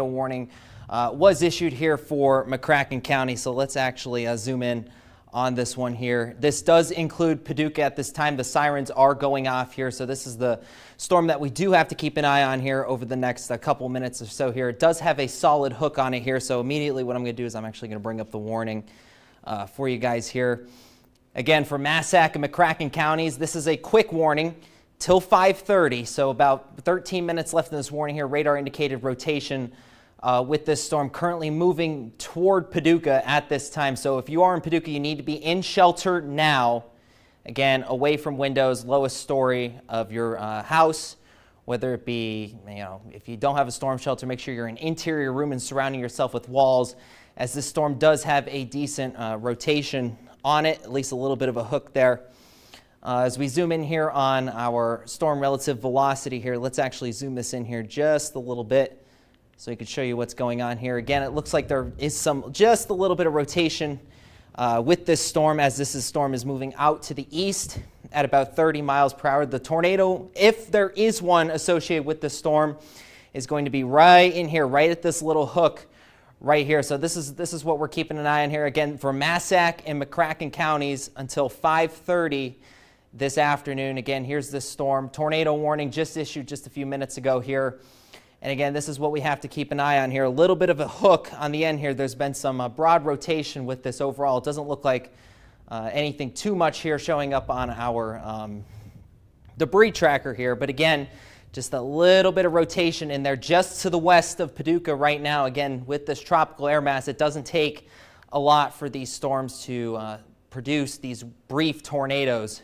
Warning was issued here for McCracken County, so let's actually zoom in on this one here. This does include Paducah at this time. The sirens are going off here, so this is the storm that we do have to keep an eye on here over the next couple minutes or so here. It does have a solid hook on it here, so immediately what I'm going to do is I'm actually going to bring up the warning for you guys here. Again, for Massac and McCracken counties, this is a quick warning till 5:30, so about 13 minutes left in this warning here. Radar indicated rotation with this storm currently moving toward Paducah at this time. So if you are in Paducah, you need to be in shelter now. Again, away from windows, lowest story of your house, whether it be, if you don't have a storm shelter, make sure you're in an interior room and surrounding yourself with walls, as this storm does have a decent rotation on it, at least a little bit of a hook there. As we zoom in here on our storm relative velocity here, let's actually zoom this in here just a little bit so we can show you what's going on here. Again, it looks like there is just a little bit of rotation with this storm, as this storm is moving out to the east at about 30 miles per hour. The tornado, if there is one associated with the storm, is going to be right in here, right at this little hook right here. So this is what we're keeping an eye on here. Again, for Massac and McCracken counties until 5:30 this afternoon. Again, here's this storm. Tornado warning just issued just a few minutes ago here. And again, this is what we have to keep an eye on here. A little bit of a hook on the end here. There's been some broad rotation with this overall. It doesn't look like anything too much here showing up on our debris tracker here. But again, just a little bit of rotation in there just to the west of Paducah right now. Again, with this tropical air mass, it doesn't take a lot for these storms to produce these brief tornadoes.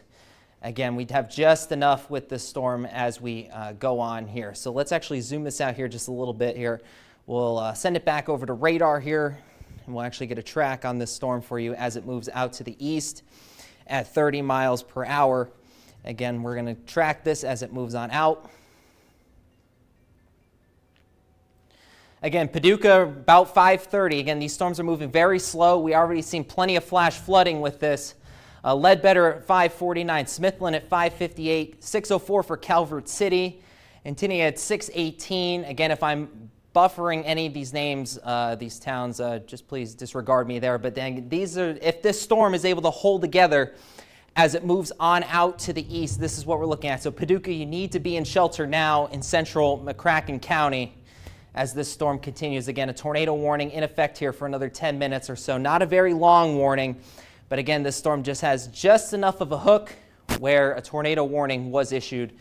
Again, we'd have just enough with this storm as we go on here. So let's actually zoom this out here just a little bit here. We'll send it back over to radar here, and we'll actually get a track on this storm for you as it moves out to the east at 30 miles per hour. Again, we're going to track this as it moves on out. Again, Paducah, about 5:30. Again, these storms are moving very slow. We already seen plenty of flash flooding with this. Ledbetter at 5:49, Smithland at 5:58, 6:04 for Calvert City, and Tinea at 6:18. Again, if I'm buffering any of these names, these towns, just please disregard me there. But then these are, if this storm is able to hold together as it moves on out to the east, this is what we're looking at. So Paducah, you need to be in shelter now in central McCracken County as this storm continues. Again, a tornado warning in effect here for another 10 minutes or so. Not a very long warning. But again, this storm just has just enough of a hook where a tornado warning was issued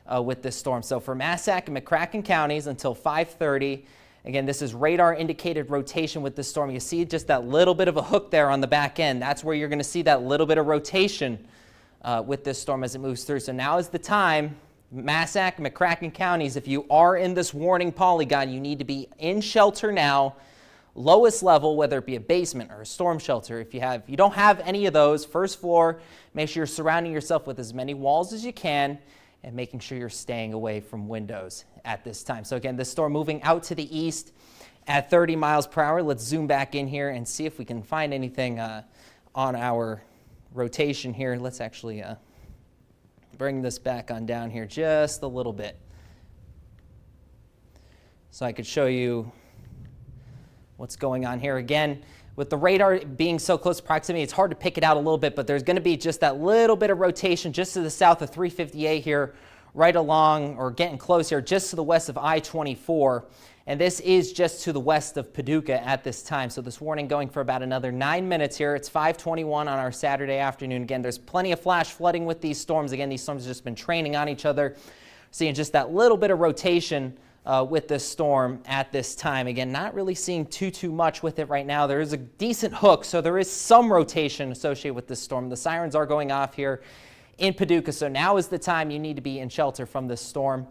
with this storm. So for Massac and McCracken counties until 5:30, again, this is radar indicated rotation with this storm. You see just that little bit of a hook there on the back end. That's where you're going to see that little bit of rotation with this storm as it moves through. So now is the time, Massac, McCracken counties, if you are in this warning polygon, you need to be in shelter now. Lowest level, whether it be a basement or a storm shelter. If you don't have any of those, first floor, make sure you're surrounding yourself with as many walls as you can and making sure you're staying away from windows at this time. So again, this storm moving out to the east at 30 miles per hour. Let's zoom back in here and see if we can find anything on our rotation here. Let's actually bring this back on down here just a little bit so I could show you what's going on here. Again, with the radar being so close proximity, it's hard to pick it out a little bit, but there's going to be just that little bit of rotation just to the south of 358 here, right along or getting close here, just to the west of I-24. And this is just to the west of Paducah at this time. So this warning going for about another 9 minutes here. It's 5:21 on our Saturday afternoon. Again, there's plenty of flash flooding with these storms. Again, these storms have just been training on each other. Seeing just that little bit of rotation with this storm at this time. Again, not really seeing too much with it right now. There is a decent hook, so there is some rotation associated with this storm. The sirens are going off here in Paducah, so now is the time you need to be in shelter from this storm.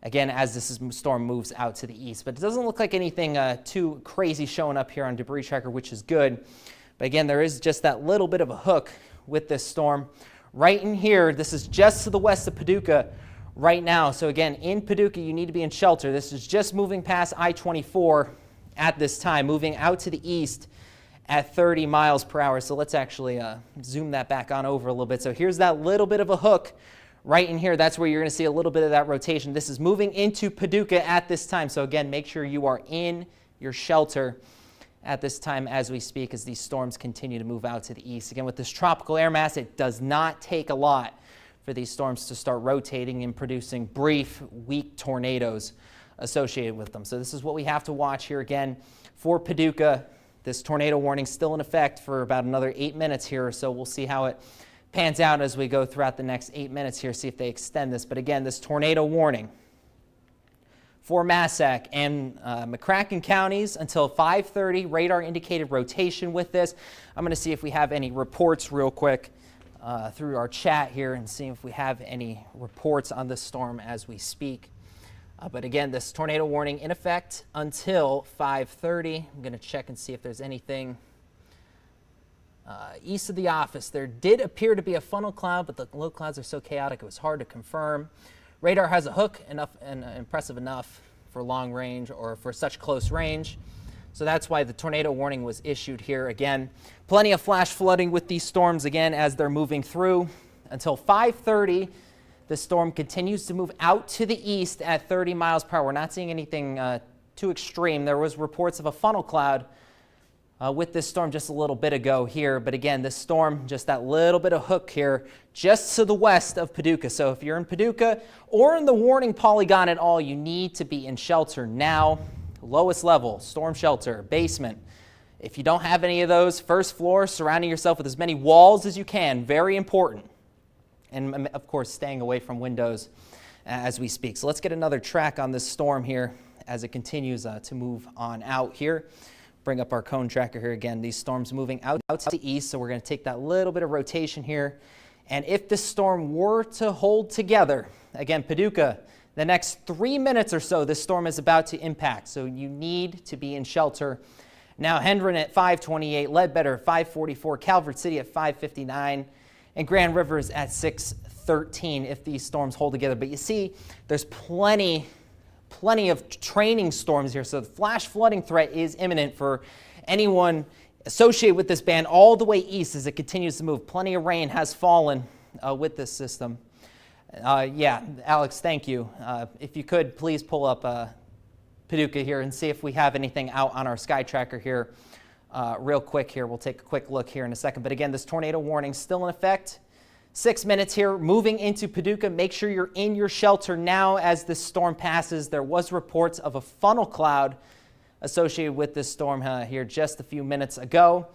Again, as this storm moves out to the east. But it doesn't look like anything too crazy showing up here on debris tracker, which is good. But again, there is just that little bit of a hook with this storm. Right in here, this is just to the west of Paducah right now. So again, in Paducah, you need to be in shelter. This is just moving past I-24 at this time, moving out to the east at 30 miles per hour. So let's actually zoom that back on over a little bit. So here's that little bit of a hook right in here, that's where you're going to see a little bit of that rotation. This is moving into Paducah at this time. So again, make sure you are in your shelter at this time as we speak, as these storms continue to move out to the east. Again, with this tropical air mass, it does not take a lot for these storms to start rotating and producing brief, weak tornadoes associated with them. So this is what we have to watch here again for Paducah. This tornado warning still in effect for about another 8 minutes here or so. We'll see how it pans out as we go throughout the next 8 minutes here, see if they extend this. But again, this tornado warning for Massac and McCracken counties until 5:30. Radar indicated rotation with this. I'm going to see if we have any reports real quick through our chat here and see if we have any reports on this storm as we speak. But again, this tornado warning in effect until 5:30. I'm going to check and see if there's anything east of the office. There did appear to be a funnel cloud, but the low clouds are so chaotic it was hard to confirm. Radar has a hook enough and impressive enough for long range or for such close range. So that's why the tornado warning was issued here. Again, plenty of flash flooding with these storms again as they're moving through until 5:30. The storm continues to move out to the east at 30 miles per hour. We're not seeing anything too extreme. There was reports of a funnel cloud with this storm just a little bit ago here. But again, this storm, just that little bit of hook here just to the west of Paducah. So if you're in Paducah or in the warning polygon at all, you need to be in shelter now. Lowest level, storm shelter, basement. If you don't have any of those, first floor, surrounding yourself with as many walls as you can, very important. And of course, staying away from windows as we speak. So let's get another track on this storm here as it continues to move on out here. Bring up our cone tracker here again. These storms moving out to the east, so we're going to take that little bit of rotation here. And if this storm were to hold together, again, Paducah, the next 3 minutes or so, this storm is about to impact. So you need to be in shelter. Now, Hendron at 5:28, Ledbetter at 5:44, Calvert City at 5:59, and Grand Rivers at 6:13 if these storms hold together. But you see, there's plenty of training storms here. So the flash flooding threat is imminent for anyone associated with this band all the way east as it continues to move. Plenty of rain has fallen with this system. Yeah, Alex, thank you. If you could, please pull up Paducah here and see if we have anything out on our sky tracker here real quick here. We'll take a quick look here in a second. But again, this tornado warning still in effect. 6 minutes here, moving into Paducah. Make sure you're in your shelter now as this storm passes. There was reports of a funnel cloud associated with this storm here just a few minutes ago.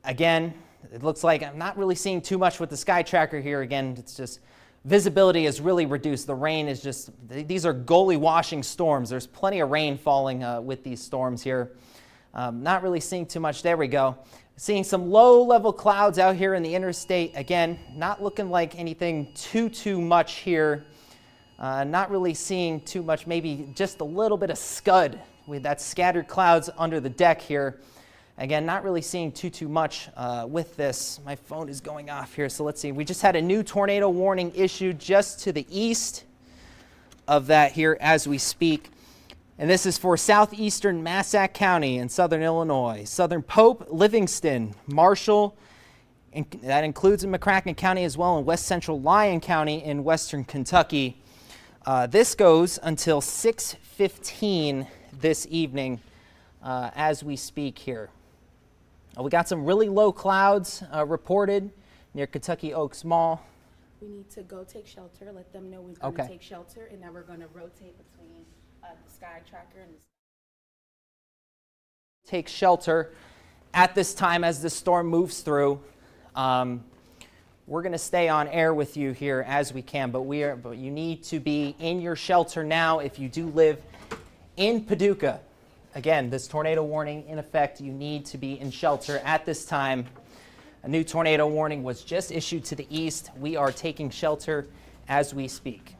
Again, it looks like I'm not really seeing too much with the sky tracker here. Again, it's just visibility is really reduced. The rain is just, these are gully washing storms. There's plenty of rain falling with these storms here. Not really seeing too much. There we go. Seeing some low-level clouds out here in the interstate. Again, not looking like anything too much here. Not really seeing too much, maybe just a little bit of scud with that scattered clouds under the deck here. Again, not really seeing too much with this. My phone is going off here, so let's see. We just had a new tornado warning issued just to the east of that here as we speak. And this is for southeastern Massac County in southern Illinois, southern Pope, Livingston, Marshall, and that includes in McCracken County as well, and west central Lyon County in western Kentucky. This goes until 6:15 this evening as we speak here. We got some really low clouds reported near Kentucky Oaks Mall. We need to go take shelter, let them know we're going to take shelter, and then we're going to rotate between the sky tracker and the take shelter at this time as the storm moves through. We're going to stay on air with you here as we can, but you need to be in your shelter now if you do live in Paducah. Again, this tornado warning in effect, you need to be in shelter at this time. A new tornado warning was just issued to the east. We are taking shelter as we speak.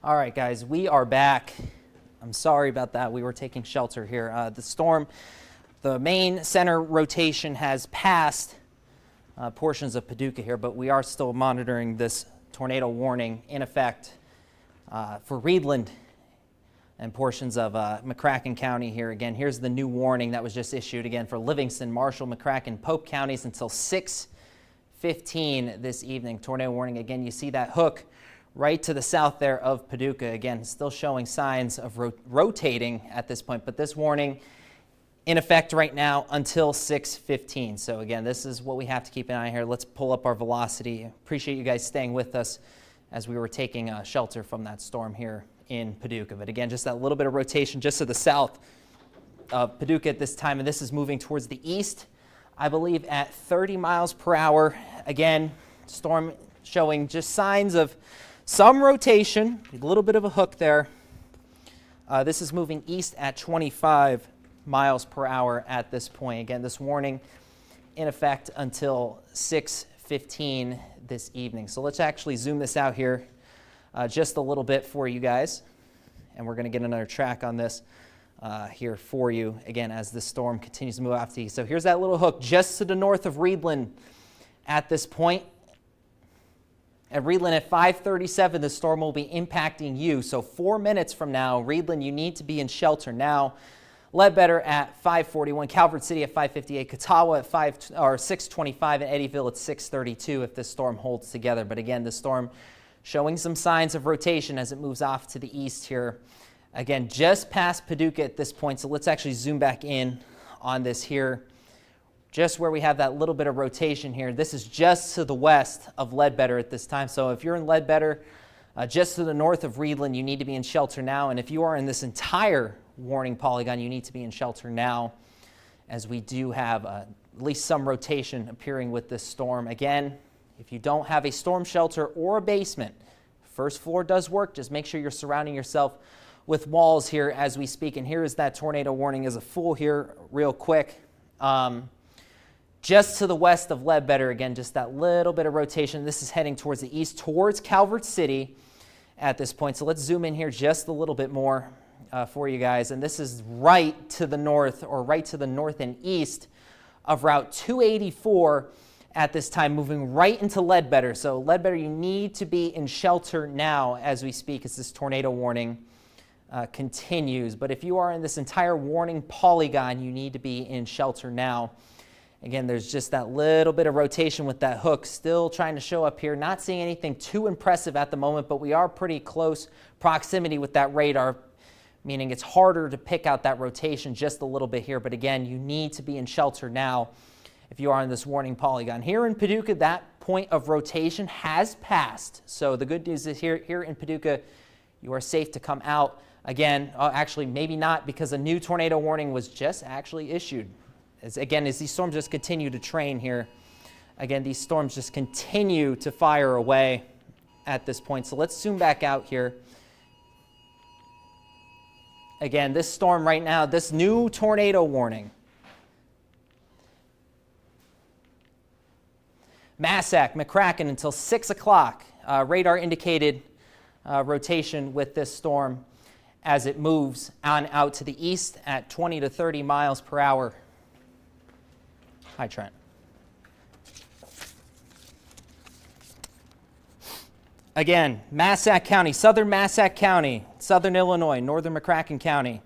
All right, guys, we are back. I'm sorry about that. We were taking shelter here. The storm, the main center rotation has passed portions of Paducah here, but we are still monitoring this tornado warning in effect for Reedland and portions of McCracken County here. Again, here's the new warning that was just issued again for Livingston, Marshall, McCracken, Pope counties until 6:15 this evening. Tornado warning. Again, you see that hook right to the south there of Paducah. Again, still showing signs of rotating at this point, but this warning in effect right now until 6:15. So again, this is what we have to keep an eye on here. Let's pull up our velocity. Appreciate you guys staying with us as we were taking shelter from that storm here in Paducah. But again, just that little bit of rotation just to the south of Paducah at this time, and this is moving towards the east, I believe at 30 miles per hour. Again, storm showing just signs of some rotation, a little bit of a hook there. This is moving east at 25 miles per hour at this point. Again, this warning in effect until 6:15 this evening. So let's actually zoom this out here just a little bit for you guys. And we're going to get another track on this here for you, again, as the storm continues to move off the east. So here's that little hook just to the north of Reedland at this point. At Reedland at 5:37, the storm will be impacting you. So 4 minutes from now, Reedland, you need to be in shelter now. Ledbetter at 5:41, Calvert City at 5:58, Catawba at 6:25, and Eddyville at 6:32 if this storm holds together. But again, the storm showing some signs of rotation as it moves off to the east here. Again, just past Paducah at this point. So let's actually zoom back in on this here. Just where we have that little bit of rotation here. This is just to the west of Ledbetter at this time. So if you're in Ledbetter, just to the north of Reedland, you need to be in shelter now. And if you are in this entire warning polygon, you need to be in shelter now, as we do have at least some rotation appearing with this storm. Again, if you don't have a storm shelter or a basement, first floor does work. Just make sure you're surrounding yourself with walls here as we speak. And here is that tornado warning as a full here real quick. Just to the west of Ledbetter, again, just that little bit of rotation. This is heading towards the east, towards Calvert City at this point. So let's zoom in here just a little bit more for you guys. And this is right to the north, or right to the north and east of Route 284 at this time, moving right into Ledbetter. So Ledbetter, you need to be in shelter now as we speak, as this tornado warning continues. But if you are in this entire warning polygon, you need to be in shelter now. Again, there's just that little bit of rotation with that hook still trying to show up here. Not seeing anything too impressive at the moment, but we are pretty close proximity with that radar, meaning it's harder to pick out that rotation just a little bit here. But again, you need to be in shelter now if you are in this warning polygon. Here in Paducah, that point of rotation has passed. So the good news is here in Paducah, you are safe to come out. Again, actually maybe not, because a new tornado warning was just actually issued. As these storms just continue to train here, again, these storms just continue to fire away at this point. So let's zoom back out here. Again, this storm right now, this new tornado warning. Massac, McCracken until 6 o'clock. Radar indicated rotation with this storm as it moves on out to the east at 20 to 30 miles per hour. Hi, Trent. Again, Massac County, southern Massac County, southern Illinois, northern McCracken County.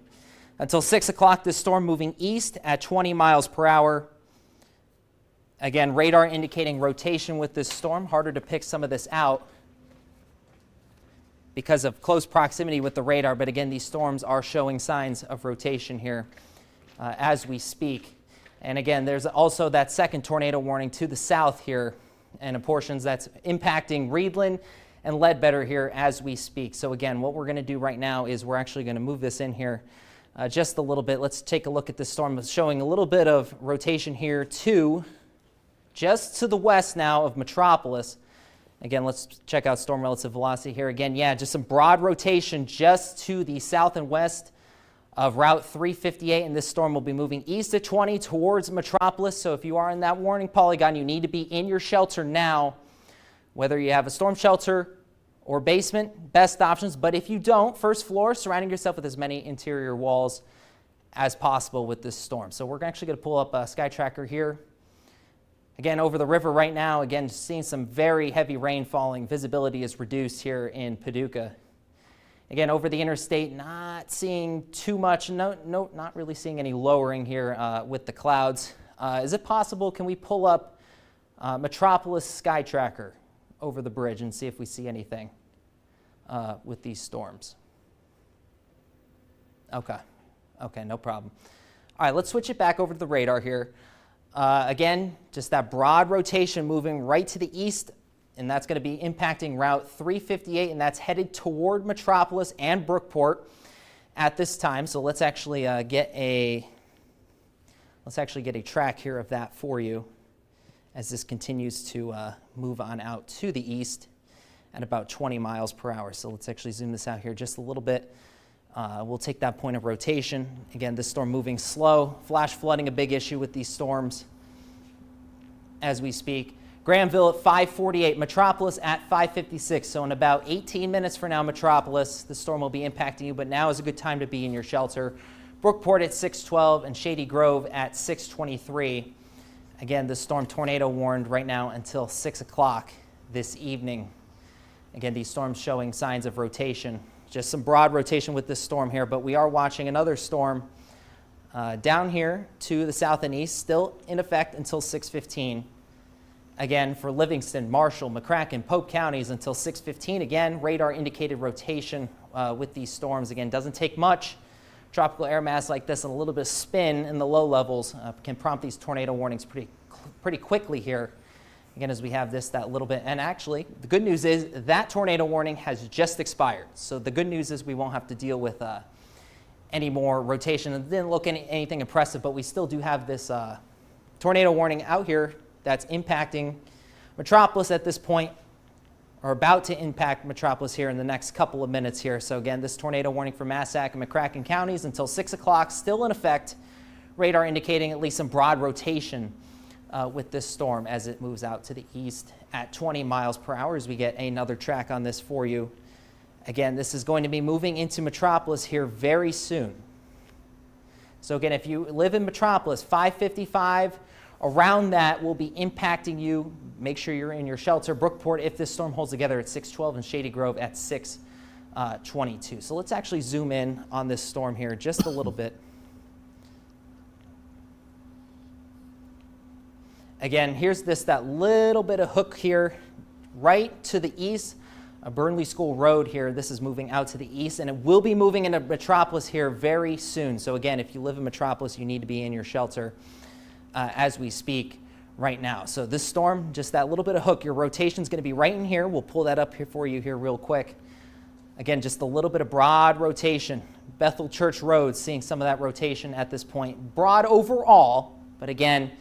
Until 6 o'clock, this storm moving east at 20 miles per hour. Again, radar indicating rotation with this storm. Harder to pick some of this out because of close proximity with the radar. But again, these storms are showing signs of rotation here as we speak. And again, there's also that second tornado warning to the south here, and in portions that's impacting Reedland and Ledbetter here as we speak. So again, what we're going to do right now is we're actually going to move this in here just a little bit. Let's take a look at this storm. It's showing a little bit of rotation here just to the west now of Metropolis. Again, let's check out storm relative velocity here. Again, yeah, just some broad rotation just to the south and west of Route 358, and this storm will be moving east at 20 towards Metropolis. So if you are in that warning polygon, you need to be in your shelter now, whether you have a storm shelter or basement, best options. But if you don't, first floor, surrounding yourself with as many interior walls as possible with this storm. So we're actually going to pull up a sky tracker here. Again, over the river right now, again, seeing some very heavy rain falling. Visibility is reduced here in Paducah. Again, over the interstate, not seeing too much. No, not really seeing any lowering here with the clouds. Is it possible, can we pull up Metropolis sky tracker over the bridge and see if we see anything with these storms? Okay, no problem. All right, let's switch it back over to the radar here. Again, just that broad rotation moving right to the east, and that's going to be impacting Route 358, and that's headed toward Metropolis and Brookport at this time. So let's actually get a track here of that for you as this continues to move on out to the east at about 20 miles per hour. So let's actually zoom this out here just a little bit. We'll take that point of rotation. Again, this storm moving slow. Flash flooding, a big issue with these storms as we speak. Granville at 5:48, Metropolis at 5:56. So in about 18 minutes from now, Metropolis, the storm will be impacting you, but now is a good time to be in your shelter. Brookport at 6:12 and Shady Grove at 6:23. Again, the storm tornado warned right now until 6 o'clock this evening. Again, these storms showing signs of rotation. Just some broad rotation with this storm here, but we are watching another storm down here to the south and east, still in effect until 6:15. Again, for Livingston, Marshall, McCracken, Pope counties until 6:15. Again, radar indicated rotation with these storms. Again, doesn't take much. Tropical air mass like this and a little bit of spin in the low levels can prompt these tornado warnings pretty quickly here. Again, as we have that little bit. And actually, the good news is that tornado warning has just expired. So the good news is we won't have to deal with any more rotation. It didn't look anything impressive, but we still do have this tornado warning out here that's impacting Metropolis at this point, or about to impact Metropolis here in the next couple of minutes here. So again, this tornado warning for Massac and McCracken counties until 6 o'clock, still in effect. Radar indicating at least some broad rotation with this storm as it moves out to the east at 20 miles per hour as we get another track on this for you. Again, this is going to be moving into Metropolis here very soon. So again, if you live in Metropolis, 5:55, around that will be impacting you. Make sure you're in your shelter. Brookport, if this storm holds together, at 6:12, and Shady Grove at 6:22. So let's actually zoom in on this storm here just a little bit. Again, here's that little bit of hook here right to the east. Burnley School Road here, this is moving out to the east, and it will be moving into Metropolis here very soon. So again, if you live in Metropolis, you need to be in your shelter as we speak right now. So this storm, just that little bit of hook, your rotation is going to be right in here. We'll pull that up here for you here real quick. Again, just a little bit of broad rotation. Bethel Church Road, seeing some of that rotation at this point. Broad overall, but again,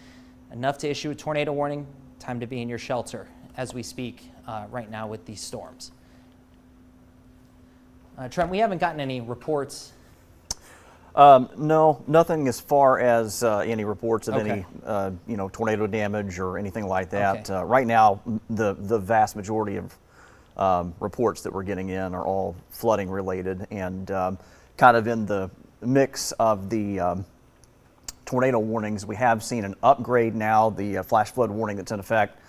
enough to issue a tornado warning. Time to be in your shelter as we speak right now with these storms. Trent, we haven't gotten any reports. No, nothing as far as any reports of Okay. any tornado damage or anything like that. Okay. Right now, the vast majority of reports that we're getting in are all flooding related, and kind of in the mix of the tornado warnings, we have seen an upgrade now. The flash flood warning that's in effect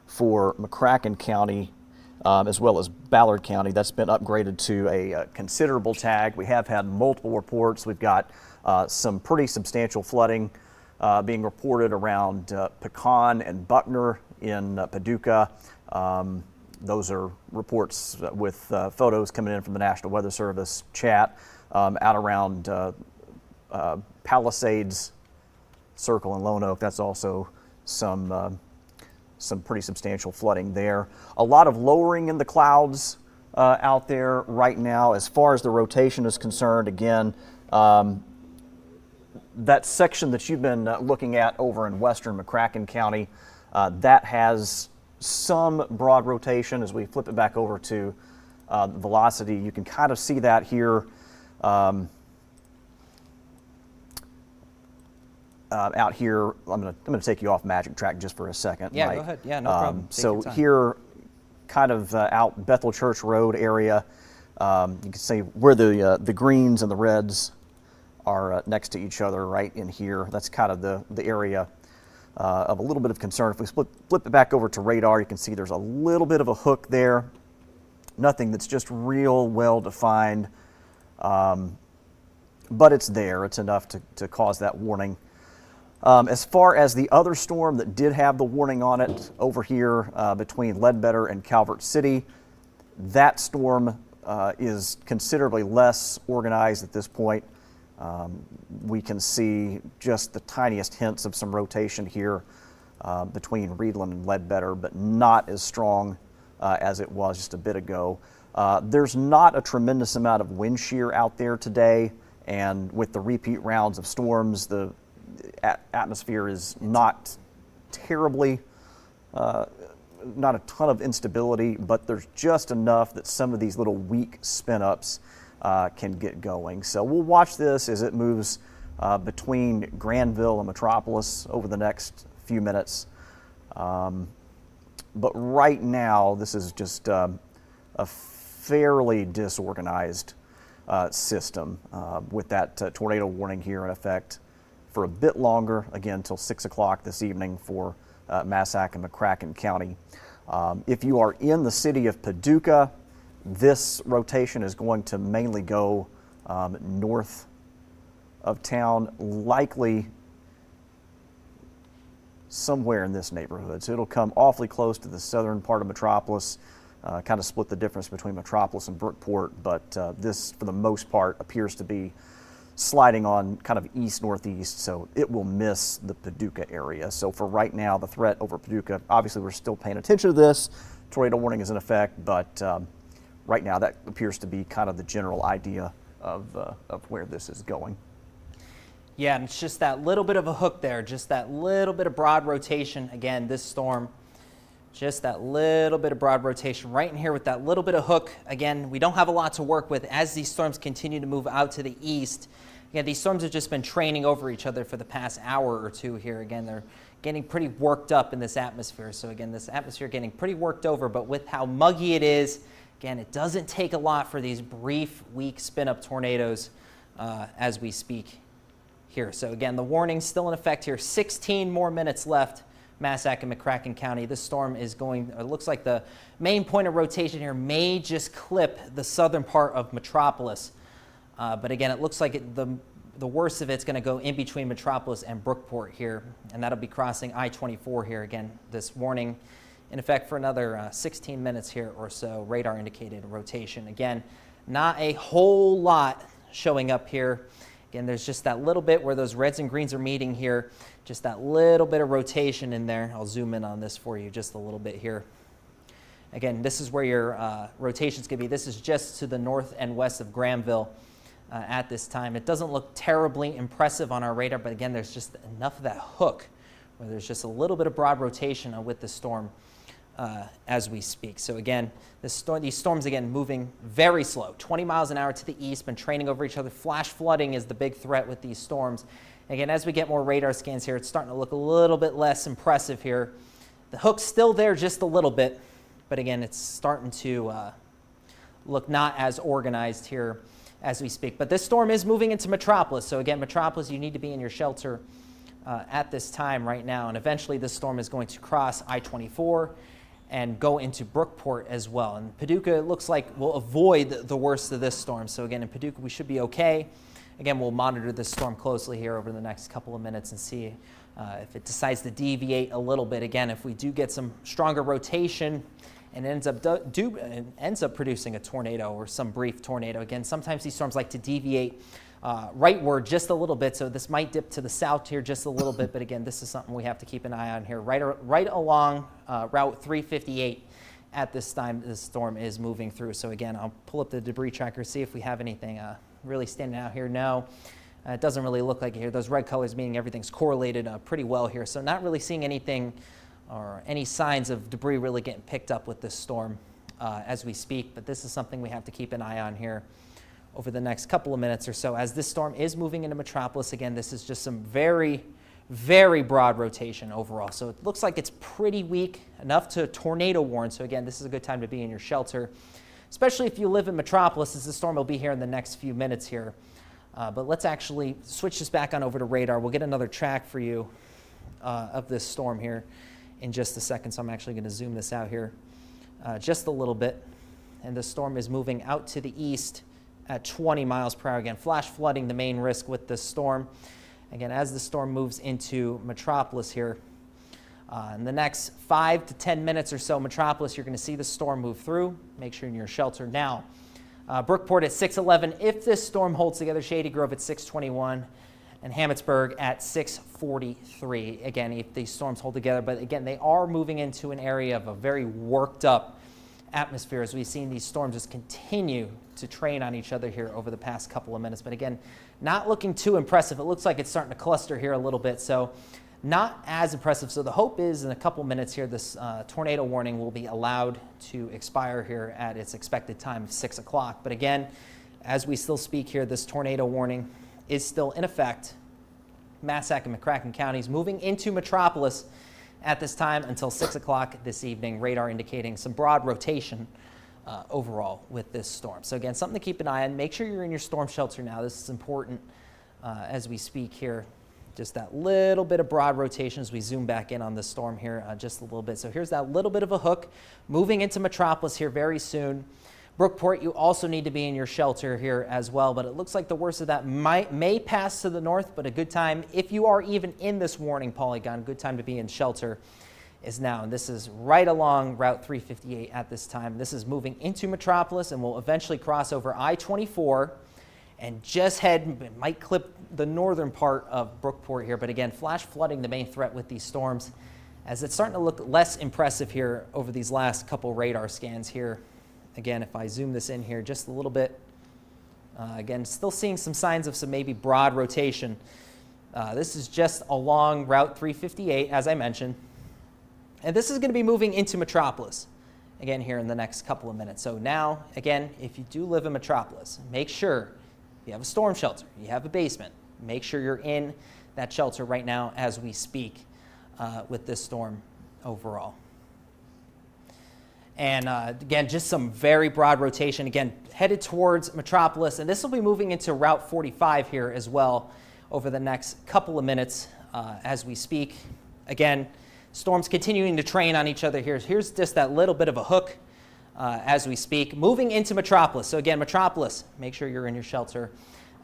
for McCracken County as well as Ballard County, that's been upgraded to a considerable tag. We have had multiple reports. We've got some pretty substantial flooding being reported around Pecan and Buckner in Paducah. Those are reports with photos coming in from the National Weather Service chat out around Palisades Circle and Lone Oak. That's also some pretty substantial flooding there. A lot of lowering in the clouds out there right now. As far as the rotation is concerned, again, that section that you've been looking at over in western McCracken County, that has some broad rotation. As we flip it back over to velocity, you can kind of see that here. Out here, I'm going to take you off Magic Track just for a second. Yeah, Mike. go ahead. Yeah, no problem. Take So your time. here, kind of out Bethel Church Road area. You can see where the greens and the reds are next to each other right in here. That's kind of the area of a little bit of concern. If we flip it back over to radar, you can see there's a little bit of a hook there. Nothing that's just real well defined, but it's there. It's enough to cause that warning. As far as the other storm that did have the warning on it over here between Ledbetter and Calvert City, that storm is considerably less organized at this point. We can see just the tiniest hints of some rotation here between Reedland and Ledbetter, but not as strong as it was just a bit ago. There's not a tremendous amount of wind shear out there today, and with the repeat rounds of storms, the atmosphere is not terribly, not a ton of instability, but there's just enough that some of these little weak spin-ups can get going. So we'll watch this as it moves between Granville and Metropolis over the next few minutes. But right now, this is just a fairly disorganized system with that tornado warning here in effect for a bit longer, again, until 6 o'clock this evening for Massac and McCracken County. If you are in the city of Paducah, this rotation is going to mainly go north of town, likely somewhere in this neighborhood. So it'll come awfully close to the southern part of Metropolis, kind of split the difference between Metropolis and Brookport, but this, for the most part, appears to be sliding on kind of east-northeast, so it will miss the Paducah area. So for right now, the threat over Paducah, obviously we're still paying attention to this. Tornado warning is in effect, but right now that appears to be kind of the general idea of where this is going. Yeah, and it's just that little bit of a hook there, just that little bit of broad rotation. Again, this storm, just that little bit of broad rotation right in here with that little bit of hook. Again, we don't have a lot to work with as these storms continue to move out to the east. Again, these storms have just been training over each other for the past hour or two here. Again, they're getting pretty worked up in this atmosphere. So again, this atmosphere getting pretty worked over, but with how muggy it is, again, it doesn't take a lot for these brief, weak spin-up tornadoes as we speak here. So again, the warning's still in effect here. 16 more minutes left, Massac and McCracken County. This storm is going, it looks like the main point of rotation here may just clip the southern part of Metropolis. But again, it looks like the worst of it's going to go in between Metropolis and Brookport here, and that'll be crossing I-24 here. Again, this warning in effect for another 16 minutes here or so, radar indicated rotation. Again, not a whole lot showing up here. Again, there's just that little bit where those reds and greens are meeting here, just that little bit of rotation in there. I'll zoom in on this for you just a little bit here. Again, this is where your rotation's going to be. This is just to the north and west of Granville at this time. It doesn't look terribly impressive on our radar, but again, there's just enough of that hook where there's just a little bit of broad rotation with the storm as we speak. So again, these storms, again, moving very slow, 20 miles an hour to the east, been training over each other. Flash flooding is the big threat with these storms. Again, as we get more radar scans here, it's starting to look a little bit less impressive here. The hook's still there just a little bit, but again, it's starting to look not as organized here as we speak. But this storm is moving into Metropolis. So again, Metropolis, you need to be in your shelter at this time right now. And eventually this storm is going to cross I-24 and go into Brookport as well. And Paducah, it looks like, will avoid the worst of this storm. So again, in Paducah, we should be okay. Again, we'll monitor this storm closely here over the next couple of minutes and see if it decides to deviate a little bit. Again, if we do get some stronger rotation and ends up producing a tornado or some brief tornado. Again, sometimes these storms like to deviate rightward just a little bit, so this might dip to the south here just a little bit, but again, this is something we have to keep an eye on here. Right along Route 358 at this time this storm is moving through. So again, I'll pull up the debris tracker, see if we have anything really standing out here. No, it doesn't really look like it here. Those red colors meaning everything's correlated pretty well here, so not really seeing anything or any signs of debris really getting picked up with this storm as we speak, but this is something we have to keep an eye on here over the next couple of minutes or so. As this storm is moving into Metropolis, again, this is just some very, very broad rotation overall. So it looks like it's pretty weak, enough to tornado warn. So again, this is a good time to be in your shelter, especially if you live in Metropolis, as the storm will be here in the next few minutes here. But let's actually switch this back on over to radar. We'll get another track for you of this storm here in just a second. So I'm actually going to zoom this out here just a little bit. And the storm is moving out to the east at 20 miles per hour. Again, flash flooding, the main risk with this storm. Again, as the storm moves into Metropolis here, in the next 5 to 10 minutes or so, Metropolis, you're going to see the storm move through. Make sure you're in your shelter now. Brookport at 6:11. If this storm holds together, Shady Grove at 6:21, and Hammondsburg at 6:43. Again, if these storms hold together, but again, they are moving into an area of a very worked up atmosphere as we've seen these storms just continue to train on each other here over the past couple of minutes. But again, not looking too impressive. It looks like it's starting to cluster here a little bit, so not as impressive. So the hope is in a couple minutes here, this tornado warning will be allowed to expire here at its expected time of 6 o'clock. But again, as we still speak here, this tornado warning is still in effect. Massac and McCracken counties moving into Metropolis at this time until 6 o'clock this evening. Radar indicating some broad rotation overall with this storm. So again, something to keep an eye on. Make sure you're in your storm shelter now. This is important as we speak here. Just that little bit of broad rotation as we zoom back in on this storm here just a little bit. So here's that little bit of a hook moving into Metropolis here very soon. Brookport, you also need to be in your shelter here as well, but it looks like the worst of that may pass to the north, but a good time, if you are even in this warning polygon, good time to be in shelter is now. And this is right along Route 358 at this time. This is moving into Metropolis and will eventually cross over I-24 and just might clip the northern part of Brookport here. But again, flash flooding the main threat with these storms, as it's starting to look less impressive here over these last couple radar scans here. Again, if I zoom this in here just a little bit, again, still seeing some signs of some maybe broad rotation. This is just along Route 358, as I mentioned. And this is going to be moving into Metropolis, again, here in the next couple of minutes. So now, again, if you do live in Metropolis, make sure you have a storm shelter, you have a basement. Make sure you're in that shelter right now as we speak with this storm overall. And again, just some very broad rotation, again, headed towards Metropolis. And this will be moving into Route 45 here as well over the next couple of minutes as we speak. Again, storms continuing to train on each other here. Here's just that little bit of a hook as we speak. Moving into Metropolis. So again, Metropolis, make sure you're in your shelter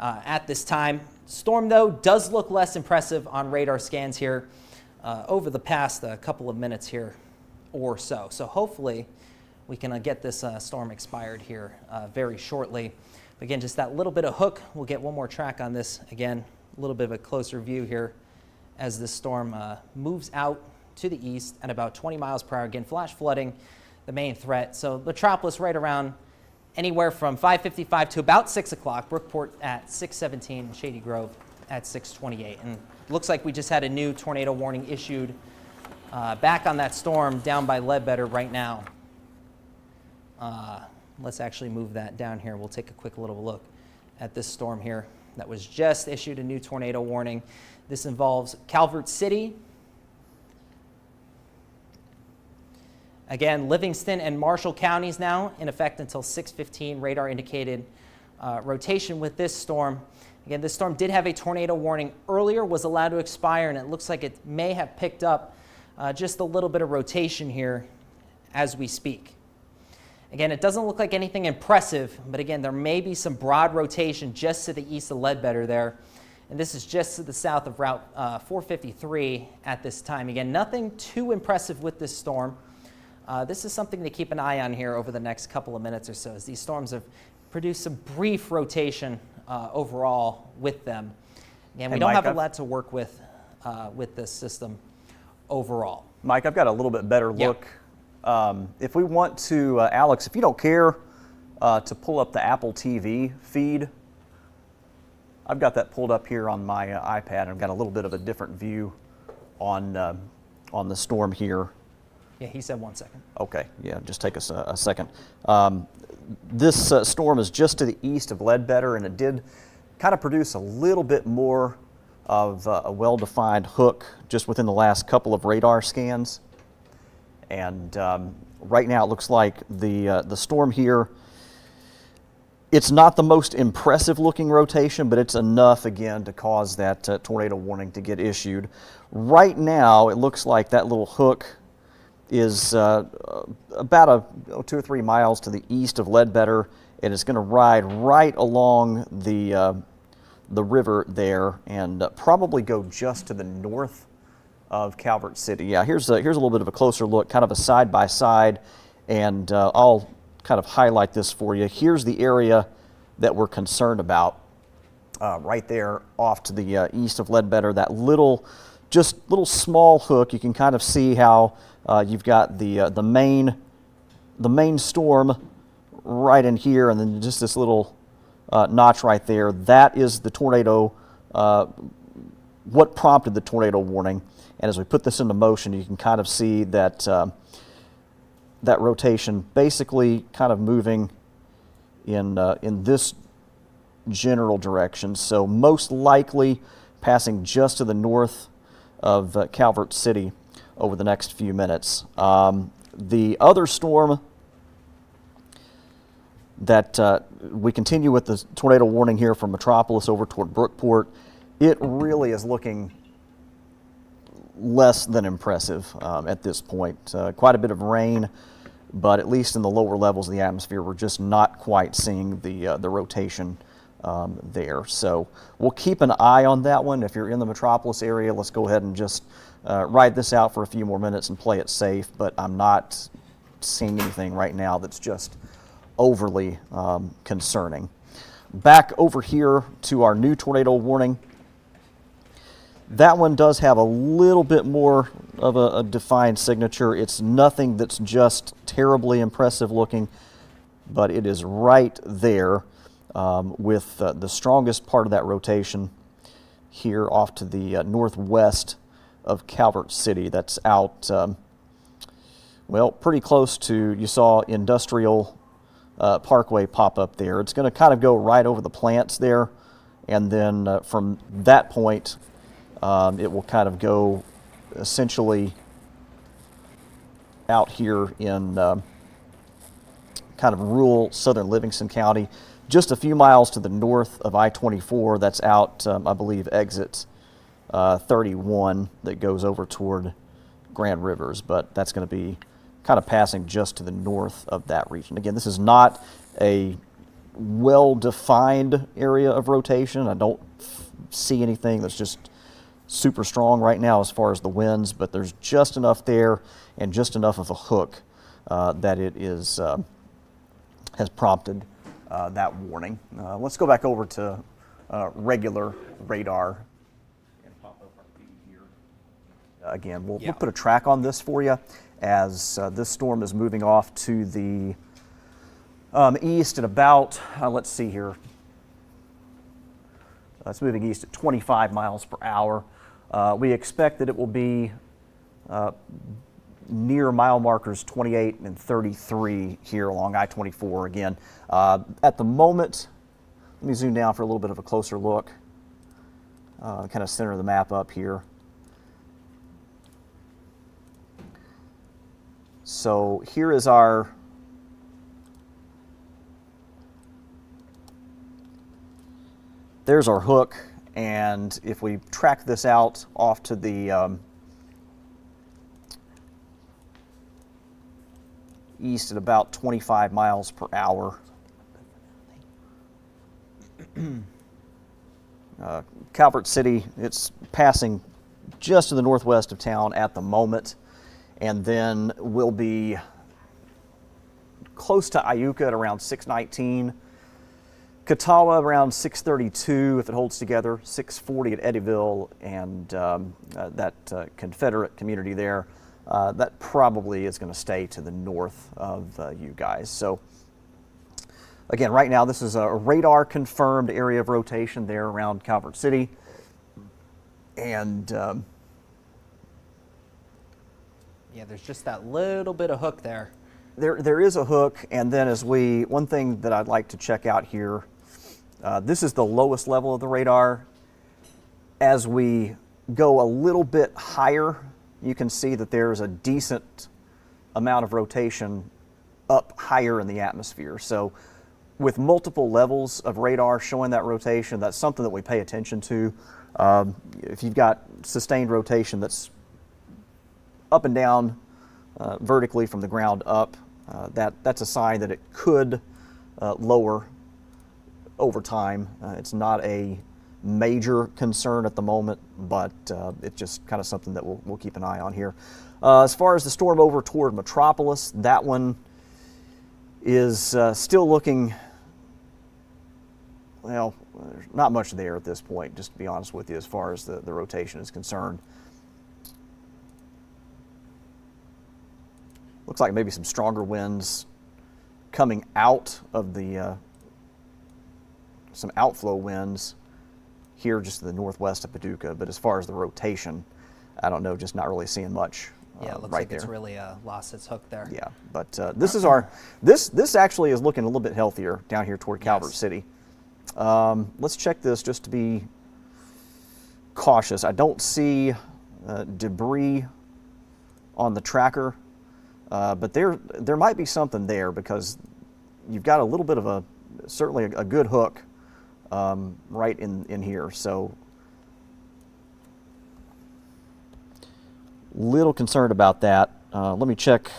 at this time. Storm, though, does look less impressive on radar scans here over the past couple of minutes here or so. So hopefully we can get this storm expired here very shortly. But again, just that little bit of hook. We'll get one more track on this. Again, a little bit of a closer view here as this storm moves out to the east at about 20 miles per hour. Again, flash flooding, the main threat. So Metropolis right around anywhere from 5:55 to about 6 o'clock. Brookport at 6:17, Shady Grove at 6:28. And looks like we just had a new tornado warning issued back on that storm down by Ledbetter right now. Let's actually move that down here. We'll take a quick little look at this storm here that was just issued a new tornado warning. This involves Calvert City. Again, Livingston and Marshall counties now in effect until 6:15. Radar indicated rotation with this storm. Again, this storm did have a tornado warning earlier, was allowed to expire, and it looks like it may have picked up just a little bit of rotation here as we speak. Again, it doesn't look like anything impressive, but again, there may be some broad rotation just to the east of Ledbetter there. And this is just to the south of Route 453 at this time. Again, nothing too impressive with this storm. This is something to keep an eye on here over the next couple of minutes or so, as these storms have produced some brief rotation overall with them. Again, we don't have a lot to work with this system overall. Mike, I've got a little bit better look. If we want to, Alex, if you don't care to pull up the Apple TV feed, I've got that pulled up here on my iPad. I've got a little bit of a different view on the storm here. Yeah, he said 1 second. Okay, yeah, just take us a second. This storm is just to the east of Ledbetter, and it did kind of produce a little bit more of a well-defined hook just within the last couple of radar scans. And right now it looks like the storm here, it's not the most impressive looking rotation, but it's enough again to cause that tornado warning to get issued. Right now it looks like that little hook is about 2 or 3 miles to the east of Ledbetter, and it's going to ride right along the river there and probably go just to the north of Calvert City. Yeah, here's a little bit of a closer look, kind of a side by side, and I'll kind of highlight this for you. Here's the area that we're concerned about, right there off to the east of Ledbetter. That little small hook. You can kind of see how you've got the main storm right in here, and then just this little notch right there. That is the tornado. What prompted the tornado warning? And as we put this into motion, you can kind of see that that rotation basically kind of moving in this general direction. So most likely passing just to the north of Calvert City over the next few minutes. The other storm that we continue with the tornado warning here from Metropolis over toward Brookport, it really is looking less than impressive at this point. Quite a bit of rain, but at least in the lower levels of the atmosphere, we're just not quite seeing the rotation there. So we'll keep an eye on that one. If you're in the Metropolis area, let's go ahead and just ride this out for a few more minutes and play it safe, but I'm not seeing anything right now that's just overly concerning. Back over here to our new tornado warning. That one does have a little bit more of a defined signature. It's nothing that's just terribly impressive looking, but it is right there with the strongest part of that rotation here off to the northwest of Calvert City. That's out, well, pretty close to, you saw Industrial Parkway pop up there. It's going to kind of go right over the plants there, and then from that point, it will kind of go essentially out here in kind of rural southern Livingston County, just a few miles to the north of I-24. That's out, I believe, exit 31 that goes over toward Grand Rivers, but that's going to be kind of passing just to the north of that region. Again, this is not a well-defined area of rotation. I don't see anything that's just super strong right now as far as the winds, but there's just enough there and just enough of a hook that it is has prompted that warning. Let's go back over to regular radar and pop up our feed here. Again, we'll put a track on this for you as this storm is moving off to the east at about, let's see here, it's moving east at 25 miles per hour. We expect that it will be near mile markers 28 and 33 here along I-24 again. At the moment, let me zoom down for a little bit of a closer look, kind of center the map up here. So here is there's our hook, and if we track this out off to the east at about 25 miles per hour, Calvert City, it's passing just to the northwest of town at the moment, and then we'll be close to Iuka at around 619. Catawba around 632 if it holds together, 640 at Eddyville, and that Confederate community there, that probably is going to stay to the north of you guys. So again, right now this is a radar confirmed area of rotation there around Calvert City, and yeah, there's just that little bit of hook there. There is a hook, and then one thing that I'd like to check out here, this is the lowest level of the radar. As we go a little bit higher, you can see that there's a decent amount of rotation up higher in the atmosphere. So with multiple levels of radar showing that rotation, that's something that we pay attention to. If you've got sustained rotation that's up and down vertically from the ground up, that's a sign that it could lower over time. It's not a major concern at the moment, but it's just kind of something that we'll keep an eye on here. As far as the storm over toward Metropolis, that one is still looking, well, there's not much there at this point, just to be honest with you, as far as the rotation is concerned. Looks like maybe some stronger winds coming out of the, some outflow winds here just to the northwest of Paducah. But as far as the rotation, I don't know, just not really seeing much. Yeah, it looks right like it's there. really lost its hook there. Yeah, but this is our, this actually is looking a little bit healthier down here toward Calvert Yes. City. Let's check this just to be cautious. I don't see debris on the tracker, but there might be something there because you've got a little bit of a, certainly a good hook right in here. So little concerned about that. Let me check.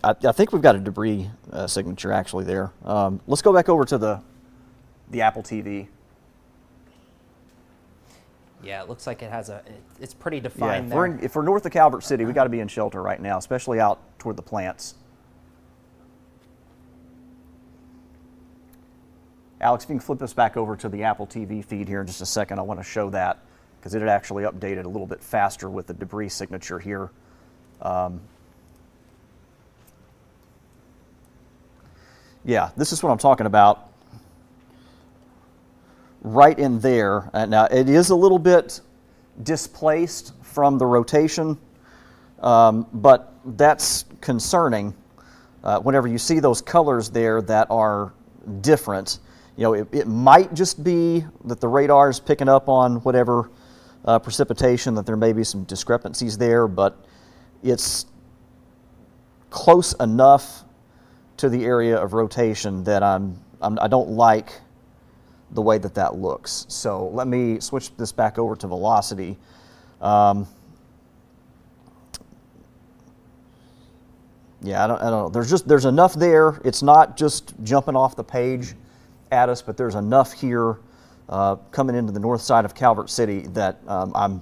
I think we've got a debris signature actually there. Let's go back over to the Apple TV. Yeah, it looks like it has it's pretty defined Yeah, there. if we're north of Calvert City, we got to be in shelter right now, especially out toward the plants. Alex, if you can flip us back over to the Apple TV feed here in just a second, I want to show that because it had actually updated a little bit faster with the debris signature here. Yeah, this is what I'm talking about. Right in there. Now, it is a little bit displaced from the rotation, but that's concerning whenever you see those colors there that are different. You know, it might just be that the radar is picking up on whatever precipitation, that there may be some discrepancies there, but it's close enough to the area of rotation that I don't like the way that looks. So let me switch this back over to velocity. Yeah, I don't know. There's enough there. It's not just jumping off the page at us, but there's enough here coming into the north side of Calvert City that I'm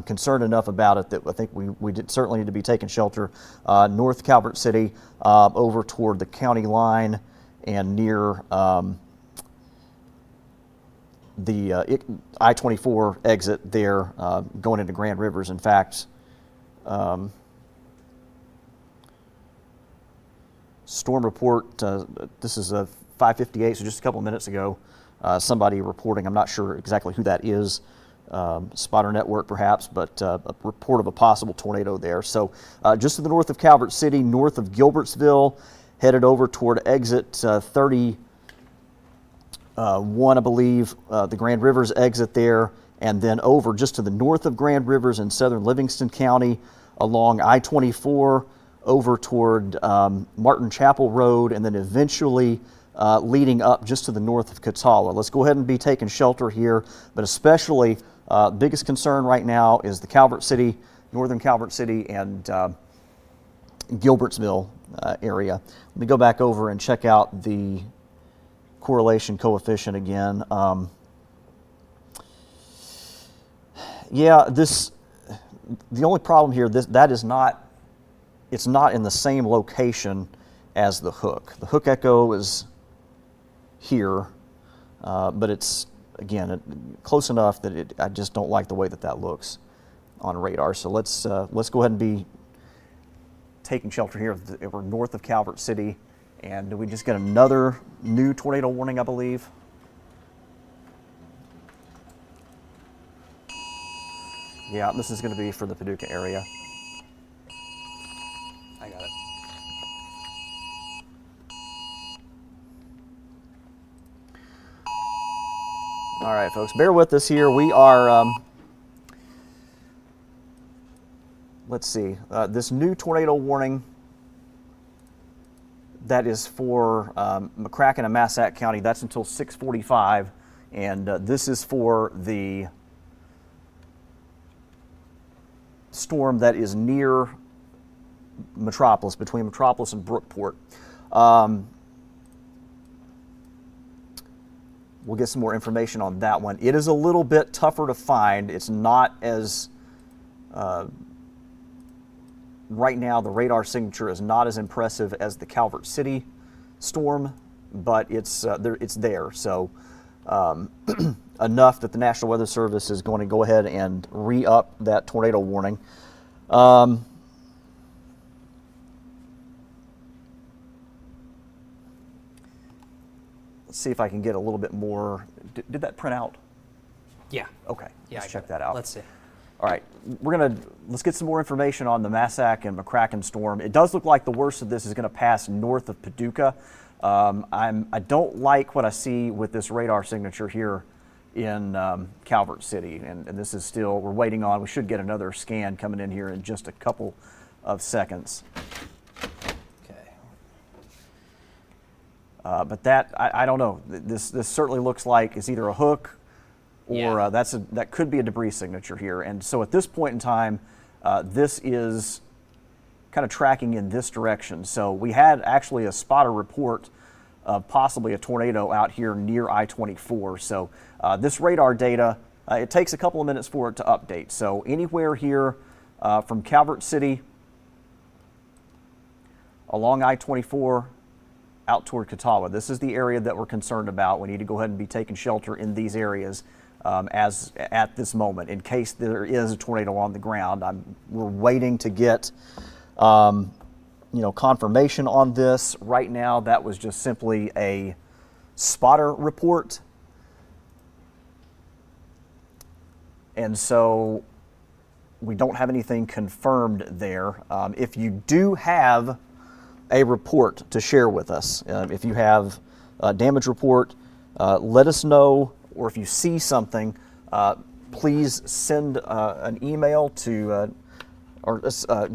concerned enough about it that I think we certainly need to be taking shelter north Calvert City over toward the county line and near the I-24 exit there going into Grand Rivers. In fact, storm report, this is a 5:58, so just a couple of minutes ago, somebody reporting, I'm not sure exactly who that is, Spotter Network perhaps, but a report of a possible tornado there. So just to the north of Calvert City, north of Gilbertsville, headed over toward exit 31, I believe, the Grand Rivers exit there, and then over just to the north of Grand Rivers in southern Livingston County along I-24 over toward Martin Chapel Road, and then eventually leading up just to the north of Catawba. Let's go ahead and be taking shelter here, but especially biggest concern right now is the Calvert City, northern Calvert City, and Gilbertsville area. Let me go back over and check out the correlation coefficient again. Yeah, the only problem here, it's not in the same location as the hook. The hook echo is here, but it's, again, close enough that I just don't like the way that looks on radar. So let's go ahead and be taking shelter here. We're north of Calvert City, and we just get another new tornado warning, I believe. Yeah, this is going to be for the Paducah area. I got it. All right, folks, bear with us here. We are, let's see, this new tornado warning that is for McCracken and Massac County, that's until 6:45, and this is for the storm that is near Metropolis, between Metropolis and Brookport. We'll get some more information on that one. It is a little bit tougher to find. It's not as, right now the radar signature is not as impressive as the Calvert City storm, but it's there. So enough that the National Weather Service is going to go ahead and re-up that tornado warning. Let's see if I can get a little bit more. Did that print out? Yeah. Okay. Yeah, Let's I check got it. that out. Let's see. All right, let's get some more information on the Massac and McCracken storm. It does look like the worst of this is going to pass north of Paducah. I don't like what I see with this radar signature here in Calvert City, and this is still, we're waiting on, we should get another scan coming in here in just a couple of seconds. Okay. But that, I don't know, this certainly looks like it's either a hook or Yeah. that could be a debris signature here. And so at this point in time, this is kind of tracking in this direction. So we had actually a spotter report of possibly a tornado out here near I-24. So this radar data, it takes a couple of minutes for it to update. So anywhere here from Calvert City along I-24 out toward Catawba, this is the area that we're concerned about. We need to go ahead and be taking shelter in these areas as at this moment, in case there is a tornado on the ground. We're waiting to get confirmation on this. Right now, that was just simply a spotter report. And so we don't have anything confirmed there. If you do have a report to share with us, if you have a damage report, let us know, or if you see something, please send an email to or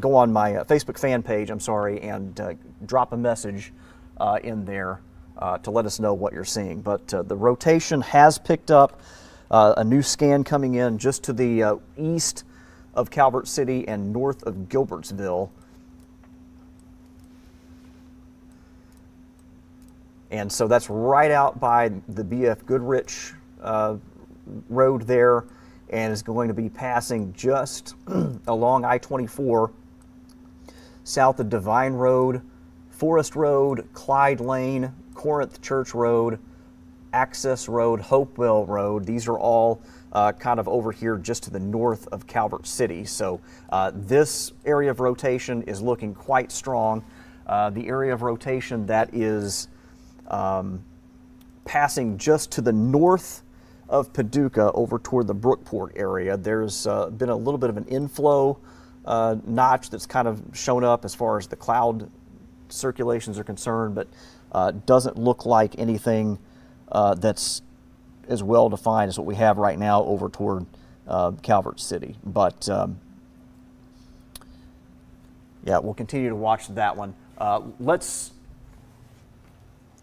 go on my Facebook fan page, and drop a message in there to let us know what you're seeing. But the rotation has picked up, a new scan coming in just to the east of Calvert City and north of Gilbertsville. And so that's right out by the B.F. Goodrich road there, and is going to be passing just along I-24 south of Divine Road, Forest Road, Clyde Lane, Corinth Church Road, Access Road, Hopewell Road. These are all kind of over here just to the north of Calvert City. So this area of rotation is looking quite strong. The area of rotation that is passing just to the north of Paducah over toward the Brookport area. There's been a little bit of an inflow notch that's kind of shown up as far as the cloud circulations are concerned, but doesn't look like anything that's as well defined as what we have right now over toward Calvert City. But yeah, we'll continue to watch that one.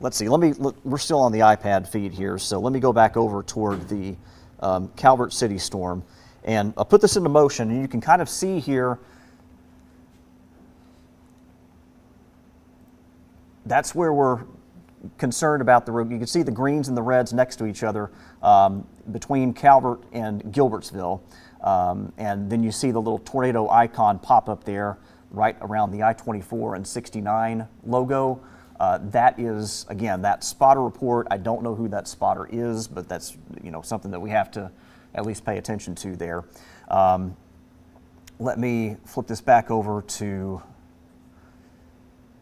Let's see, we're still on the iPad feed here, so let me go back over toward the Calvert City storm. And I'll put this into motion, and you can kind of see here, that's where we're concerned about the road. You can see the greens and the reds next to each other between Calvert and Gilbertsville. And then you see the little tornado icon pop up there right around the I-24 and 69 logo. That is, again, that spotter report. I don't know who that spotter is, but that's something that we have to at least pay attention to there. Let me flip this back over to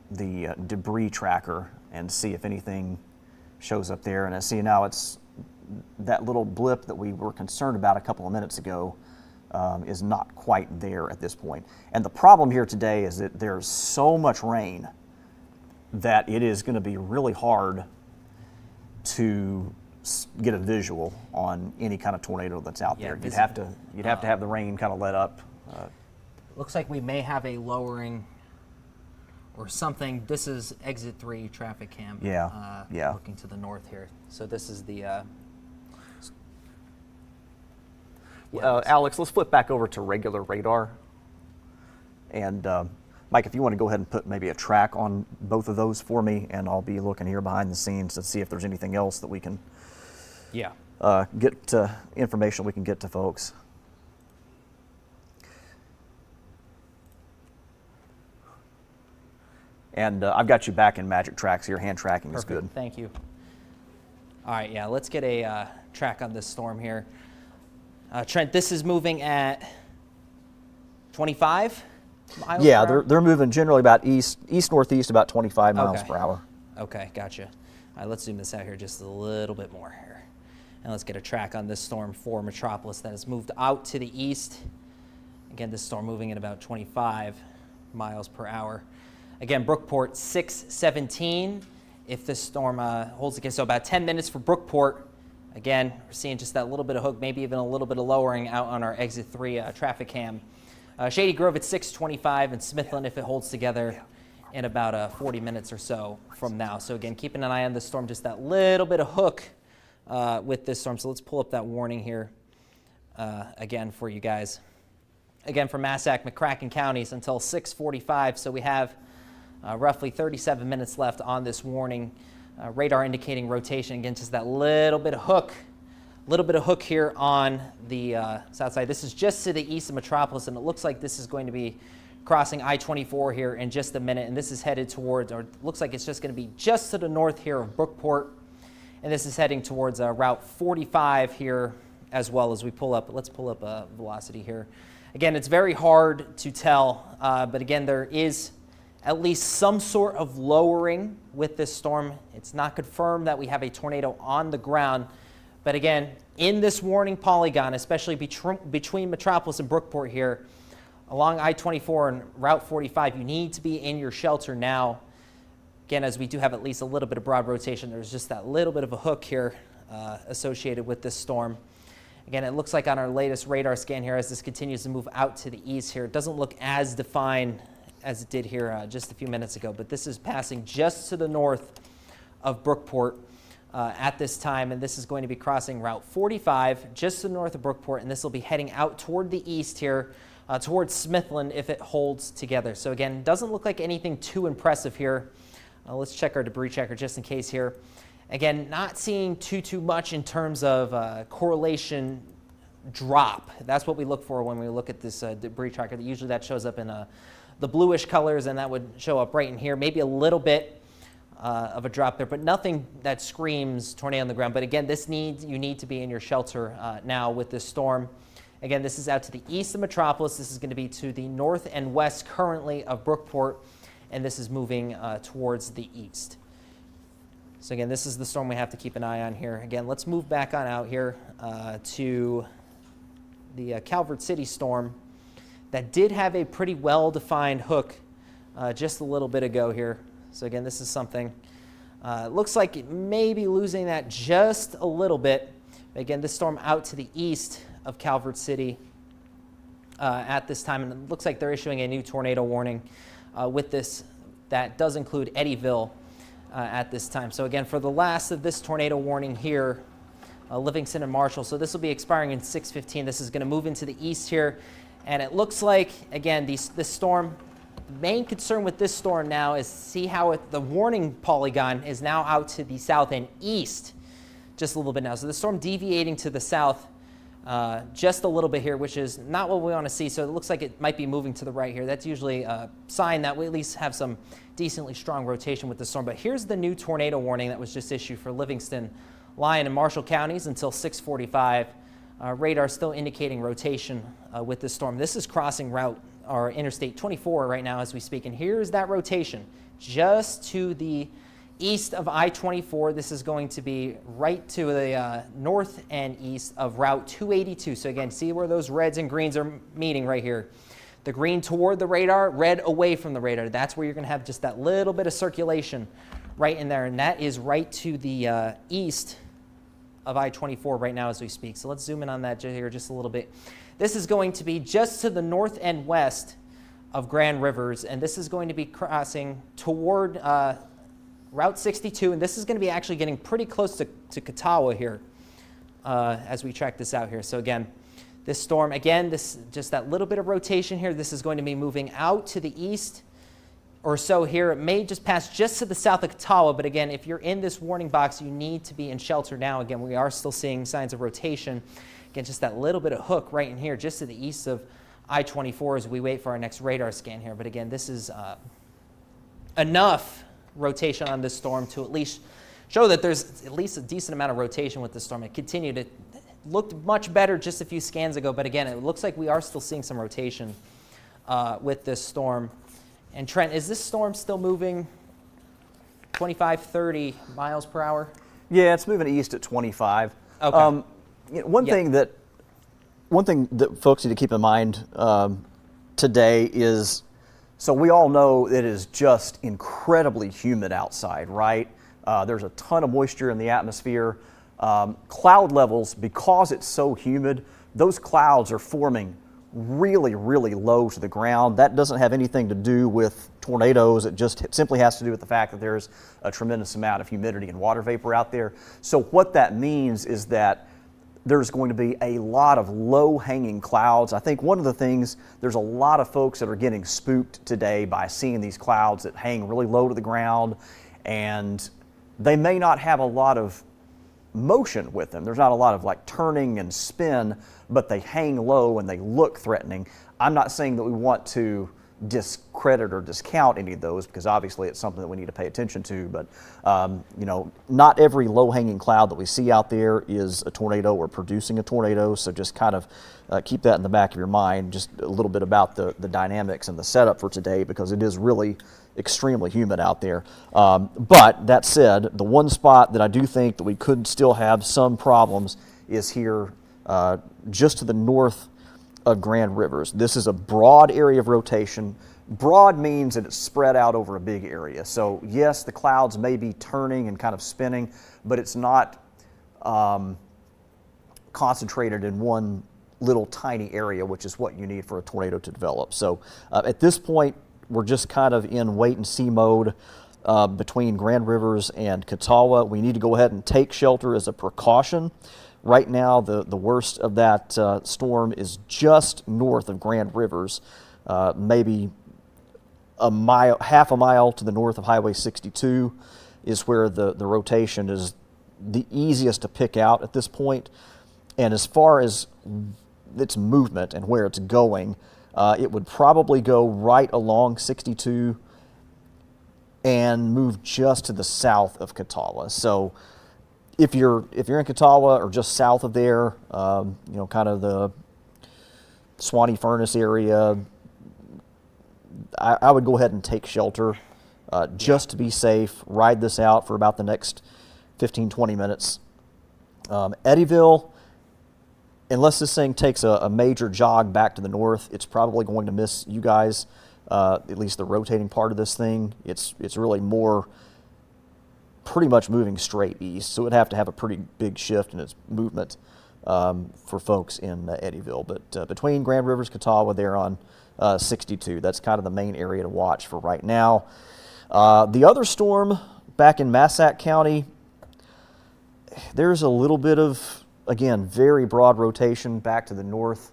the debris tracker and see if anything shows up there. And I see now it's that little blip that we were concerned about a couple of minutes ago is not quite there at this point. And the problem here today is that there's so much rain that it is going to be really hard to get a visual on any kind of tornado that's out Yeah, there. You'd visible. have to have the rain kind of let up. Looks like we may have a lowering or something. This is exit 3 traffic cam. Yeah, yeah. Looking to the north here. So this is the. Alex, let's flip back over to regular radar. And Mike, if you want to go ahead and put maybe a track on both of those for me, and I'll be looking here behind the scenes to see if there's anything else that we can get information we can get to folks. And I've got you back in Magic Tracks here. Hand tracking is Perfect. good. Thank you. All right, yeah, let's get a track on this storm here. Trent, this is moving at 25 miles Yeah, per hour? they're moving generally about east-northeast, about 25 miles Okay. per hour. Okay, gotcha. All right, let's zoom this out here just a little bit more here. And let's get a track on this storm for Metropolis that has moved out to the east. Again, this storm moving at about 25 miles per hour. Again, Brookport 617. If this storm holds again, so about 10 minutes for Brookport. Again, we're seeing just that little bit of hook, maybe even a little bit of lowering out on our exit 3 traffic cam. Shady Grove at 625 and Smithland if it holds together in about 40 minutes or so from now. So again, keeping an eye on this storm, just that little bit of hook with this storm. So let's pull up that warning here again for you guys. Again, for Massac, McCracken counties until 6:45. So we have roughly 37 minutes left on this warning. Radar indicating rotation. Again, just that little bit of hook. Here on the south side. This is just to the east of Metropolis, and it looks like this is going to be crossing I-24 here in just a minute, and this is headed towards, or it looks like it's just going to be just to the north here of Brookport, and this is heading towards Route 45 here as well as we pull up. Let's pull up velocity here. Again, it's very hard to tell, but again, there is at least some sort of lowering with this storm. It's not confirmed that we have a tornado on the ground. But again, in this warning polygon, especially between Metropolis and Brookport here, along I-24 and Route 45, you need to be in your shelter now. Again, as we do have at least a little bit of broad rotation, there's just that little bit of a hook here associated with this storm. Again, it looks like on our latest radar scan here, as this continues to move out to the east here, it doesn't look as defined as it did here just a few minutes ago, but this is passing just to the north of Brookport at this time, and this is going to be crossing Route 45 just to the north of Brookport, and this will be heading out toward the east here, towards Smithland if it holds together. So again, doesn't look like anything too impressive here. Let's check our debris checker just in case here. Again, not seeing too much in terms of correlation drop. That's what we look for when we look at this debris tracker. Usually that shows up in the bluish colors, and that would show up right in here. Maybe a little bit of a drop there, but nothing that screams tornado on the ground. But again, you need to be in your shelter now with this storm. Again, this is out to the east of Metropolis. This is going to be to the north and west currently of Brookport, and this is moving towards the east. So again, this is the storm we have to keep an eye on here. Again, let's move back on out here to the Calvert City storm that did have a pretty well-defined hook just a little bit ago here. So again, this is something, it looks like it may be losing that just a little bit. Again, this storm out to the east of Calvert City at this time, and it looks like they're issuing a new tornado warning with this. That does include Eddyville at this time. So again, for the last of this tornado warning here, Livingston and Marshall. So this will be expiring in 6:15. This is going to move into the east here, and it looks like, again, this storm, the main concern with this storm now is see how the warning polygon is now out to the south and east just a little bit now. So the storm deviating to the south just a little bit here, which is not what we want to see. So it looks like it might be moving to the right here. That's usually a sign that we at least have some decently strong rotation with the storm. But here's the new tornado warning that was just issued for Livingston, Lyon, and Marshall counties until 6:45. Radar still indicating rotation with this storm. This is crossing route or Interstate 24 right now as we speak. And here's that rotation just to the east of I-24. This is going to be right to the north and east of Route 282. So again, see where those reds and greens are meeting right here. The green toward the radar, red away from the radar. That's where you're going to have just that little bit of circulation right in there. And that is right to the east of I-24 right now as we speak. So let's zoom in on that here just a little bit. This is going to be just to the north and west of Grand Rivers, and this is going to be crossing toward Route 62, and this is going to be actually getting pretty close to Catawba here as we track this out here. So again, this storm, again, this just that little bit of rotation here, this is going to be moving out to the east or so here. It may just pass just to the south of Catawba, but again, if you're in this warning box, you need to be in shelter now. Again, we are still seeing signs of rotation. Again, just that little bit of hook right in here, just to the east of I-24 as we wait for our next radar scan here. But again, this is enough rotation on this storm to at least show that there's at least a decent amount of rotation with this storm. It continued. It looked much better just a few scans ago, but again, it looks like we are still seeing some rotation with this storm. And Trent, is this storm still moving 25, 30 miles per hour? Yeah, it's moving east at 25. Okay. One thing that folks need to keep in mind today is, so we all know it is just incredibly humid outside, right? There's a ton of moisture in the atmosphere. Cloud levels, because it's so humid, those clouds are forming really, really low to the ground. That doesn't have anything to do with tornadoes. It simply has to do with the fact that there's a tremendous amount of humidity and water vapor out there. So what that means is that there's going to be a lot of low-hanging clouds. I think one of the things, there's a lot of folks that are getting spooked today by seeing these clouds that hang really low to the ground, and they may not have a lot of motion with them. There's not a lot of like turning and spin, but they hang low and they look threatening. I'm not saying that we want to discredit or discount any of those, because obviously it's something that we need to pay attention to, but not every low-hanging cloud that we see out there is a tornado or producing a tornado, so just kind of keep that in the back of your mind, just a little bit about the dynamics and the setup for today, because it is really extremely humid out there. But that said, the one spot that I do think that we could still have some problems is here just to the north of Grand Rivers. This is a broad area of rotation. Broad means that it's spread out over a big area. So yes, the clouds may be turning and kind of spinning, but it's not concentrated in one little tiny area, which is what you need for a tornado to develop. So at this point, we're just kind of in wait and see mode between Grand Rivers and Catawba. We need to go ahead and take shelter as a precaution. Right now, the worst of that storm is just north of Grand Rivers, maybe half a mile to the north of Highway 62 is where the rotation is the easiest to pick out at this point. And as far as its movement and where it's going, it would probably go right along 62 and move just to the south of Catawba. So if you're in Catawba or just south of there, kind of the Swanee Furnace area, I would go ahead and take shelter just to be safe. Ride this out for about the next 15, 20 minutes. Eddyville, unless this thing takes a major jog back to the north, it's probably going to miss you guys, at least the rotating part of this thing. It's really more pretty much moving straight east, so it would have to have a pretty big shift in its movement for folks in Eddyville. But between Grand Rivers, Catawba, there on 62, that's kind of the main area to watch for right now. The other storm back in Massac County, there's a little bit of, again, very broad rotation back to the north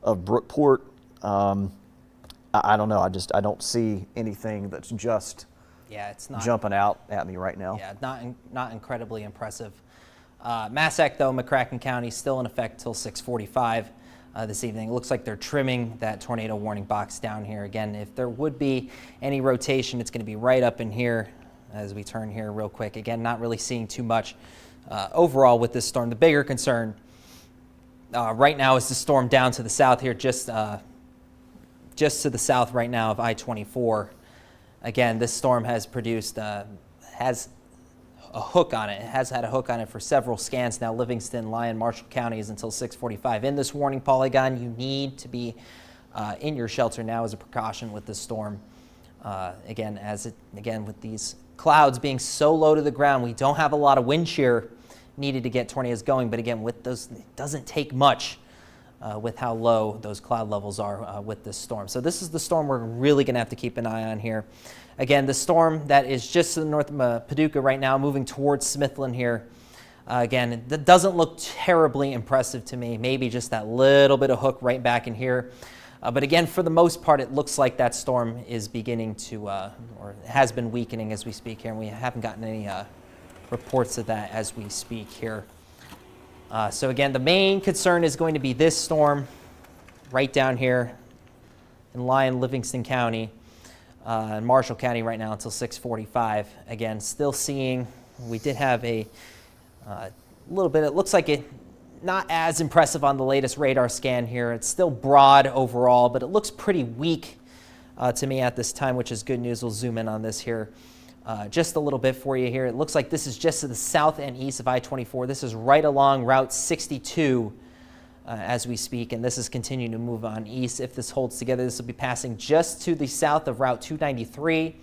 of Brookport. I don't know. I don't see anything that's just it's not jumping out at me right now. Yeah, not incredibly impressive. Massac, though, McCracken County, still in effect till 6:45 this evening. It looks like they're trimming that tornado warning box down here. Again, if there would be any rotation, it's going to be right up in here as we turn here real quick. Again, not really seeing too much overall with this storm. The bigger concern right now is the storm down to the south here, just to the south right now of I-24. Again, this storm has produced, has a hook on it. It has had a hook on it for several scans now. Livingston, Lyon, Marshall counties until 6:45. In this warning polygon, you need to be in your shelter now as a precaution with this storm. Again, with these clouds being so low to the ground, we don't have a lot of wind shear needed to get tornadoes going. But again, with those, it doesn't take much with how low those cloud levels are with this storm. So this is the storm we're really going to have to keep an eye on here. Again, the storm that is just to the north of Paducah right now, moving towards Smithland here. Again, that doesn't look terribly impressive to me. Maybe just that little bit of hook right back in here. But again, for the most part, it looks like that storm is beginning to, or has been weakening as we speak here, and we haven't gotten any reports of that as we speak here. So again, the main concern is going to be this storm right down here in Lyon, Livingston County, and Marshall County right now until 6:45. Again, still seeing, we did have a little bit, it looks like it not as impressive on the latest radar scan here. It's still broad overall, but it looks pretty weak to me at this time, which is good news. We'll zoom in on this here just a little bit for you here. It looks like this is just to the south and east of I-24. This is right along Route 62 as we speak, and this is continuing to move on east. If this holds together, this will be passing just to the south of Route 293,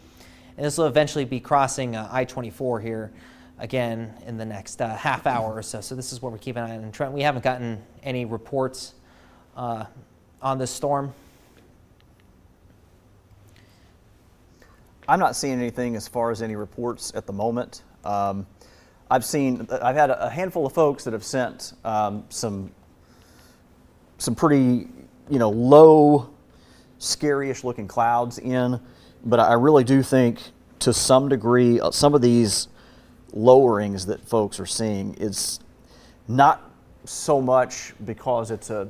and this will eventually be crossing I-24 here again in the next half hour or so. So this is what we're keeping an eye on. Trent, we haven't gotten any reports on this storm. I'm not seeing anything as far as any reports at the moment. I've had a handful of folks that have sent some pretty, low, scary-ish looking clouds in, but I really do think to some degree some of these lowerings that folks are seeing is not so much because it's a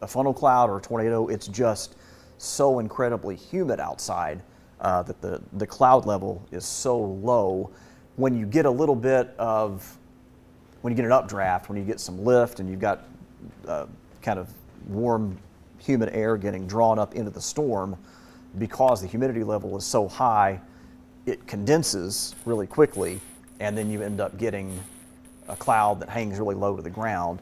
funnel cloud or a tornado. It's just so incredibly humid outside that the cloud level is so low. When you get a little bit of, when you get an updraft, when you get some lift and you've got kind of warm, humid air getting drawn up into the storm, because the humidity level is so high, it condenses really quickly, and then you end up getting a cloud that hangs really low to the ground.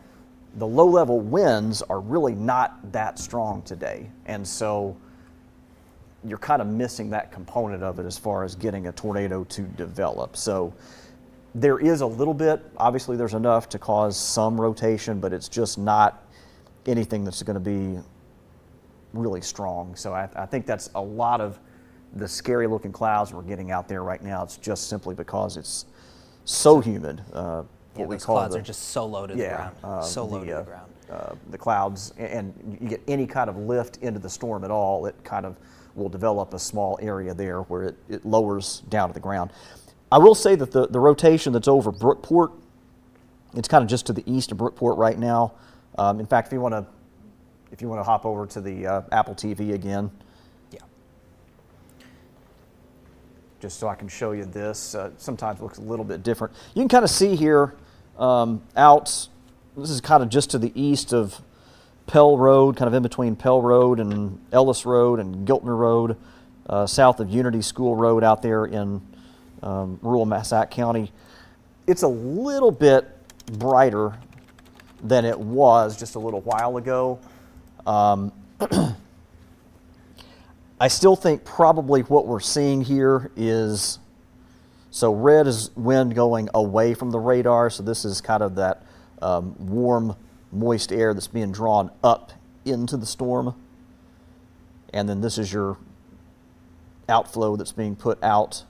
The low-level winds are really not that strong today, and so you're kind of missing that component of it as far as getting a tornado to develop. So there is a little bit, obviously there's enough to cause some rotation, but it's just not anything that's going to be really strong. So I think that's a lot of the scary looking clouds we're getting out there right now. It's just simply because it's so humid. What we call clouds are just so low to the ground. So low to the ground. The clouds, and you get any kind of lift into the storm at all, it kind of will develop a small area there where it lowers down to the ground. I will say that the rotation that's over Brookport, it's kind of just to the east of Brookport right now. In fact, if you want to hop over to the Apple TV again, yeah, just so I can show you this. Sometimes it looks a little bit different. You can kind of see here out. This is kind of just to the east of Pell Road, kind of in between Pell Road and Ellis Road and Giltner Road, south of Unity School Road out there in rural Massac County. It's a little bit brighter than it was just a little while ago. I still think probably what we're seeing here is, so red is wind going away from the radar, so this is kind of that warm, moist air that's being drawn up into the storm. And then this is your outflow that's being put out.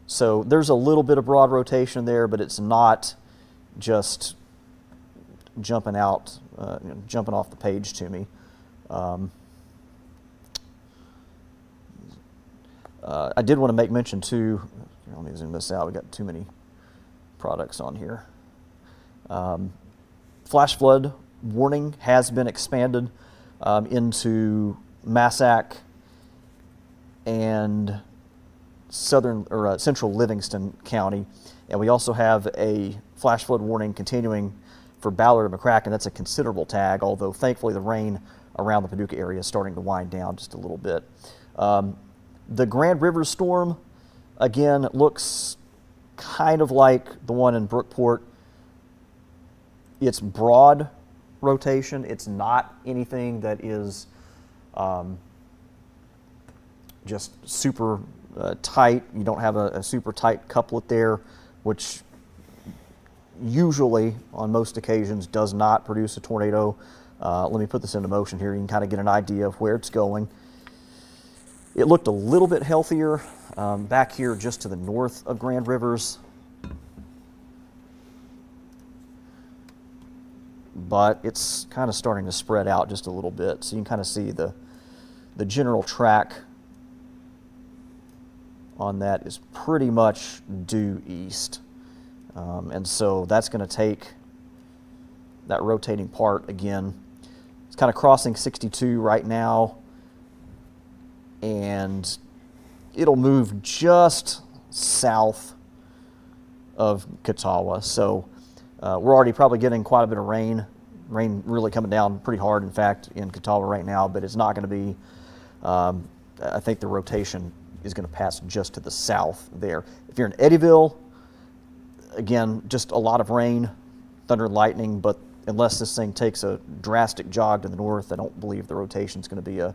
So there's a little bit of broad rotation there, but it's not just jumping out, jumping off the page to me. I did want to make mention too, let me zoom this out, we got too many products on here. Flash flood warning has been expanded into Massac and central Livingston County, and we also have a flash flood warning continuing for Ballard and McCracken. That's a considerable tag, although thankfully the rain around the Paducah area is starting to wind down just a little bit. The Grand River storm, again, looks kind of like the one in Brookport. It's broad rotation. It's not anything that is just super tight. You don't have a super tight couplet there, which usually, on most occasions, does not produce a tornado. Let me put this into motion here. You can kind of get an idea of where it's going. It looked a little bit healthier back here just to the north of Grand Rivers. But it's kind of starting to spread out just a little bit. So you can kind of see the general track on that is pretty much due east. And so that's going to take that rotating part again. It's kind of crossing 62 right now, and it'll move just south of Catawba. So we're already probably getting quite a bit of rain. Rain really coming down pretty hard, in fact, in Catawba right now, but it's not going to be, I think the rotation is going to pass just to the south there. If you're in Eddyville, again, just a lot of rain, thunder and lightning, but unless this thing takes a drastic jog to the north, I don't believe the rotation is going to be a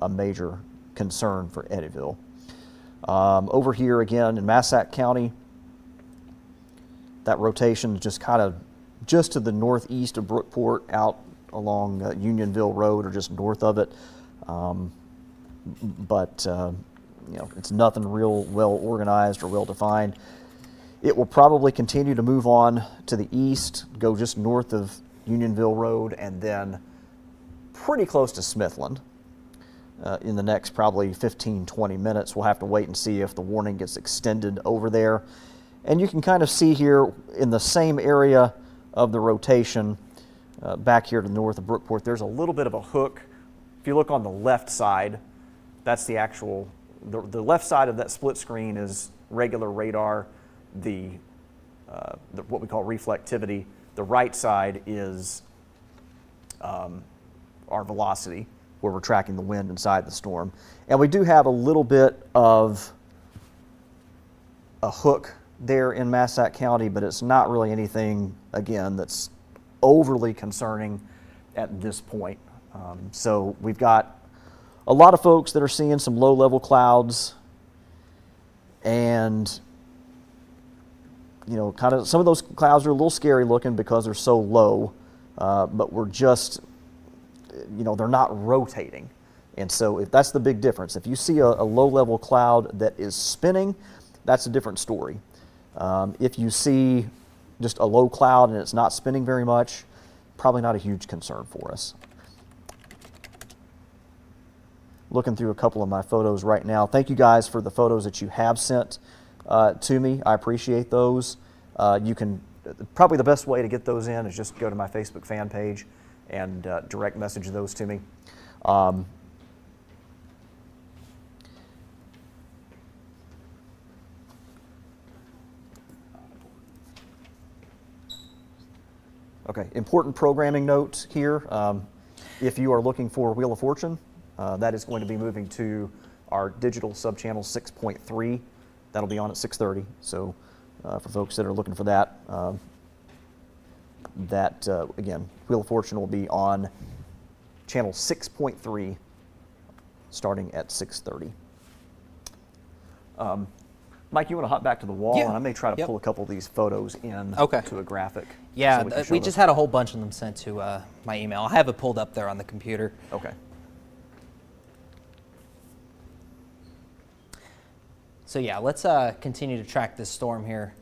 major concern for Eddyville. Over here again in Massac County, that rotation is just kind of just to the northeast of Brookport, out along Unionville Road or just north of it. But you know, it's nothing real well organized or well defined. It will probably continue to move on to the east, go just north of Unionville Road, and then pretty close to Smithland in the next probably 15-20 minutes. We'll have to wait and see if the warning gets extended over there. And you can kind of see here in the same area of the rotation, back here to the north of Brookport, there's a little bit of a hook. If you look on the left side, that's the actual, the left side of that split screen is regular radar, the what we call reflectivity. The right side is our velocity, where we're tracking the wind inside the storm. And we do have a little bit of a hook there in Massac County, but it's not really anything, again, that's overly concerning at this point. So we've got a lot of folks that are seeing some low-level clouds, and you know, kind of some of those clouds are a little scary looking because they're so low, but we're just, you know, they're not rotating. And so if that's the big difference. If you see a low-level cloud that is spinning, that's a different story. If you see just a low cloud and it's not spinning very much, probably not a huge concern for us. Looking through a couple of my photos right now. Thank you guys for the photos that you have sent to me. I appreciate those. You can, probably the best way to get those in is just go to my Facebook fan page and direct message those to me. Okay, important programming note here. If you are looking for Wheel of Fortune, that is going to be moving to our digital subchannel 6.3. That'll be on at 6:30. So for folks that are looking for that, again, Wheel of Fortune will be on channel 6.3 starting at 6:30. Mike, you want to hop back to the wall? Yeah. And I may try to pull a couple of these photos in to a graphic. Yeah, so we just had a whole bunch of them sent to my email. I have it pulled up there on the computer. Okay. So yeah, let's continue to track this storm here.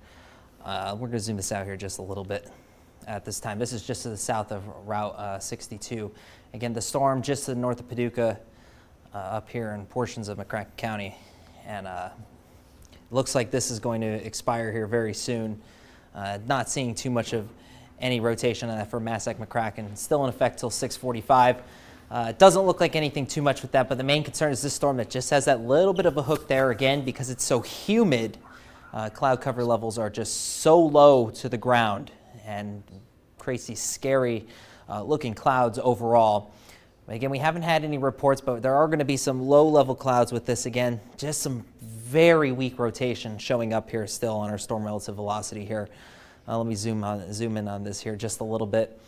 We're going to zoom this out here just a little bit at this time. This is just to the south of Route 62. Again, the storm just to the north of Paducah, up here in portions of McCracken County. And looks like this is going to expire here very soon. Not seeing too much of any rotation on that for Massac McCracken. Still in effect till 6:45. It doesn't look like anything too much with that, but the main concern is this storm that just has that little bit of a hook there again because it's so humid. Cloud cover levels are just so low to the ground and crazy, scary looking clouds overall. But again, we haven't had any reports, but there are going to be some low-level clouds with this again. Just some very weak rotation showing up here still on our storm relative velocity here. Let me zoom in on this here just a little bit.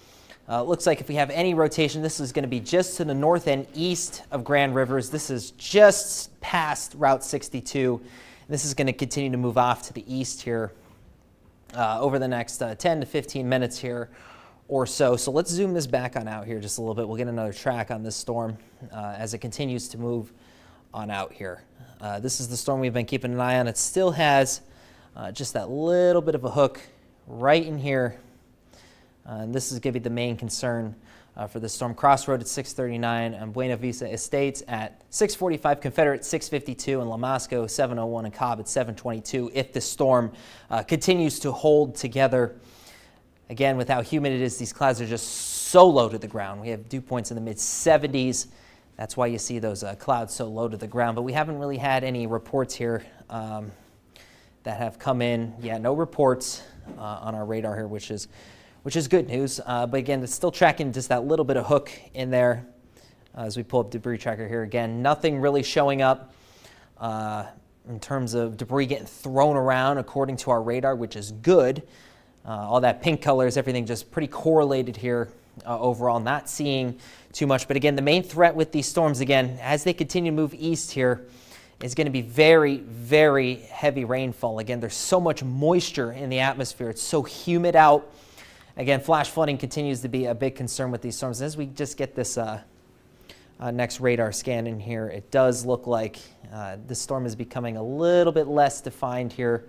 Looks like if we have any rotation, this is going to be just to the north and east of Grand Rivers. This is just past Route 62. This is going to continue to move off to the east here over the next 10 to 15 minutes here or so. So let's zoom this back on out here just a little bit. We'll get another track on this storm as it continues to move on out here. This is the storm we've been keeping an eye on. It still has just that little bit of a hook right in here. And this is going to be the main concern for the storm. Crossroad at 639 and Buena Vista Estates at 645, Confederate 652, and Lamasco 701 and Cobb at 722 if the storm continues to hold together. Again, with how humid it is, these clouds are just so low to the ground. We have dew points in the mid-70s. That's why you see those clouds so low to the ground. But we haven't really had any reports here that have come in. Yeah, no reports on our radar here, which is good news. But again, it's still tracking just that little bit of hook in there as we pull up debris tracker here. Again, nothing really showing up in terms of debris getting thrown around according to our radar, which is good. All that pink color is everything just pretty correlated here overall, not seeing too much. But again, the main threat with these storms, again, as they continue to move east here, is going to be very, very heavy rainfall. Again, there's so much moisture in the atmosphere. It's so humid out. Again, flash flooding continues to be a big concern with these storms. As we just get this next radar scan in here, it does look like this storm is becoming a little bit less defined here.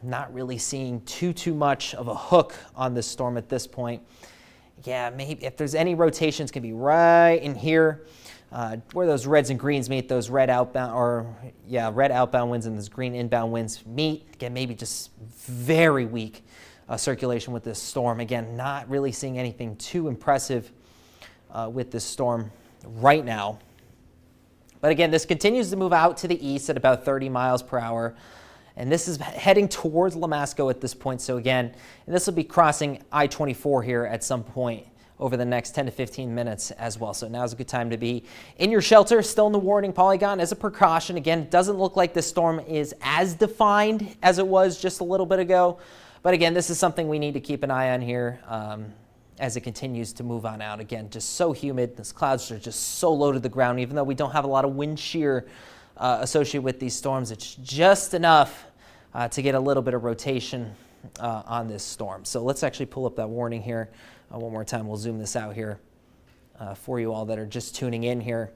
Not really seeing too much of a hook on this storm at this point. Yeah, maybe if there's any rotations, can be right in here where those reds and greens meet, those red outbound winds and those green inbound winds meet. Again, maybe just very weak circulation with this storm. Again, not really seeing anything too impressive with this storm right now. But again, this continues to move out to the east at about 30 miles per hour. And this is heading towards Lamasco at this point. So again, and this will be crossing I-24 here at some point over the next 10 to 15 minutes as well. So now's a good time to be in your shelter, still in the warning polygon as a precaution. Again, it doesn't look like this storm is as defined as it was just a little bit ago. But again, this is something we need to keep an eye on here as it continues to move on out. Again, just so humid. These clouds are just so low to the ground. Even though we don't have a lot of wind shear associated with these storms, it's just enough to get a little bit of rotation on this storm. So let's actually pull up that warning here one more time. We'll zoom this out here for you all that are just tuning in here.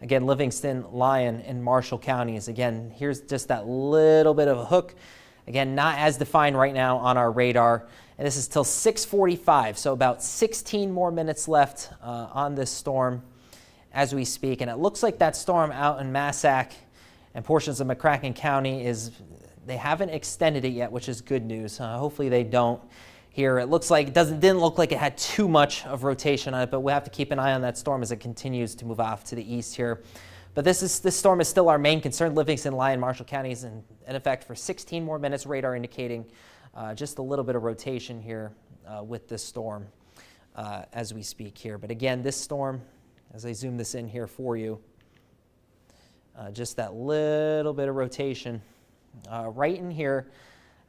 Again, Livingston, Lyon, and Marshall counties. Again, here's just that little bit of a hook. Again, not as defined right now on our radar. And this is till 6:45, so about 16 more minutes left on this storm as we speak. And it looks like that storm out in Massac and portions of McCracken County they haven't extended it yet, which is good news. Hopefully they don't here. It looks like didn't look like it had too much of rotation on it, but we'll have to keep an eye on that storm as it continues to move off to the east here. But this storm is still our main concern. Livingston, Lyon, Marshall counties in effect for 16 more minutes. Radar indicating just a little bit of rotation here with this storm as we speak here. But again, this storm, as I zoom this in here for you, just that little bit of rotation right in here.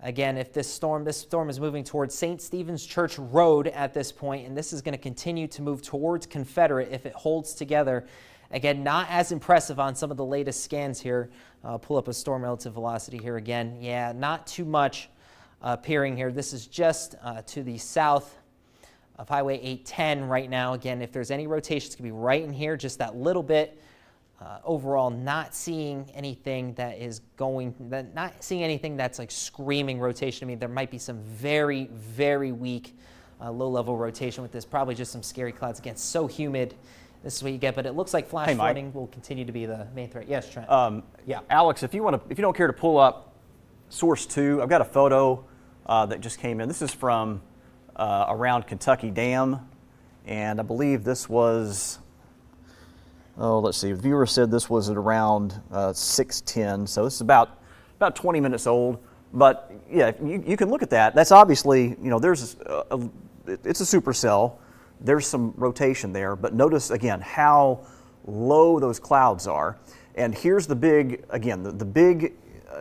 Again, if this storm is moving towards St. Stephen's Church Road at this point, and this is going to continue to move towards Confederate if it holds together. Again, not as impressive on some of the latest scans here. Pull up a storm relative velocity here again. Yeah, not too much appearing here. This is just to the south of Highway 810 right now. Again, if there's any rotations, it's going to be right in here, just that little bit. Overall, not seeing anything that's like screaming rotation. I mean, there might be some very, very weak low-level rotation with this. Probably just some scary clouds. Again, so humid. This is what you get, but it looks like flash flooding will continue to be the main threat. Yes, Trent. Yeah, Alex, if you don't care to pull up source 2, I've got a photo that just came in. This is from around Kentucky Dam, and I believe this was. Let's see. The viewer said this was at around 6:10, so this is about 20 minutes old. But yeah, you can look at that. That's obviously, there's it's a supercell. There's some rotation there, but notice again how low those clouds are. And here's the big, again, the big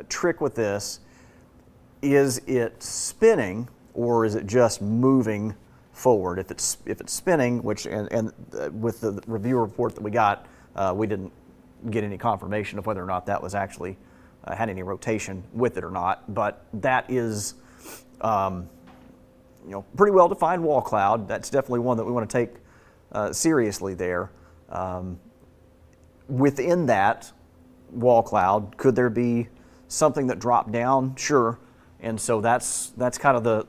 trick with this: is it spinning or is it just moving forward? If it's spinning, which and with the review report that we got, we didn't get any confirmation of whether or not that was actually had any rotation with it or not. But that is, pretty well defined wall cloud. That's definitely one that we want to take seriously there. Within that wall cloud, could there be something that dropped down? Sure. And so that's kind of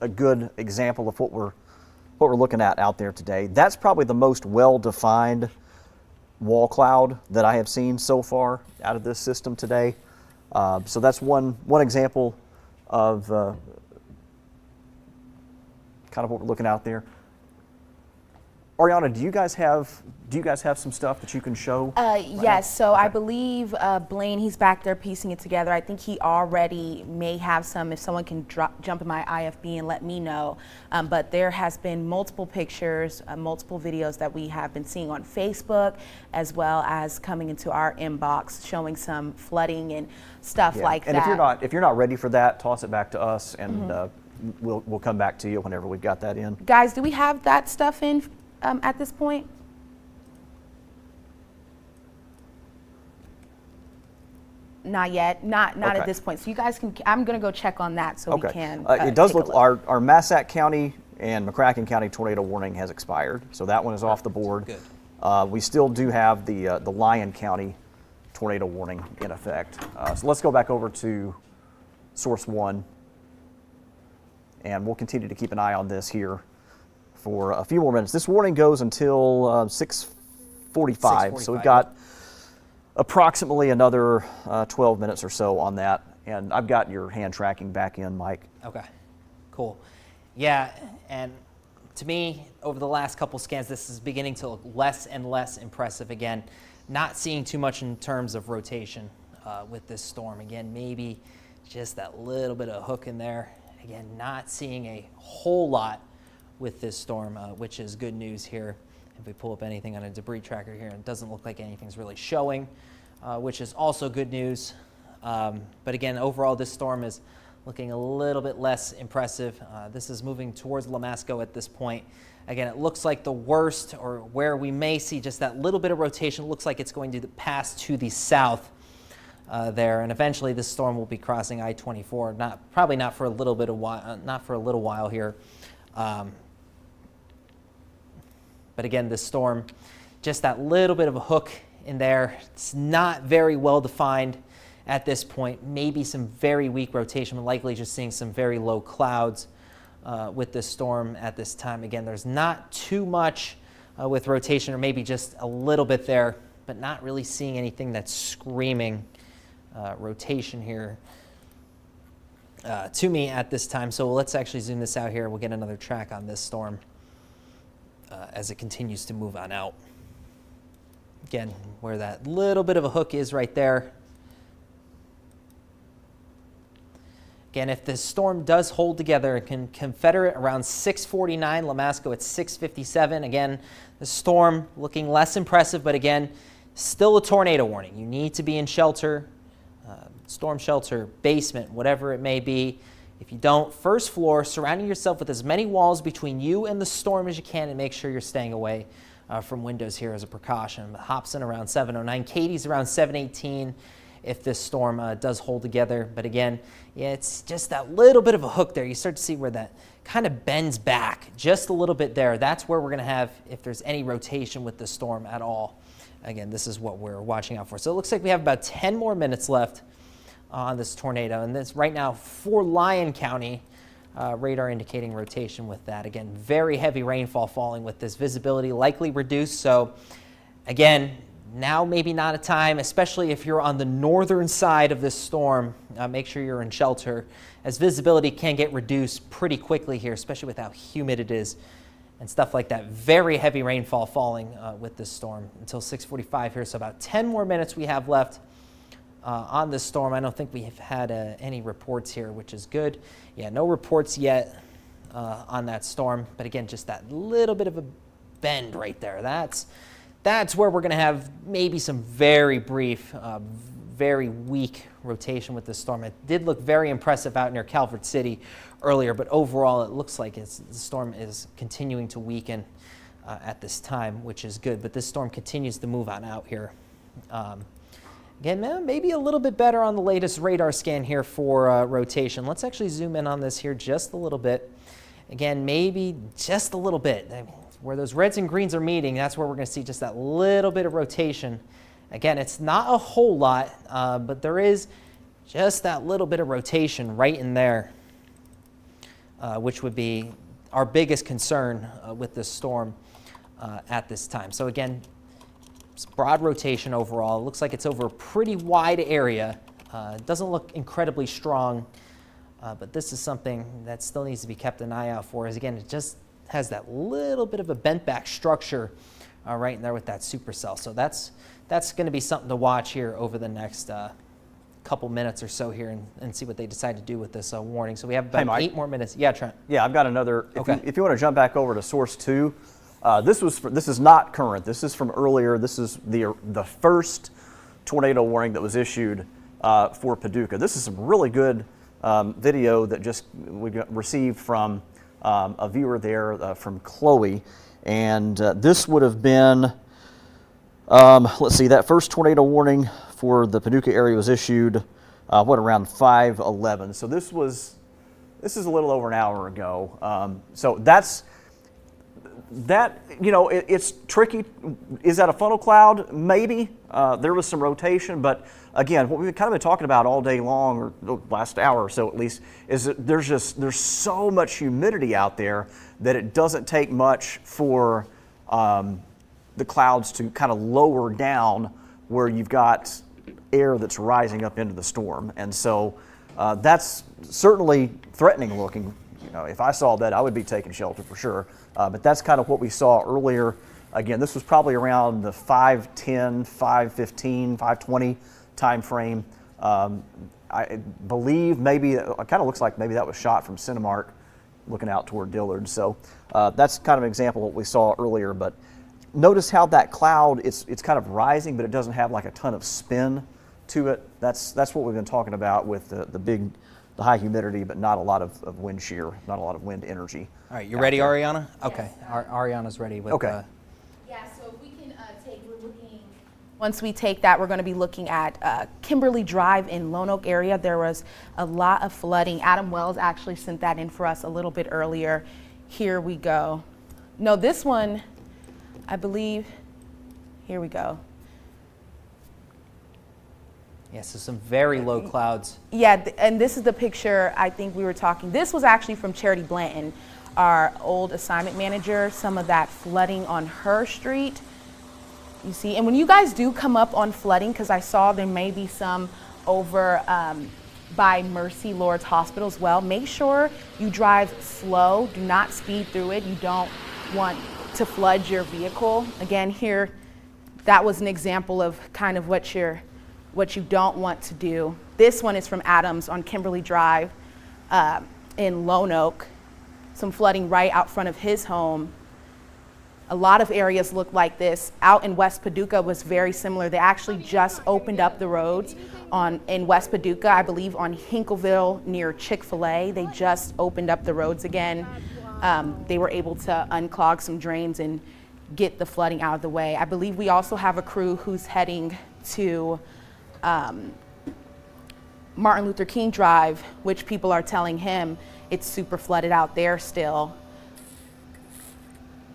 a good example of what we're looking at out there today. That's probably the most well-defined wall cloud that I have seen so far out of this system today. So that's one example of kind of what we're looking out there. Ariana, do you guys have some stuff that you can show? Yes, so I believe Blaine, he's back there piecing it together. I think he already may have some, if someone can jump in my IFB and let me know. But there has been multiple pictures, multiple videos that we have been seeing on Facebook, as well as coming into our inbox showing some flooding and stuff like and that. And if you're not ready for that, toss it back to us, and we'll come back to you whenever we've got that in. Guys, do we have that stuff in at this point? Not yet. Not Okay. at this point. So you guys can. I'm going to go check on that so we can. It does take a look our Massac County and McCracken County tornado warning has expired, so that one is off the board. Good. We still do have the Lyon County tornado warning in effect. So let's go back over to source one, and we'll continue to keep an eye on this here for a few more minutes. This warning goes until 6:45, so we've got approximately another 12 minutes or so on that. And I've got your hand tracking back in, Mike. Okay, cool. Yeah, and to me, over the last couple scans, this is beginning to look less and less impressive. Again, not seeing too much in terms of rotation with this storm. Again, maybe just that little bit of hook in there. Again, not seeing a whole lot with this storm, which is good news here. If we pull up anything on a debris tracker here, it doesn't look like anything's really showing, which is also good news. But again, overall, this storm is looking a little bit less impressive. This is moving towards Lamasco at this point. Again, it looks like the worst, or where we may see just that little bit of rotation, looks like it's going to pass to the south there, and eventually this storm will be crossing I-24. Probably not for a little bit of not for a little while here. But again, this storm, just that little bit of a hook in there. It's not very well defined at this point. Maybe some very weak rotation, but likely just seeing some very low clouds with this storm at this time. Again, there's not too much with rotation, or maybe just a little bit there, but not really seeing anything that's screaming rotation here to me at this time. So let's actually zoom this out here. We'll get another track on this storm as it continues to move on out. Again, where that little bit of a hook is right there. Again, if this storm does hold together, it can Confederate around 6:49, Lamasco at 6:57. Again, the storm looking less impressive, but again, still a tornado warning. You need to be in shelter, storm shelter, basement, whatever it may be. If you don't, first floor, surrounding yourself with as many walls between you and the storm as you can, and make sure you're staying away from windows here as a precaution. Hobson around 7:09, Katie's around 7:18 if this storm does hold together. But again, yeah, it's just that little bit of a hook there. You start to see where that kind of bends back just a little bit there. That's where we're going to have, if there's any rotation with the storm at all. Again, this is what we're watching out for. So it looks like we have about 10 more minutes left on this tornado. And this right now for Lyon County, radar indicating rotation with that. Again, very heavy rainfall falling with this, visibility likely reduced. So again, now maybe not a time, especially if you're on the northern side of this storm, make sure you're in shelter, as visibility can get reduced pretty quickly here, especially with how humid it is and stuff like that. Very heavy rainfall falling with this storm until 6:45 here. So about 10 more minutes we have left on this storm. I don't think we have had any reports here, which is good. Yeah, no reports yet on that storm. But again, just that little bit of a bend right there. That's where we're going to have maybe some very brief, very weak rotation with this storm. It did look very impressive out near Calvert City earlier, but overall it looks like the storm is continuing to weaken at this time, which is good. But this storm continues to move on out here. Again, maybe a little bit better on the latest radar scan here for rotation. Let's actually zoom in on this here just a little bit. Again, maybe just a little bit. I mean, where those reds and greens are meeting, that's where we're going to see just that little bit of rotation. Again, it's not a whole lot, but there is just that little bit of rotation right in there, which would be our biggest concern with this storm at this time. So again, it's broad rotation overall. It looks like it's over a pretty wide area. It doesn't look incredibly strong, but this is something that still needs to be kept an eye out for. As again, it just has that little bit of a bent back structure right in there with that supercell. So that's going to be something to watch here over the next couple minutes or so here and see what they decide to do with this warning. So we have about 8 more minutes. Yeah, Trent. Yeah, I've got another. Okay. If you want to jump back over to source 2, this is not current. This is from earlier. This is the first tornado warning that was issued for Paducah. This is some really good video that we received from a viewer there from Chloe, and this would have been. Let's see, that first tornado warning for the Paducah area was issued, around 5:11. So this is a little over an hour ago. So it's tricky. Is that a funnel cloud? Maybe. There was some rotation, but again, what we've kind of been talking about all day long, or the last hour or so at least, is that there's so much humidity out there that it doesn't take much for the clouds to kind of lower down where you've got air that's rising up into the storm. And so that's certainly threatening looking. If I saw that, I would be taking shelter for sure. But that's kind of what we saw earlier. Again, this was probably around the 5:10, 5:15, 5:20 time frame. I believe maybe, it kind of looks like maybe that was shot from Cinemark looking out toward Dillard. So that's kind of an example of what we saw earlier. But notice how that cloud, it's kind of rising, but it doesn't have like a ton of spin to it. That's what we've been talking about with the high humidity, but not a lot of wind shear, not a lot of wind energy. All right, you ready, Ariana? Okay, Ariana's ready with. Yeah, so if we can once we take that, we're going to be looking at Kimberly Drive in Lone Oak area. There was a lot of flooding. Adam Wells actually sent that in for us a little bit earlier. Here we go. No, this one, I believe, here we go. Yeah, so some very low clouds. Yeah, and this is the picture I think we were talking. This was actually from Charity Blanton, our old assignment manager, some of that flooding on her street. You see, and when you guys do come up on flooding, because I saw there may be some over by Mercy Lord's Hospital as well, make sure you drive slow, do not speed through it. You don't want to flood your vehicle. Again, here, that was an example of kind of what you don't want to do. This one is from Adams on Kimberly Drive in Lone Oak. Some flooding right out front of his home. A lot of areas look like this. Out in West Paducah was very similar. They actually just opened up the roads in West Paducah, I believe on Hinkleville near Chick-fil-A. They just opened up the roads again. They were able to unclog some drains and get the flooding out of the way. I believe we also have a crew who's heading to Martin Luther King Drive, which people are telling him it's super flooded out there still.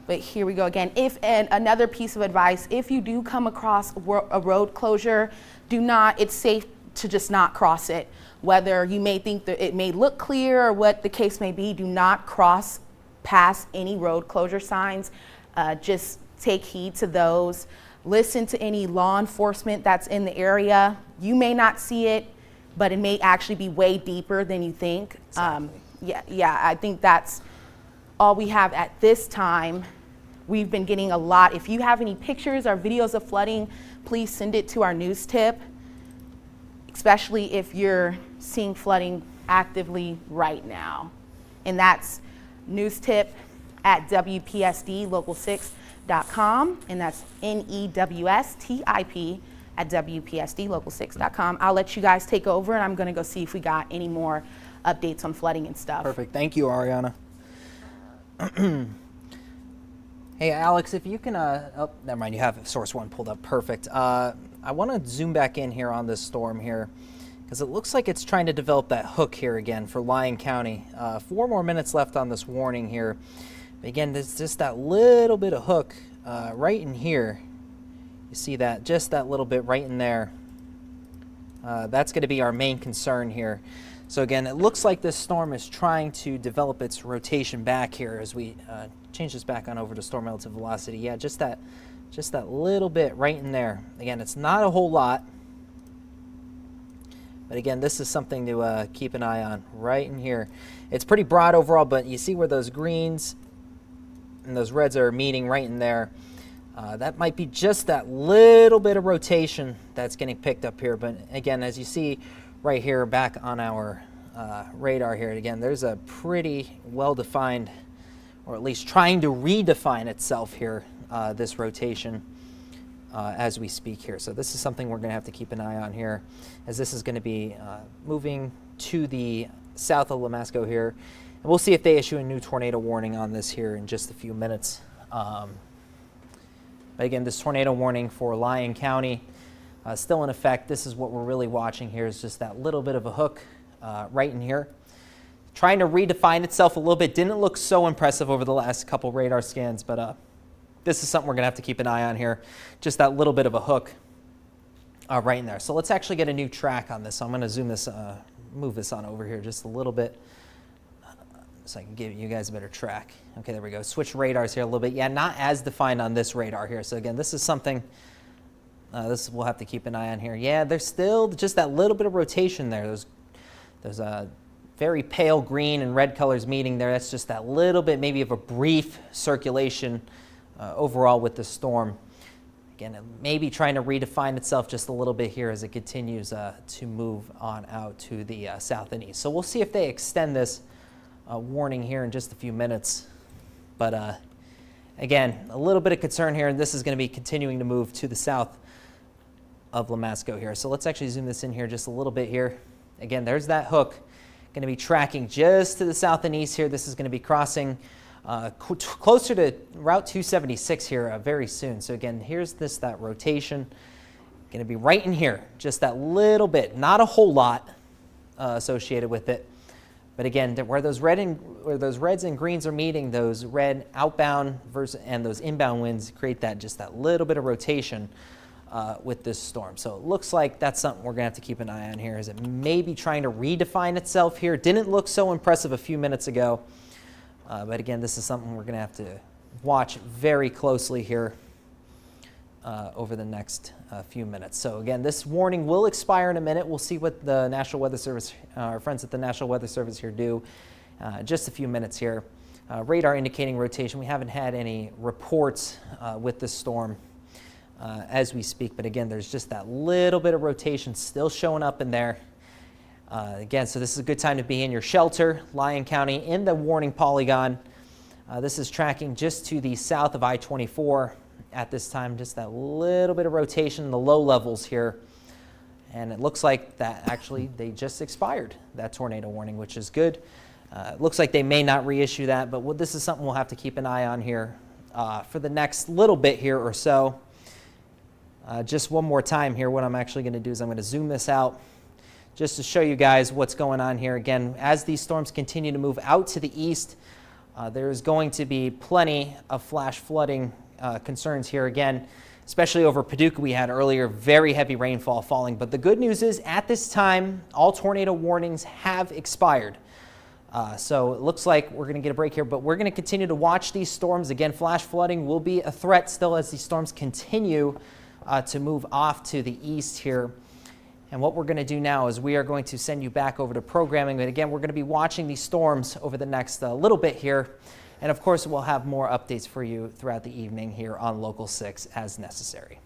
But here we go again. Another piece of advice, if you do come across a road closure, it's safe to just not cross it. Whether you may think that it may look clear or what the case may be, do not cross past any road closure signs. Just take heed to those. Listen to any law enforcement that's in the area. You may not see it, but it may actually be way deeper than you think. Exactly. I think that's all we have at this time. We've been getting a lot. If you have any pictures or videos of flooding, please send it to our news tip, especially if you're seeing flooding actively right now. And that's news tip at WPSD-local6.com, and that's NEWSTIP at WPSD-local6.com. I'll let you guys take over, and I'm going to go see if we got any more updates on flooding and stuff. Perfect. Thank you, Ariana. Hey, Alex, if you can, oh, never mind, you have source 1 pulled up. Perfect. I want to zoom back in here on this storm here because it looks like it's trying to develop that hook here again for Lyon County. 4 more minutes left on this warning here. But again, there's just that little bit of hook right in here. You see that, just that little bit right in there. That's going to be our main concern here. So again, it looks like this storm is trying to develop its rotation back here as we change this back on over to storm relative velocity. Yeah, just that little bit right in there. Again, it's not a whole lot. But again, this is something to keep an eye on right in here. It's pretty broad overall, but you see where those greens and those reds are meeting right in there. That might be just that little bit of rotation that's getting picked up here. But again, as you see right here back on our radar here, again, there's a pretty well-defined, or at least trying to redefine itself here, this rotation as we speak here. So this is something we're going to have to keep an eye on here, as this is going to be moving to the south of Lamasco here. And we'll see if they issue a new tornado warning on this here in just a few minutes. But again, this tornado warning for Lyon County still in effect. This is what we're really watching here, is just that little bit of a hook right in here. Trying to redefine itself a little bit. Didn't look so impressive over the last couple radar scans, but this is something we're going to have to keep an eye on here. Just that little bit of a hook right in there. So let's actually get a new track on this. So I'm going to zoom this, move this on over here just a little bit, so I can give you guys a better track. Okay, there we go. Switch radars here a little bit. Yeah, not as defined on this radar here. So again, this is something this we'll have to keep an eye on here. Yeah, there's still just that little bit of rotation there. There's a very pale green and red colors meeting there. That's just that little bit maybe of a brief circulation overall with the storm. Again, it may be trying to redefine itself just a little bit here as it continues to move on out to the south and east. So we'll see if they extend this warning here in just a few minutes. But again, a little bit of concern here, and this is going to be continuing to move to the south of Lamasco here. So let's actually zoom this in here just a little bit here. Again, there's that hook. Going to be tracking just to the south and east here. This is going to be crossing closer to Route 276 here very soon. So again, here's that rotation. Going to be right in here, just that little bit, not a whole lot associated with it. But again, where those reds and greens are meeting, those red outbound and those inbound winds create just that little bit of rotation with this storm. So it looks like that's something we're going to have to keep an eye on here, as it may be trying to redefine itself here. Didn't look so impressive a few minutes ago. But again, this is something we're going to have to watch very closely here over the next few minutes. So again, this warning will expire in a minute. We'll see what the National Weather Service, our friends at the National Weather Service here do. Just a few minutes here. Radar indicating rotation. We haven't had any reports with this storm as we speak. But again, there's just that little bit of rotation still showing up in there. Again, so this is a good time to be in your shelter. Lyon County in the warning polygon. This is tracking just to the south of I-24 at this time. Just that little bit of rotation in the low levels here. And it looks like that actually they just expired, that tornado warning, which is good. It looks like they may not reissue that, but this is something we'll have to keep an eye on here for the next little bit here or so. Just one more time here, what I'm actually going to do is I'm going to zoom this out just to show you guys what's going on here. Again, as these storms continue to move out to the east, there's going to be plenty of flash flooding concerns here again, especially over Paducah. We had earlier very heavy rainfall falling, but the good news is at this time, all tornado warnings have expired. So it looks like we're going to get a break here, but we're going to continue to watch these storms. Again, flash flooding will be a threat still as these storms continue to move off to the east here. And what we're going to do now is we are going to send you back over to programming. But again, we're going to be watching these storms over the next little bit here. And of course, we'll have more updates for you throughout the evening here on Local 6 as necessary.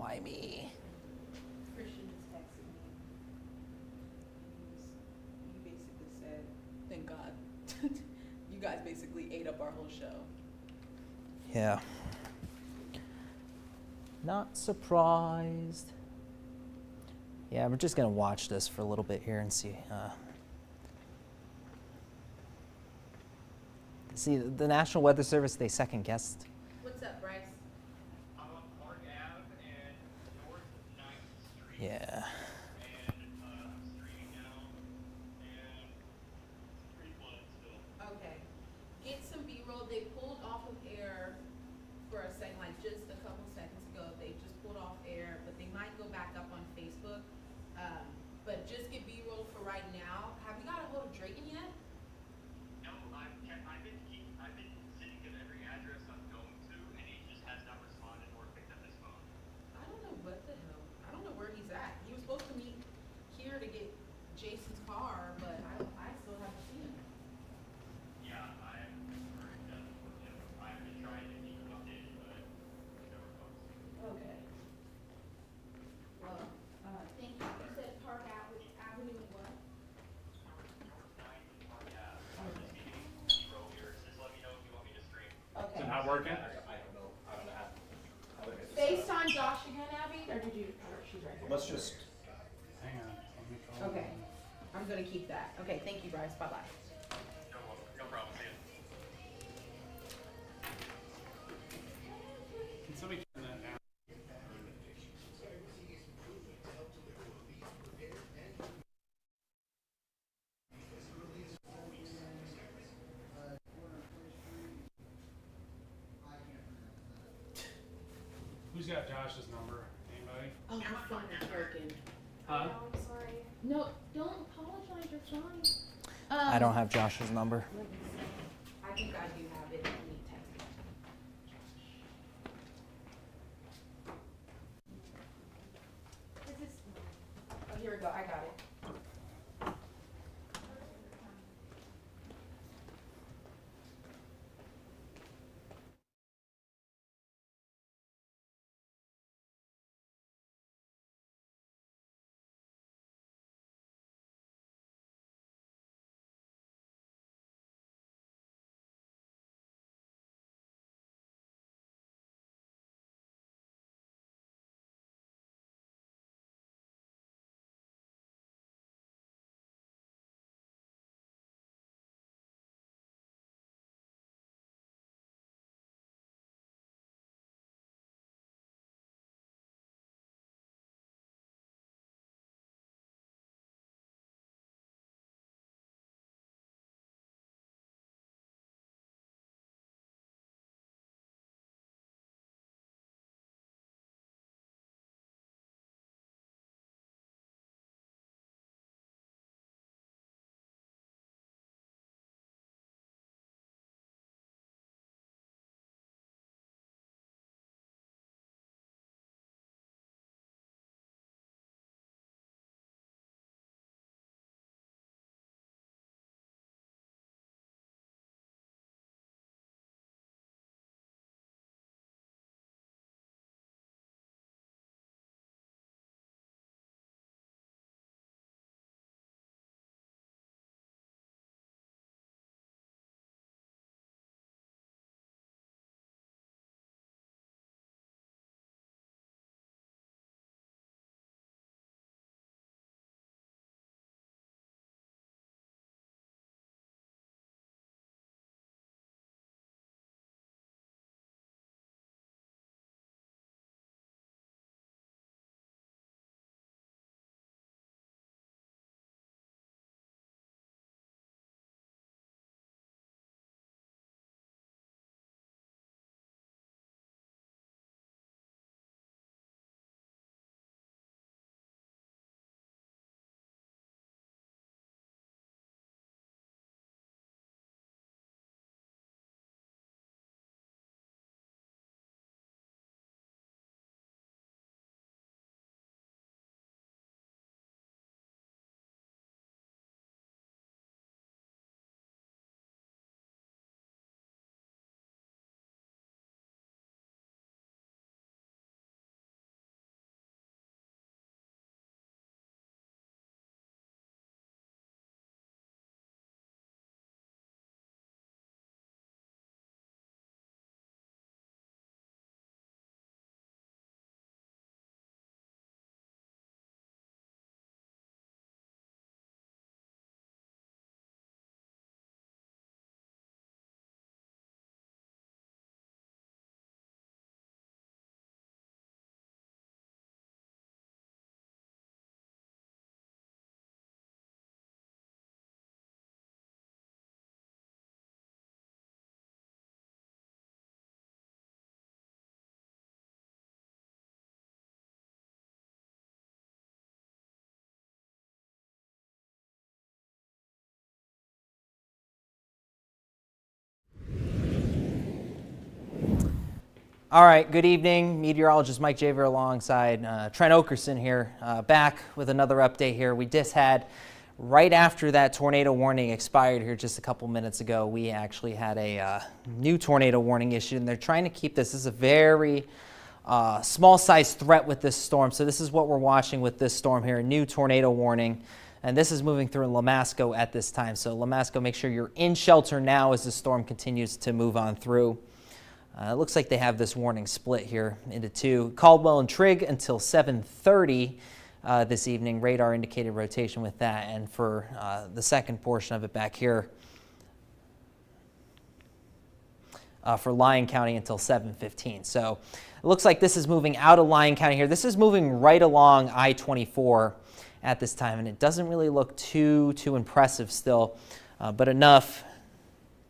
Why me? Christian just texted me. He basically said, thank God. You guys basically ate up our whole show. Yeah. Not surprised. Yeah, we're just gonna watch this for a little bit here and see. See, the National Weather Service, they second guessed. What's up, Bryce? I'm on Park Ave and North 9th Street. Yeah. And I'm streaming now, and it's pretty flooded still. Okay. Get some B-roll. They pulled off of air for a second, like just a couple seconds ago. They just pulled off air, but they might go back up on Facebook. But just get B-roll for right now. Have you got a hold of Drayton yet? No, I've been sitting at every address I'm going to, and he just has not responded or picked up his phone. I don't know what the hell. I don't know where he's at. He was supposed to meet here to get Jason's car, but I still haven't seen him. Yeah, I've been trying to keep him updated, but no response. Okay. Well, thank you. You said Park Avenue and what? North 9th and Park Ave. I'm just getting zero here. Just let me know if you want me to stream. Okay. Is it not working? I don't know how to FaceTime Josh again, Abby, or did you? She's right here. Let's just. Hang on. Let me call Okay. him. I'm gonna keep that. Okay, thank you, Bryce. Bye-bye. No problem. See ya. Can somebody turn that down? Who's got Josh's number? Anybody? Oh, my phone is broken. Huh? I'm sorry. No, don't apologize. You're fine. I don't have Josh's number. Let me see. I think I do have it. Let me text it. Is this? Oh, here we go. I got it. All right, good evening. Meteorologist Mike Javer alongside Trent Okerson here, back with another update here. We just had, right after that tornado warning expired here just a couple minutes ago, we actually had a new tornado warning issued, and they're trying to keep this. This is a very small size threat with this storm. So this is what we're watching with this storm here, a new tornado warning. And this is moving through Lamasco at this time. So Lamasco, make sure you're in shelter now as the storm continues to move on through. It looks like they have this warning split here into two. Caldwell and Trigg until 7:30 this evening. Radar indicated rotation with that. And for the second portion of it back here, for Lyon County until 7:15. So it looks like this is moving out of Lyon County here. This is moving right along I-24 at this time, and it doesn't really look too impressive still, but enough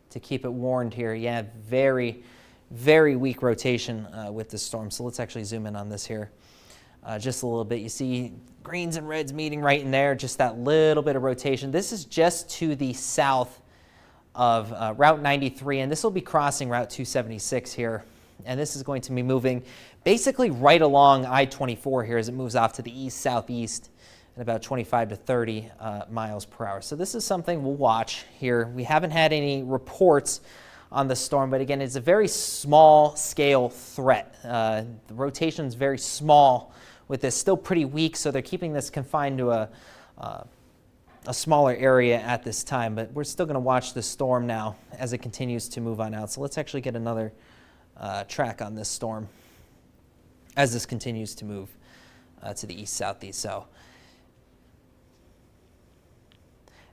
to keep it warned here. Yeah, very weak rotation with this storm. So let's actually zoom in on this here just a little bit. You see greens and reds meeting right in there, just that little bit of rotation. This is just to the south of Route 93, and this will be crossing Route 276 here. And this is going to be moving basically right along I-24 here as it moves off to the east-southeast at about 25 to 30 miles per hour. So this is something we'll watch here. We haven't had any reports on the storm, but again, it's a very small scale threat. The rotation is very small with this, still pretty weak, so they're keeping this confined to a smaller area at this time, but we're still going to watch this storm now as it continues to move on out. So let's actually get another track on this storm as this continues to move to the east-southeast. So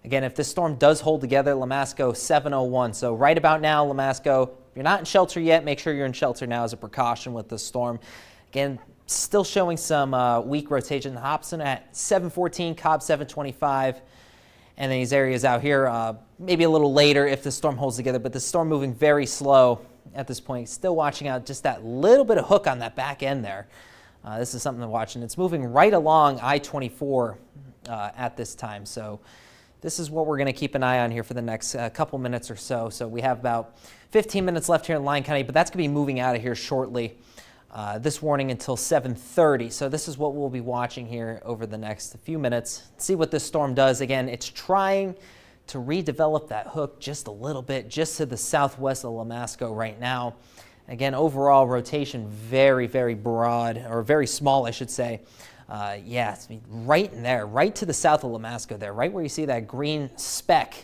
again, if this storm does hold together, Lamasco 7:01. So right about now, Lamasco, if you're not in shelter yet, make sure you're in shelter now as a precaution with this storm. Again, still showing some weak rotation. Hobson at 7:14, Cobb 7:25. And then these areas out here, maybe a little later if the storm holds together, but the storm moving very slow at this point. Still watching out just that little bit of hook on that back end there. This is something to watch, and it's moving right along I-24 at this time. So this is what we're going to keep an eye on here for the next couple minutes or so. So we have about 15 minutes left here in Lyon County, but that's going to be moving out of here shortly. This warning until 7:30. So this is what we'll be watching here over the next few minutes. See what this storm does. Again, it's trying to redevelop that hook just a little bit, just to the southwest of Lamasco right now. Again, overall rotation very broad, or very small, I should say. Yeah, it's right in there, right to the south of Lamasco there, right where you see that green speck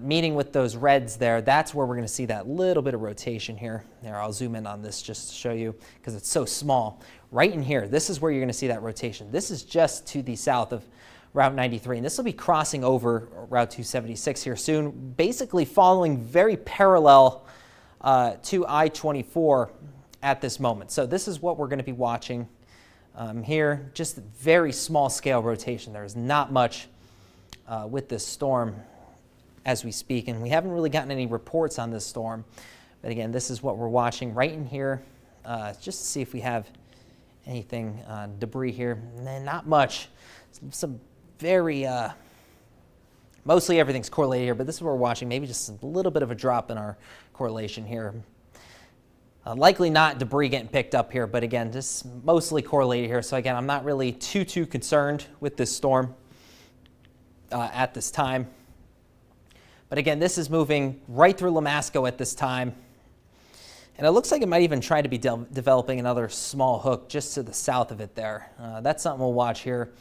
meeting with those reds there. That's where we're going to see that little bit of rotation here. There, I'll zoom in on this just to show you because it's so small. Right in here, this is where you're going to see that rotation. This is just to the south of Route 93, and this will be crossing over Route 276 here soon, basically following very parallel to I-24 at this moment. So this is what we're going to be watching here, just very small scale rotation. There is not much with this storm as we speak, and we haven't really gotten any reports on this storm. But again, this is what we're watching right in here, just to see if we have anything debris here. Not much. Some very, mostly everything's correlated here, but this is what we're watching. Maybe just a little bit of a drop in our correlation here. Likely not debris getting picked up here, but again, just mostly correlated here. So again, I'm not really too concerned with this storm at this time. But again, this is moving right through Lamasco at this time. And it looks like it might even try to be developing another small hook just to the south of it there. That's something we'll watch here.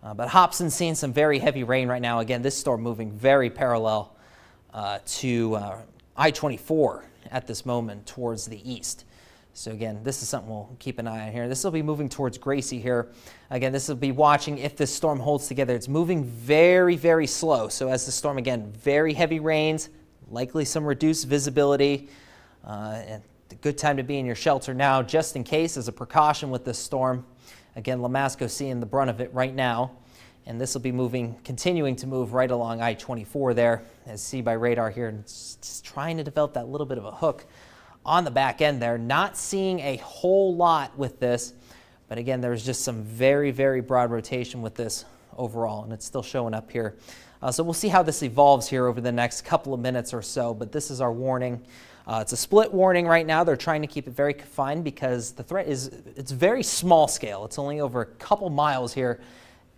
But Hobson's seeing some very heavy rain right now. Again, this storm moving very parallel to I-24 at this moment towards the east. So again, this is something we'll keep an eye on here. This will be moving towards Gracie here. Again, this will be watching if this storm holds together. It's moving very slow. So as the storm, again, very heavy rains, likely some reduced visibility. And a good time to be in your shelter now, just in case, as a precaution with this storm. Again, Lamasco seeing the brunt of it right now. And this will be moving, continuing to move right along I-24 there, as see by radar here. And it's just trying to develop that little bit of a hook on the back end there. Not seeing a whole lot with this, but again, there's just some very broad rotation with this overall, and it's still showing up here. So we'll see how this evolves here over the next couple of minutes or so, but this is our warning It's a split warning right now. They're trying to keep it very confined because the threat it's very small scale. It's only over a couple miles here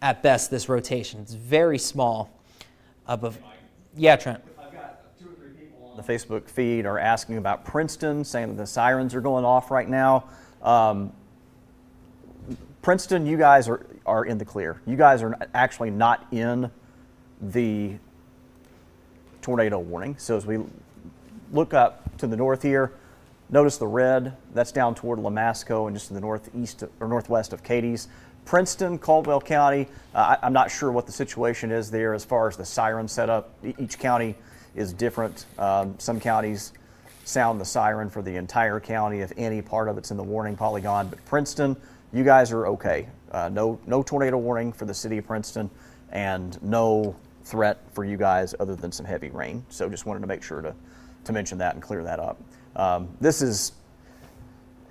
at best, this rotation. It's very small. Yeah, Trent. The Facebook feed are asking about Princeton, saying that the sirens are going off right now. Princeton, you guys are in the clear. You guys are actually not in the tornado warning. So as we look up to the north here, notice the red, that's down toward Lamasco and just to the northeast or northwest of Cadiz. Princeton, Caldwell County, I'm not sure what the situation is there as far as the siren setup. Each county is different. Some counties sound the siren for the entire county if any part of it's in the warning polygon. But Princeton, you guys are okay. No tornado warning for the city of Princeton and no threat for you guys other than some heavy rain. So just wanted to make sure to mention that and clear that up. This is,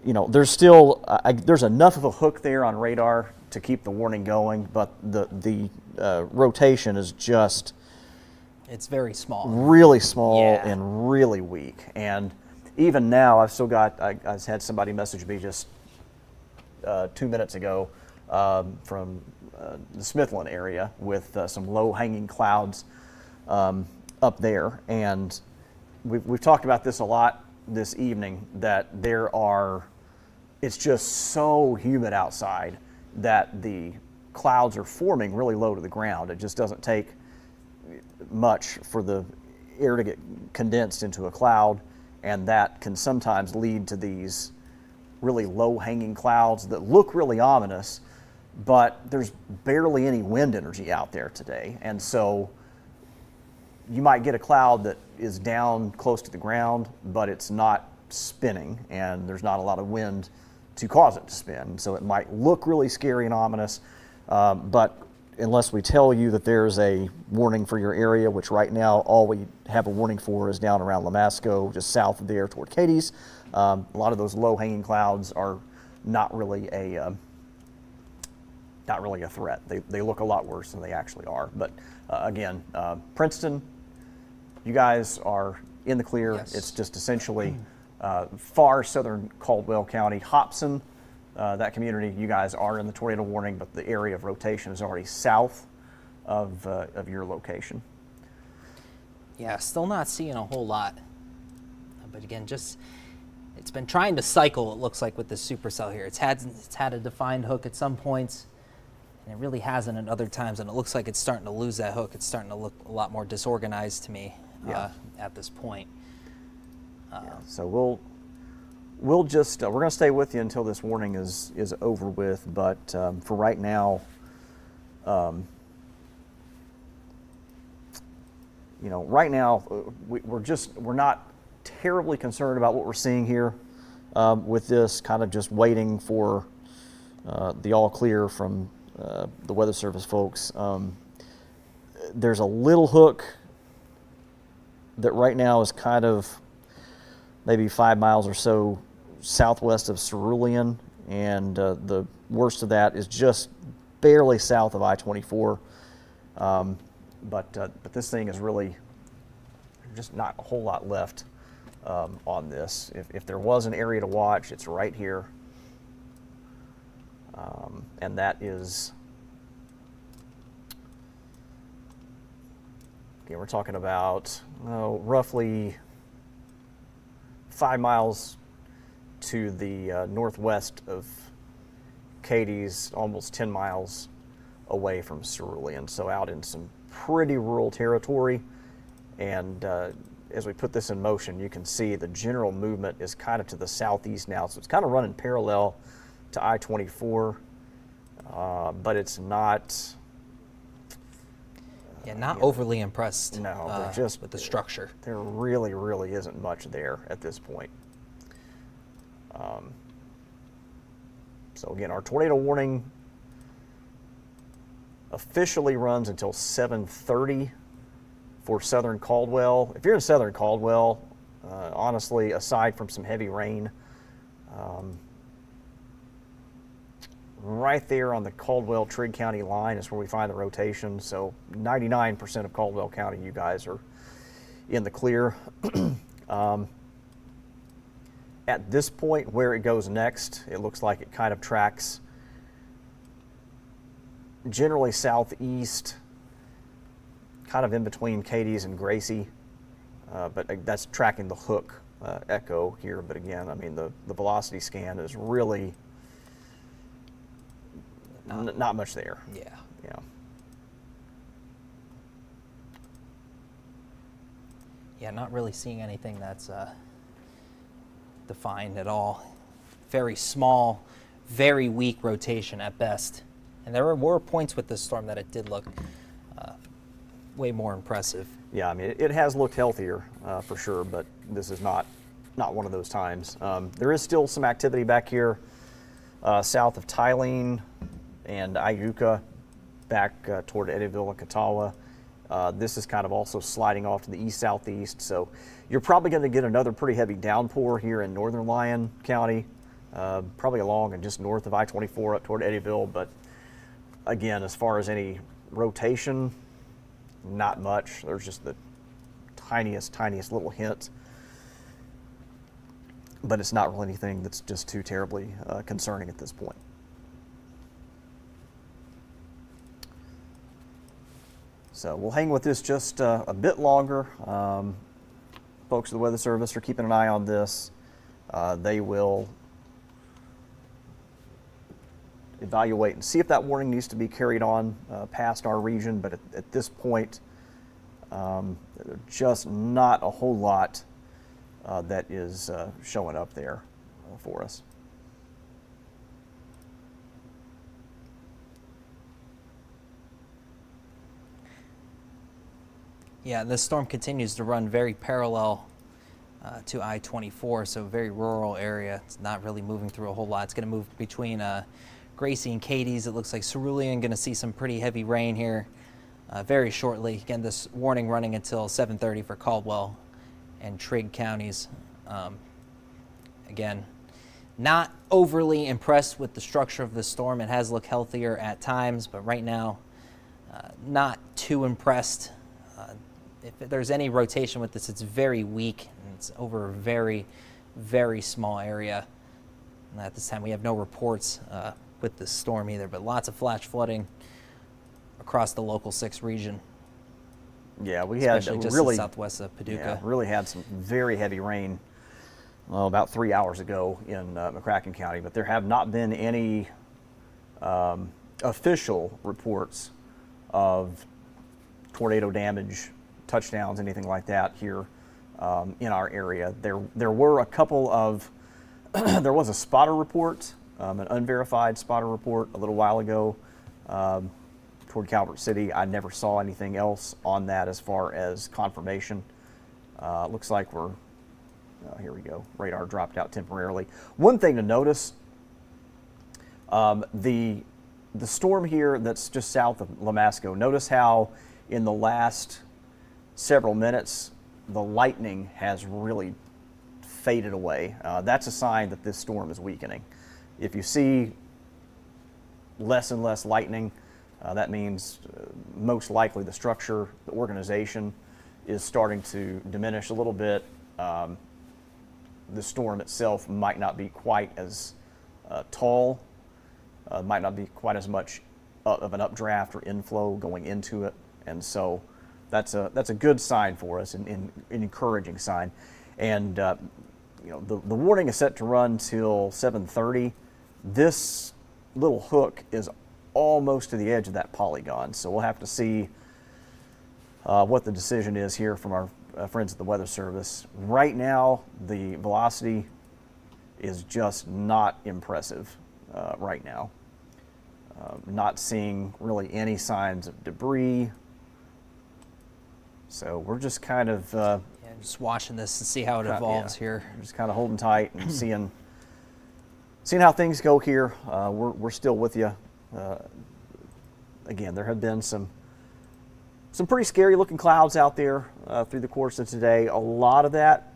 there's still, there's enough of a hook there on radar to keep the warning going, but the rotation is just, it's very small. Really small Yeah. and really weak. And even now, I've still got, I had somebody message me just 2 minutes ago from the Smithland area with some low-hanging clouds up there. And we've talked about this a lot this evening, that it's just so humid outside that the clouds are forming really low to the ground. It just doesn't take much for the air to get condensed into a cloud, and that can sometimes lead to these really low-hanging clouds that look really ominous, but there's barely any wind energy out there today. And so you might get a cloud that is down close to the ground, but it's not spinning, and there's not a lot of wind to cause it to spin. So it might look really scary and ominous, but unless we tell you that there's a warning for your area, which right now all we have a warning for is down around Lamasco, just south of there toward Cadiz. A lot of those low-hanging clouds are not really a threat. They look a lot worse than they actually are. But again, Princeton, you guys are in the clear. Yes. It's just essentially far southern Caldwell County, Hobson. That community, you guys are in the tornado warning, but the area of rotation is already south of your location. Yeah, still not seeing a whole lot. But again, it's been trying to cycle, it looks like, with this supercell here. It's had a defined hook at some points, and it really hasn't at other times, and it looks like it's starting to lose that hook. It's starting to look a lot more disorganized to me at this point. So we'll just we're going to stay with you until this warning is over with. But for right now, we're not terribly concerned about what we're seeing here with this. Kind of just waiting for the all clear from the Weather Service folks. There's a little hook that right now is kind of maybe 5 miles or so southwest of Cerulean, and the worst of that is just barely south of I-24. But this thing is really just not a whole lot left on this. If there was an area to watch, it's right here, and that is, again, we're talking about roughly 5 miles to the northwest of Cadiz, almost 10 miles away from Cerulean, so out in some pretty rural territory. And as we put this in motion, you can see the general movement is kind of to the southeast now, so it's kind of running parallel to I-24, but it's not. Yeah, not overly impressed No, with the structure. There really, really isn't much there at this point. So again, our tornado warning officially runs until 7:30 for southern Caldwell. If you're in southern Caldwell, honestly, aside from some heavy rain, right there on the Caldwell-Trigg County line is where we find the rotation. So 99% of Caldwell County, you guys are in the clear. At this point, where it goes next, it looks like it kind of tracks generally southeast, kind of in between Katie's and Gracie, but that's tracking the hook echo here. But again, I mean, the velocity scan is really not much there. Yeah. Yeah. Yeah, not really seeing anything that's defined at all. Very small, very weak rotation at best. And there were points with this storm that it did look way more impressive. Yeah, I mean, it has looked healthier for sure, but this is not one of those times. There is still some activity back here south of Tylene and Iuka, back toward Eddyville and Catawba. This is kind of also sliding off to the east-southeast, so you're probably going to get another pretty heavy downpour here in northern Lyon County, probably along and just north of I-24 up toward Eddyville. But again, as far as any rotation, not much. There's just the tiniest little hint, but it's not really anything that's just too terribly concerning at this point. So we'll hang with this just a bit longer. Folks at the Weather Service are keeping an eye on this. They will evaluate and see if that warning needs to be carried on past our region, but at this point, just not a whole lot that is showing up there for us. Yeah, this storm continues to run very parallel to I-24, so very rural area. It's not really moving through a whole lot. It's going to move between Gracie and Katie's. It looks like Cerulean going to see some pretty heavy rain here very shortly. Again, this warning running until 7:30 for Caldwell and Trigg counties. Again, not overly impressed with the structure of the storm. It has looked healthier at times, but right now, not too impressed. If there's any rotation with this, it's very weak, and it's over a very, very small area. And at this time, we have no reports with this storm either, but lots of flash flooding across the local 6 region. Yeah, we had especially just really southwest of Paducah. Yeah, really had some very heavy rain about 3 hours ago in McCracken County, but there have not been any official reports of tornado damage, touchdowns, anything like that here in our area. There were a couple of there was a spotter report, an unverified spotter report a little while ago toward Calvert City. I never saw anything else on that as far as confirmation. Looks like we're here we go. Radar dropped out temporarily. One thing to notice: the storm here that's just south of Lamasco. Notice how in the last several minutes, the lightning has really faded away. That's a sign that this storm is weakening. If you see less and less lightning, that means most likely the structure, the organization is starting to diminish a little bit. The storm itself might not be quite as tall, might not be quite as much of an updraft or inflow going into it, and so that's a good sign for us, an encouraging sign. And you know, the warning is set to run till 7:30. This little hook is almost to the edge of that polygon, so we'll have to see what the decision is here from our friends at the Weather Service. Right now, the velocity is just not impressive right now. Not seeing really any signs of debris. So we're just kind of Just watching this and see how it evolves here. just kind of holding tight and seeing how things go here. We're still with you. Again, there have been some pretty scary looking clouds out there through the course of today. A lot of that,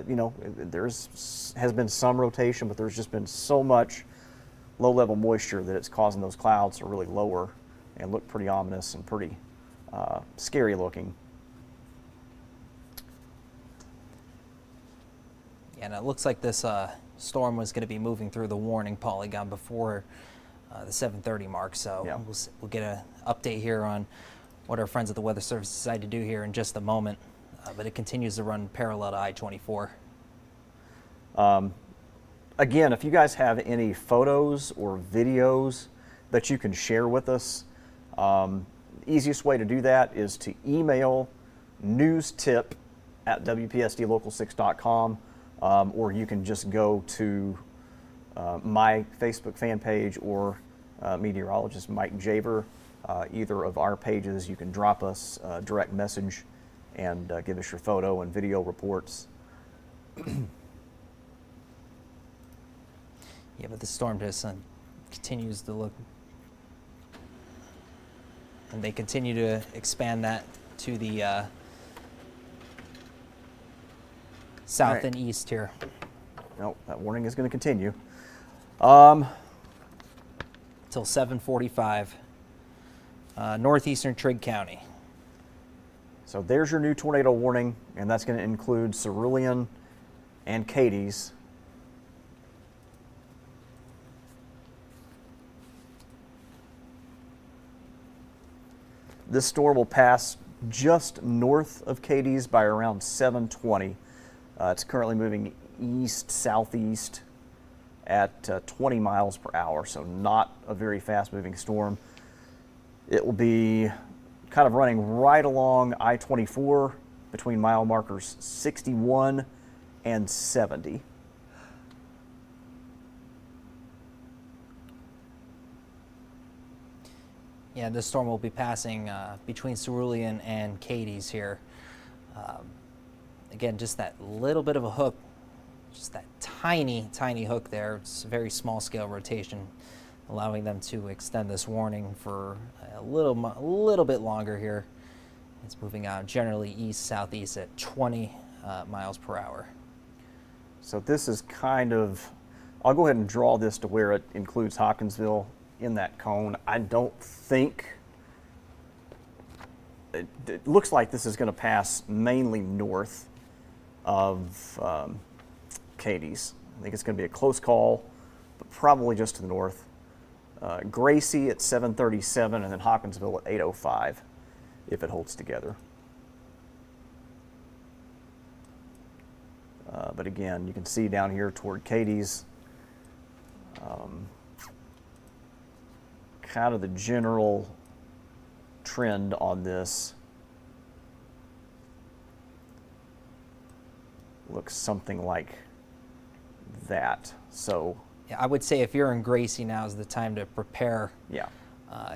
you know, has been some rotation, but there's just been so much low level moisture that it's causing those clouds to really lower and look pretty ominous and pretty scary looking. And it looks like this storm was going to be moving through the warning polygon before the 7:30 mark. So Yeah. we'll get an update here on what our friends at the Weather Service decide to do here in just a moment. But it continues to run parallel to I-24. Again, if you guys have any photos or videos that you can share with us, easiest way to do that is to email newstip@wpsdlocal6.com, or you can just go to my Facebook fan page or meteorologist Mike Javer, either of our pages. You can drop us a direct message and give us your photo and video reports. Yeah, but the storm just continues to look, and they continue to expand that to the south Right. and east here. No, that warning is going to continue. Till 7:45, northeastern Trigg County. So there's your new tornado warning, and that's going to include Cerulean and Cadiz. This storm will pass just north of Cadiz by around 7:20. It's currently moving east-southeast at 20 miles per hour, so not a very fast-moving storm. It will be kind of running right along I-24 between mile markers 61 and 70. Yeah, this storm will be passing between Cerulean and Cadiz here. Again, just that little bit of a hook, just that tiny, tiny hook there. It's a very small scale rotation, allowing them to extend this warning for a little bit longer here. It's moving out generally east-southeast at 20 miles per hour. So this is kind of, I'll go ahead and draw this to where it includes Hawkinsville in that cone. I don't think, it looks like this is going to pass mainly north of Cadiz. I think it's going to be a close call, but probably just to the north. Gracie at 7:37 and then Hawkinsville at 8:05 if it holds together. But again, you can see down here toward Cadiz, kind of the general trend on this looks something like that. So Yeah, I would say if you're in Gracie, now is the time to prepare. yeah.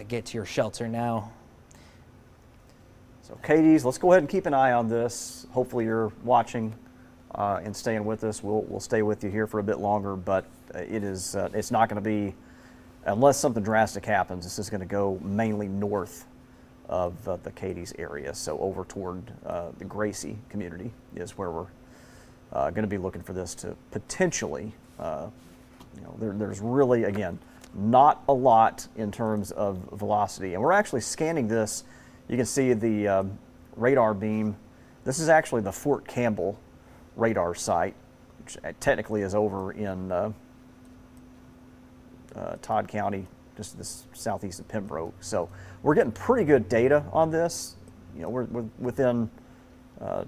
Get to your shelter now. So Cadiz, let's go ahead and keep an eye on this. Hopefully you're watching and staying with us. We'll stay with you here for a bit longer, but it's not going to be, unless something drastic happens, this is going to go mainly north of the Cadiz area. So over toward the Gracie community is where we're going to be looking for this to potentially, there's really, again, not a lot in terms of velocity. And we're actually scanning this. You can see the radar beam. This is actually the Fort Campbell radar site, which technically is over in Todd County, just this southeast of Pembroke. So we're getting pretty good data on this. We're within, a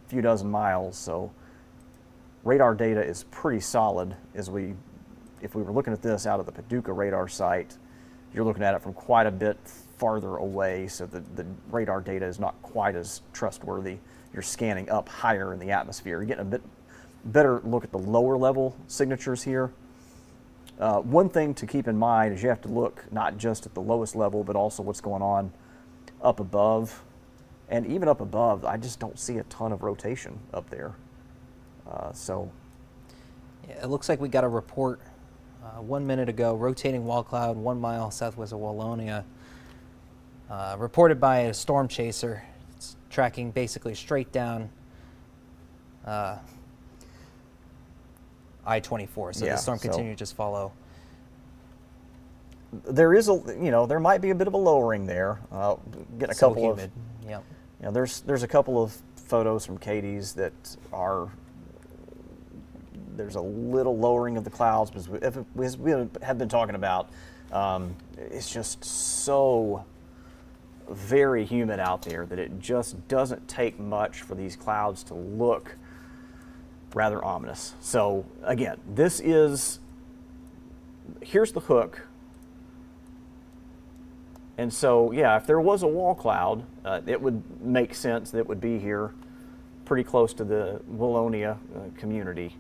few dozen miles. So radar data is pretty solid. If we were looking at this out of the Paducah radar site, you're looking at it from quite a bit farther away, so the radar data is not quite as trustworthy. You're scanning up higher in the atmosphere. You're getting a bit better look at the lower level signatures here. One thing to keep in mind is you have to look not just at the lowest level, but also what's going on up above. And even up above, I just don't see a ton of rotation up there. Yeah, it looks like we got a report 1 minute ago, rotating wall cloud 1 mile southwest of Wallonia, reported by a storm chaser. It's tracking basically straight down I-24, so Yeah, the storm so continued to just follow. there is there might be a bit of a lowering there. Getting a So couple humid. Yep. there's a couple of photos from Cadiz that are there's a little lowering of the clouds, but as we have been talking about, it's just so very humid out there that it just doesn't take much for these clouds to look rather ominous. So again, here's the hook. And so, yeah, if there was a wall cloud, it would make sense that it would be here pretty close to the Wallonia community.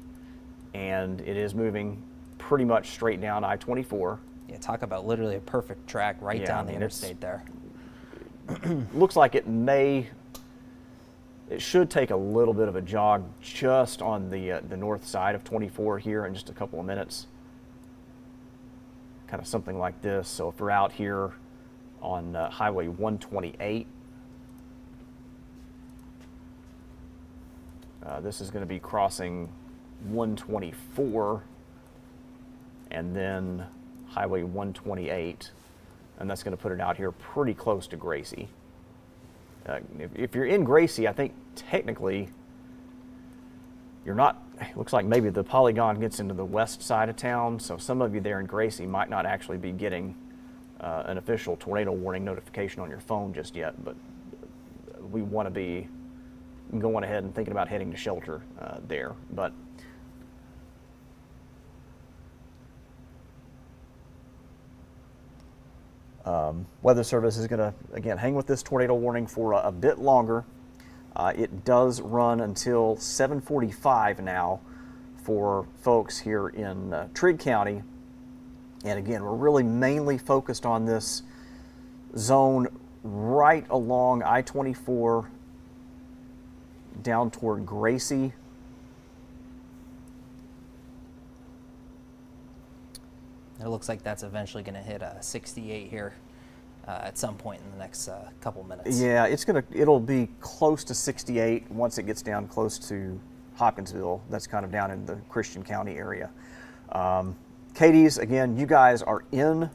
And it is moving pretty much straight down I-24. Yeah, talk about literally a perfect track right Yeah, down I the mean, interstate there. Looks like it should take a little bit of a jog just on the north side of 24 here in just a couple of minutes. Kind of something like this. So if we're out here on Highway 128, this is going to be crossing 124 and then Highway 128, and that's going to put it out here pretty close to Gracie. If you're in Gracie, I think technically you're not. It looks like maybe the polygon gets into the west side of town, so some of you there in Gracie might not actually be getting an official tornado warning notification on your phone just yet, but we want to be going ahead and thinking about heading to shelter there. But Weather Service is going to, again, hang with this tornado warning for a bit longer. It does run until 7:45 now for folks here in Trigg County. And again, we're really mainly focused on this zone right along I-24 down toward Gracie. It looks like that's eventually going to hit 68 here at some point in the next couple minutes. Yeah, it'll be close to 68 once it gets down close to Hopkinsville. That's kind of down in the Christian County area. Katie's, again, you guys are in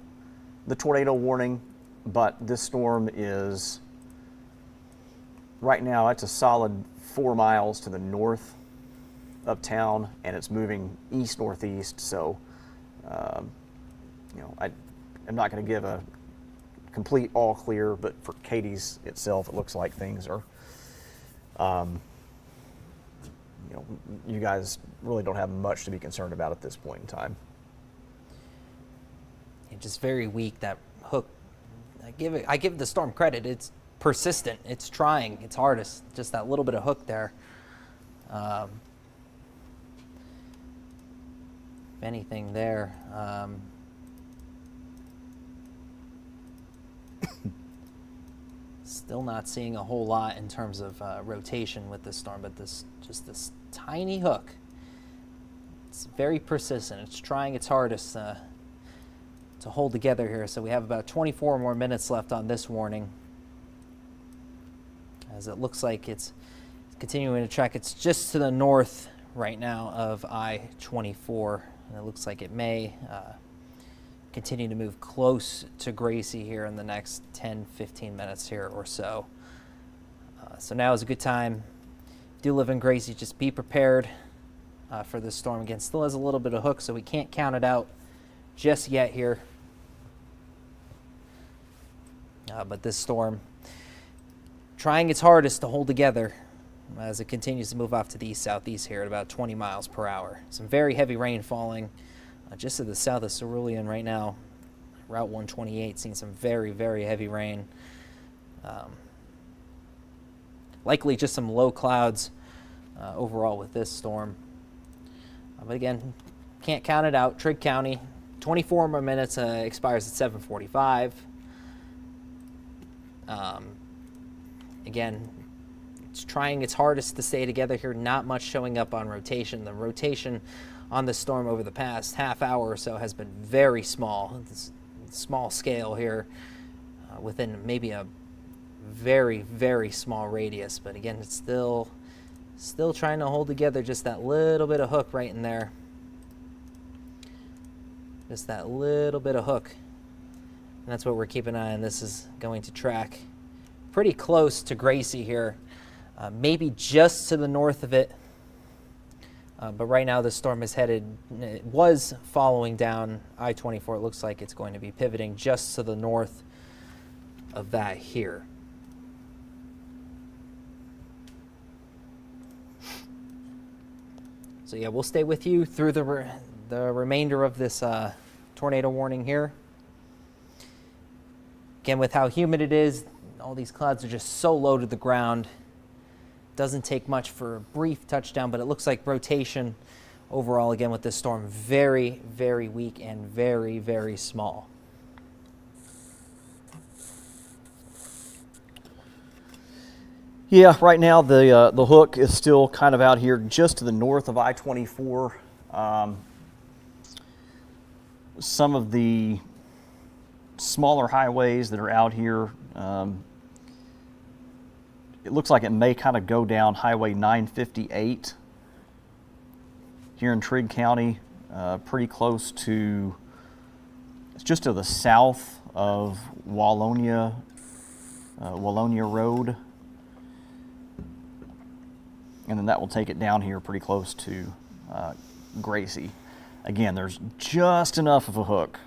the tornado warning, but this storm is, right now, it's a solid 4 miles to the north of town, and it's moving east-northeast, so I'm not going to give a complete all clear, but for Katie's itself, it looks like things are, you guys really don't have much to be concerned about at this point in time. It's just very weak, that hook. I give the storm credit. It's persistent. It's trying its hardest. Just that little bit of hook there. If anything there. Still not seeing a whole lot in terms of rotation with this storm, but this tiny hook. It's very persistent. It's trying its hardest to hold together here. So we have about 24 more minutes left on this warning, as it looks like it's continuing to track. It's just to the north right now of I-24, and it looks like it may continue to move close to Gracie here in the next 10-15 minutes here or so. So now is a good time. If you do live in Gracie, just be prepared for this storm. Again, still has a little bit of hook, so we can't count it out just yet here. But this storm trying its hardest to hold together as it continues to move off to the east-southeast here at about 20 miles per hour. Some very heavy rain falling just to the south of Cerulean right now. Route 128 seeing some very, very heavy rain. Likely just some low clouds overall with this storm. But again, can't count it out. Trigg County, 24 more minutes, expires at 7:45. Again, it's trying its hardest to stay together here. Not much showing up on rotation. The rotation on the storm over the past half hour or so has been very small. It's small scale here within maybe a very, very small radius. But again, it's still trying to hold together just that little bit of hook right in there. Just that little bit of hook. And that's what we're keeping an eye on. This is going to track pretty close to Gracie here. Maybe just to the north of it. But right now the storm is headed, it was following down I-24. It looks like it's going to be pivoting just to the north of that here. So yeah, we'll stay with you through the remainder of this tornado warning here. Again, with how humid it is, all these clouds are just so low to the ground. Doesn't take much for a brief touchdown, but it looks like rotation overall, again, with this storm, very, very weak and very, very small. Yeah, right now the hook is still kind of out here just to the north of I-24. Some of the smaller highways that are out here, it looks like it may kind of go down Highway 958 here in Trigg County, pretty close to, it's just to the south of Wallonia Road. And then that will take it down here pretty close to Gracie. Again, there's just enough of a hook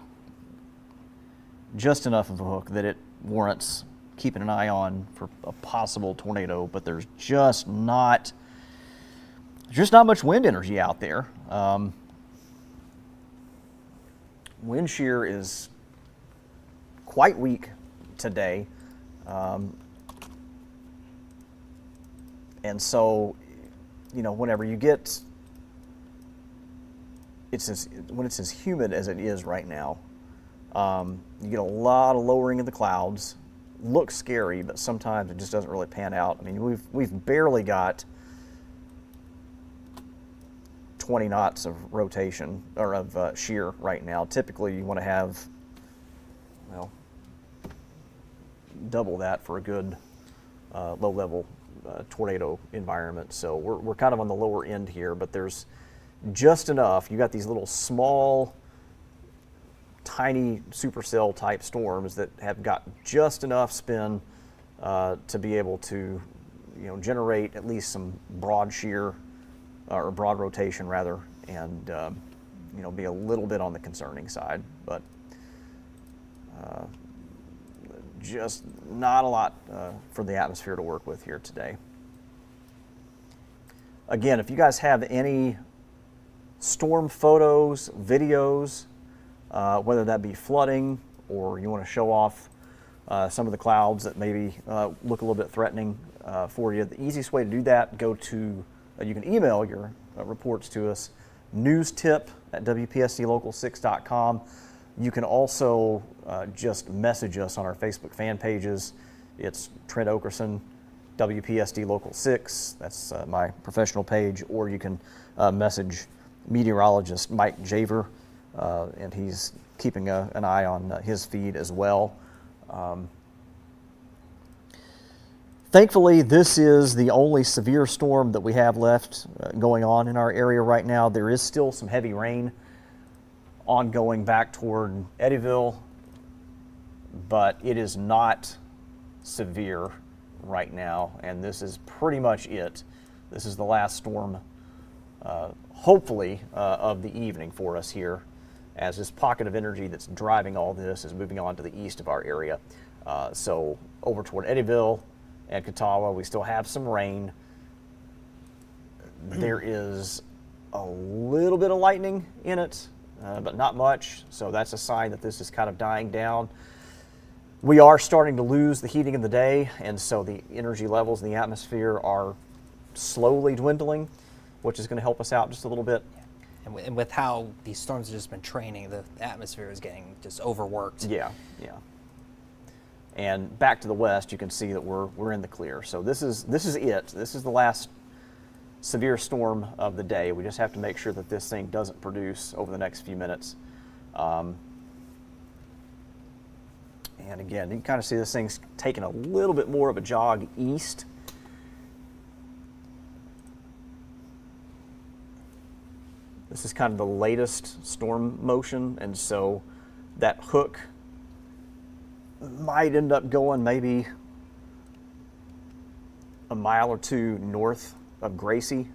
that it warrants keeping an eye on for a possible tornado, but there's just not much wind energy out there. Wind shear is quite weak today. And so, you know, whenever you get, when it's as humid as it is right now, you get a lot of lowering of the clouds. Looks scary, but sometimes it just doesn't really pan out. I mean, we've barely got 20 knots of rotation, or of shear right now. Typically, you want to have, well, double that for a good low-level tornado environment. So we're kind of on the lower end here, but there's just enough. You got these little small, tiny supercell type storms that have got just enough spin to be able to, you know, generate at least some broad shear or broad rotation rather, and you know, be a little bit on the concerning side, but just not a lot for the atmosphere to work with here today. Again, if you guys have any storm photos, videos, whether that be flooding or you want to show off some of the clouds that maybe look a little bit threatening for you, the easiest way to do that, you can email your reports to us, newstip@WPSDlocal6.com. You can also just message us on our Facebook fan pages. It's Trent Okerson, WPSD Local 6. That's my professional page. Or you can message meteorologist Mike Javer, and he's keeping an eye on his feed as well. Thankfully, this is the only severe storm that we have left going on in our area right now. There is still some heavy rain ongoing back toward Eddyville, but it is not severe right now, and this is pretty much it. This is the last storm, hopefully, of the evening for us here, as this pocket of energy that's driving all this is moving on to the east of our area. So over toward Eddyville and Catawba, we still have some rain. There is a little bit of lightning in it, but not much, so that's a sign that this is kind of dying down. We are starting to lose the heating of the day, and so the energy levels in the atmosphere are slowly dwindling, which is going to help us out just a little bit. And with how these storms have just been training, the atmosphere is getting just overworked. Yeah. And back to the west, you can see that we're in the clear. So this is it. This is the last severe storm of the day. We just have to make sure that this thing doesn't produce over the next few minutes. And again, you can kind of see this thing's taking a little bit more of a jog east. This is kind of the latest storm motion, and so that hook might end up going maybe a mile or two north of Gracie.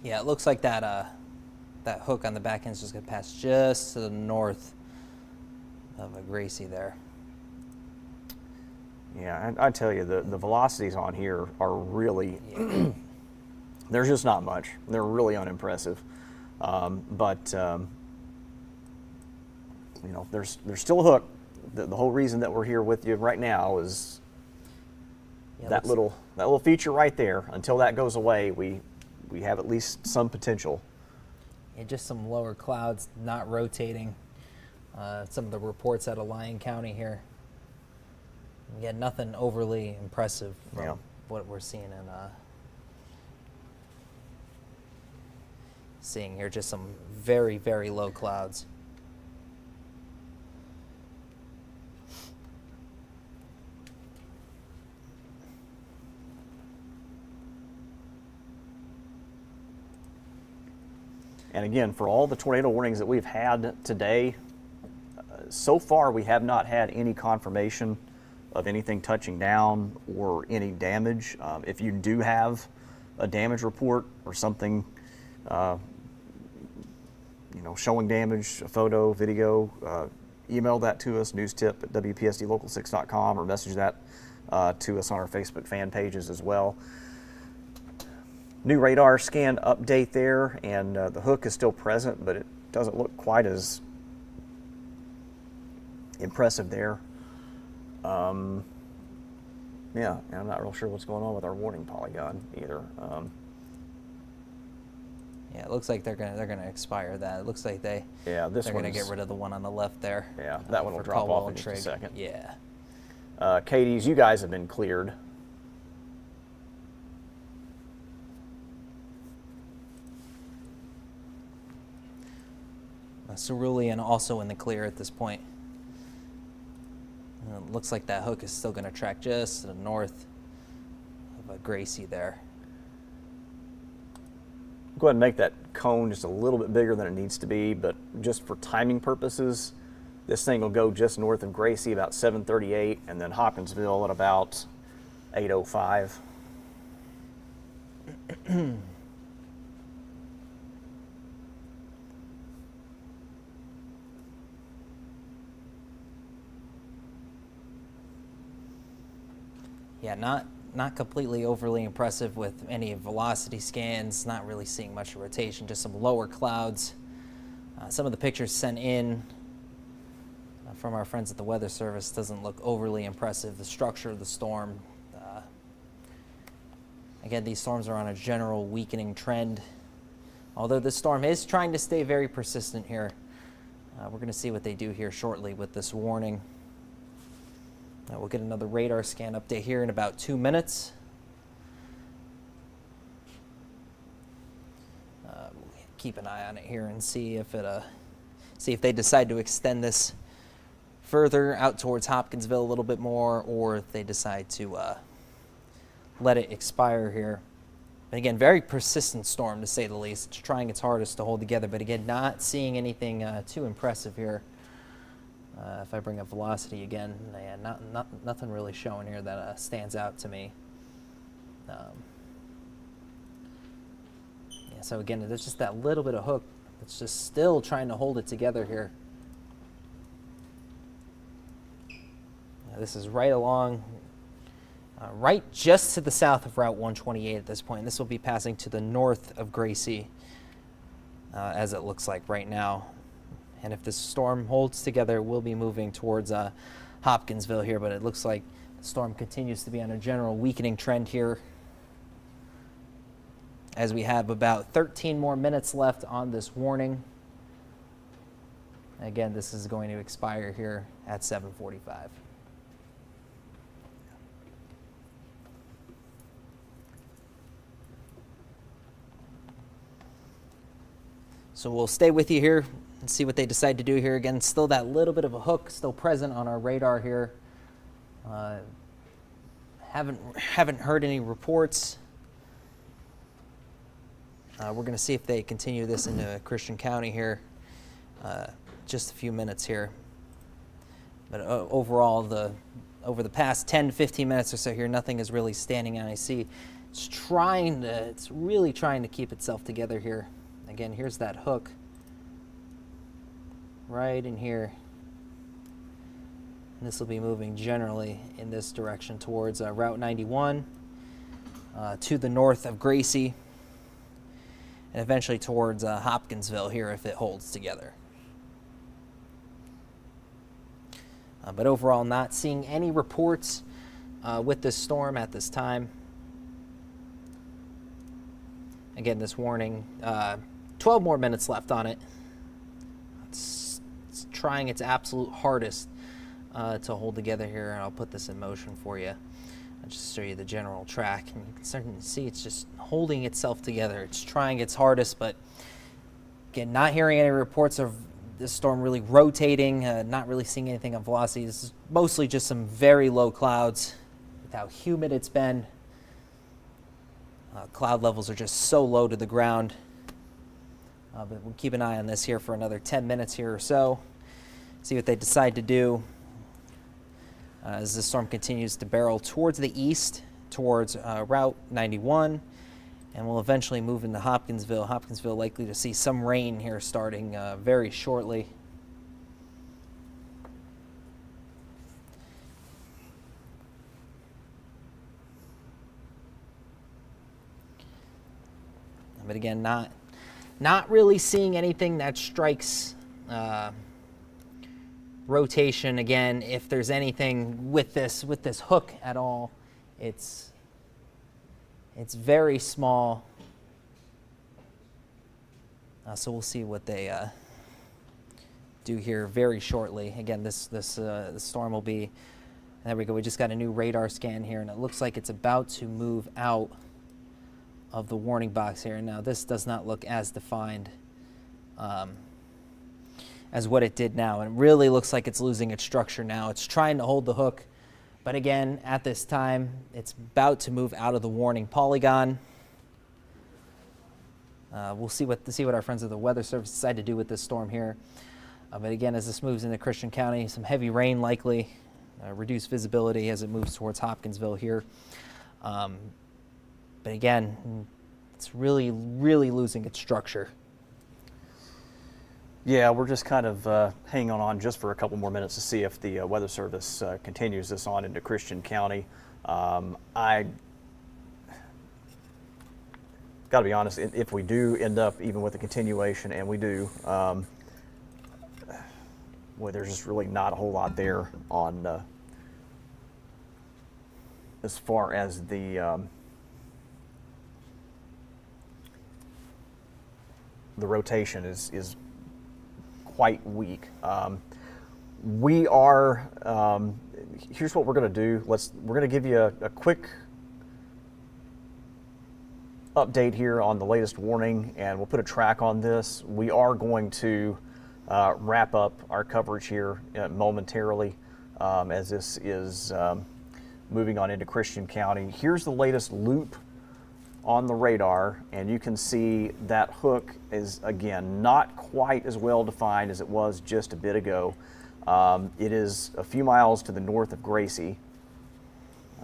Yeah, it looks like that hook on the back end is just going to pass just to the north of Gracie there. Yeah, and I tell you, the velocities on here are really, there's just not much. They're really unimpressive. But you know, there's still a hook. The whole reason that we're here with you right now is Yeah, that little feature right there. Until that goes away, we have at least some potential. Yeah, just some lower clouds not rotating. Some of the reports out of Lyon County here. We had nothing overly impressive from Yeah. what we're seeing here. Just some very, very low clouds. And again, for all the tornado warnings that we've had today, so far we have not had any confirmation of anything touching down or any damage. If you do have a damage report or something, showing damage, a photo, video, email that to us, newstip@WPSDlocal6.com, or message that to us on our Facebook fan pages as well. New radar scan update there, and the hook is still present, but it doesn't look quite as impressive there. Yeah, and I'm not real sure what's going on with our warning polygon either. Yeah, it looks like they're gonna expire that. It looks like they're gonna get rid of the one on the left there. Yeah, that one will for drop Caldwell off in and just a Trigg. second. Yeah. Katie's, you guys have been cleared. Cerulean also in the clear at this point. It looks like that hook is still going to track just to the north of Gracie there. Go ahead and make that cone just a little bit bigger than it needs to be, but just for timing purposes, this thing will go just north of Gracie about 7:38, and then Hopkinsville at about 8:05. Yeah, not completely overly impressive with any velocity scans, not really seeing much rotation, just some lower clouds. Some of the pictures sent in from our friends at the Weather Service doesn't look overly impressive. The structure of the storm, again, these storms are on a general weakening trend. Although this storm is trying to stay very persistent here. We're going to see what they do here shortly with this warning. We'll get another radar scan update here in about 2 minutes. We'll keep an eye on it here and see if they decide to extend this further out towards Hopkinsville a little bit more, or if they decide to let it expire here. But again, very persistent storm to say the least. It's trying its hardest to hold together, but again, not seeing anything too impressive here. If I bring up velocity again, yeah, nothing really showing here that stands out to me. Yeah, so again, there's just that little bit of hook that's just still trying to hold it together here. This is right along, right just to the south of Route 128 at this point. This will be passing to the north of Gracie, as it looks like right now. And if this storm holds together, we'll be moving towards Hopkinsville here, but it looks like the storm continues to be on a general weakening trend here, as we have about 13 more minutes left on this warning. Again, this is going to expire here at 7:45. So we'll stay with you here and see what they decide to do here. Again, still that little bit of a hook still present on our radar here. Haven't heard any reports. We're going to see if they continue this into Christian County here. Just a few minutes here. But overall, over the past 10 to 15 minutes or so here, nothing is really standing out. I see it's really trying to keep itself together here. Again, here's that hook right in here. And this will be moving generally in this direction towards Route 91, to the north of Gracie, and eventually towards Hopkinsville here if it holds together. But overall, not seeing any reports with this storm at this time. Again, this warning, 12 more minutes left on it. It's trying its absolute hardest to hold together here, and I'll put this in motion for you. I'll just show you the general track, and you can certainly see it's just holding itself together. It's trying its hardest, but again, not hearing any reports of this storm really rotating, not really seeing anything on velocity. This is mostly just some very low clouds with how humid it's been. Cloud levels are just so low to the ground. But we'll keep an eye on this here for another 10 minutes here or so. See what they decide to do as the storm continues to barrel towards the east, towards Route 91, and we'll eventually move into Hopkinsville. Hopkinsville likely to see some rain here starting very shortly. But again, not really seeing anything that strikes rotation. Again, if there's anything with this hook at all, it's very small. So we'll see what they do here very shortly. Again, the storm will be. There we go. We just got a new radar scan here, and it looks like it's about to move out of the warning box here. Now, this does not look as defined as what it did now, and it really looks like it's losing its structure now. It's trying to hold the hook, but again, at this time, it's about to move out of the warning polygon. We'll see what our friends at the Weather Service decide to do with this storm here. But again, as this moves into Christian County, some heavy rain likely, reduced visibility as it moves towards Hopkinsville here. But again, it's really, really losing its structure. Yeah, we're just kind of hanging on just for a couple more minutes to see if the Weather Service continues this on into Christian County. I got to be honest, if we do end up even with a continuation, and we do, well, there's just really not a whole lot there on as far as the rotation is quite weak. We are, here's what we're going to do. We're going to give you a quick update here on the latest warning, and we'll put a track on this. We are going to wrap up our coverage here momentarily as this is moving on into Christian County. Here's the latest loop on the radar, and you can see that hook is, again, not quite as well defined as it was just a bit ago. It is a few miles to the north of Gracie.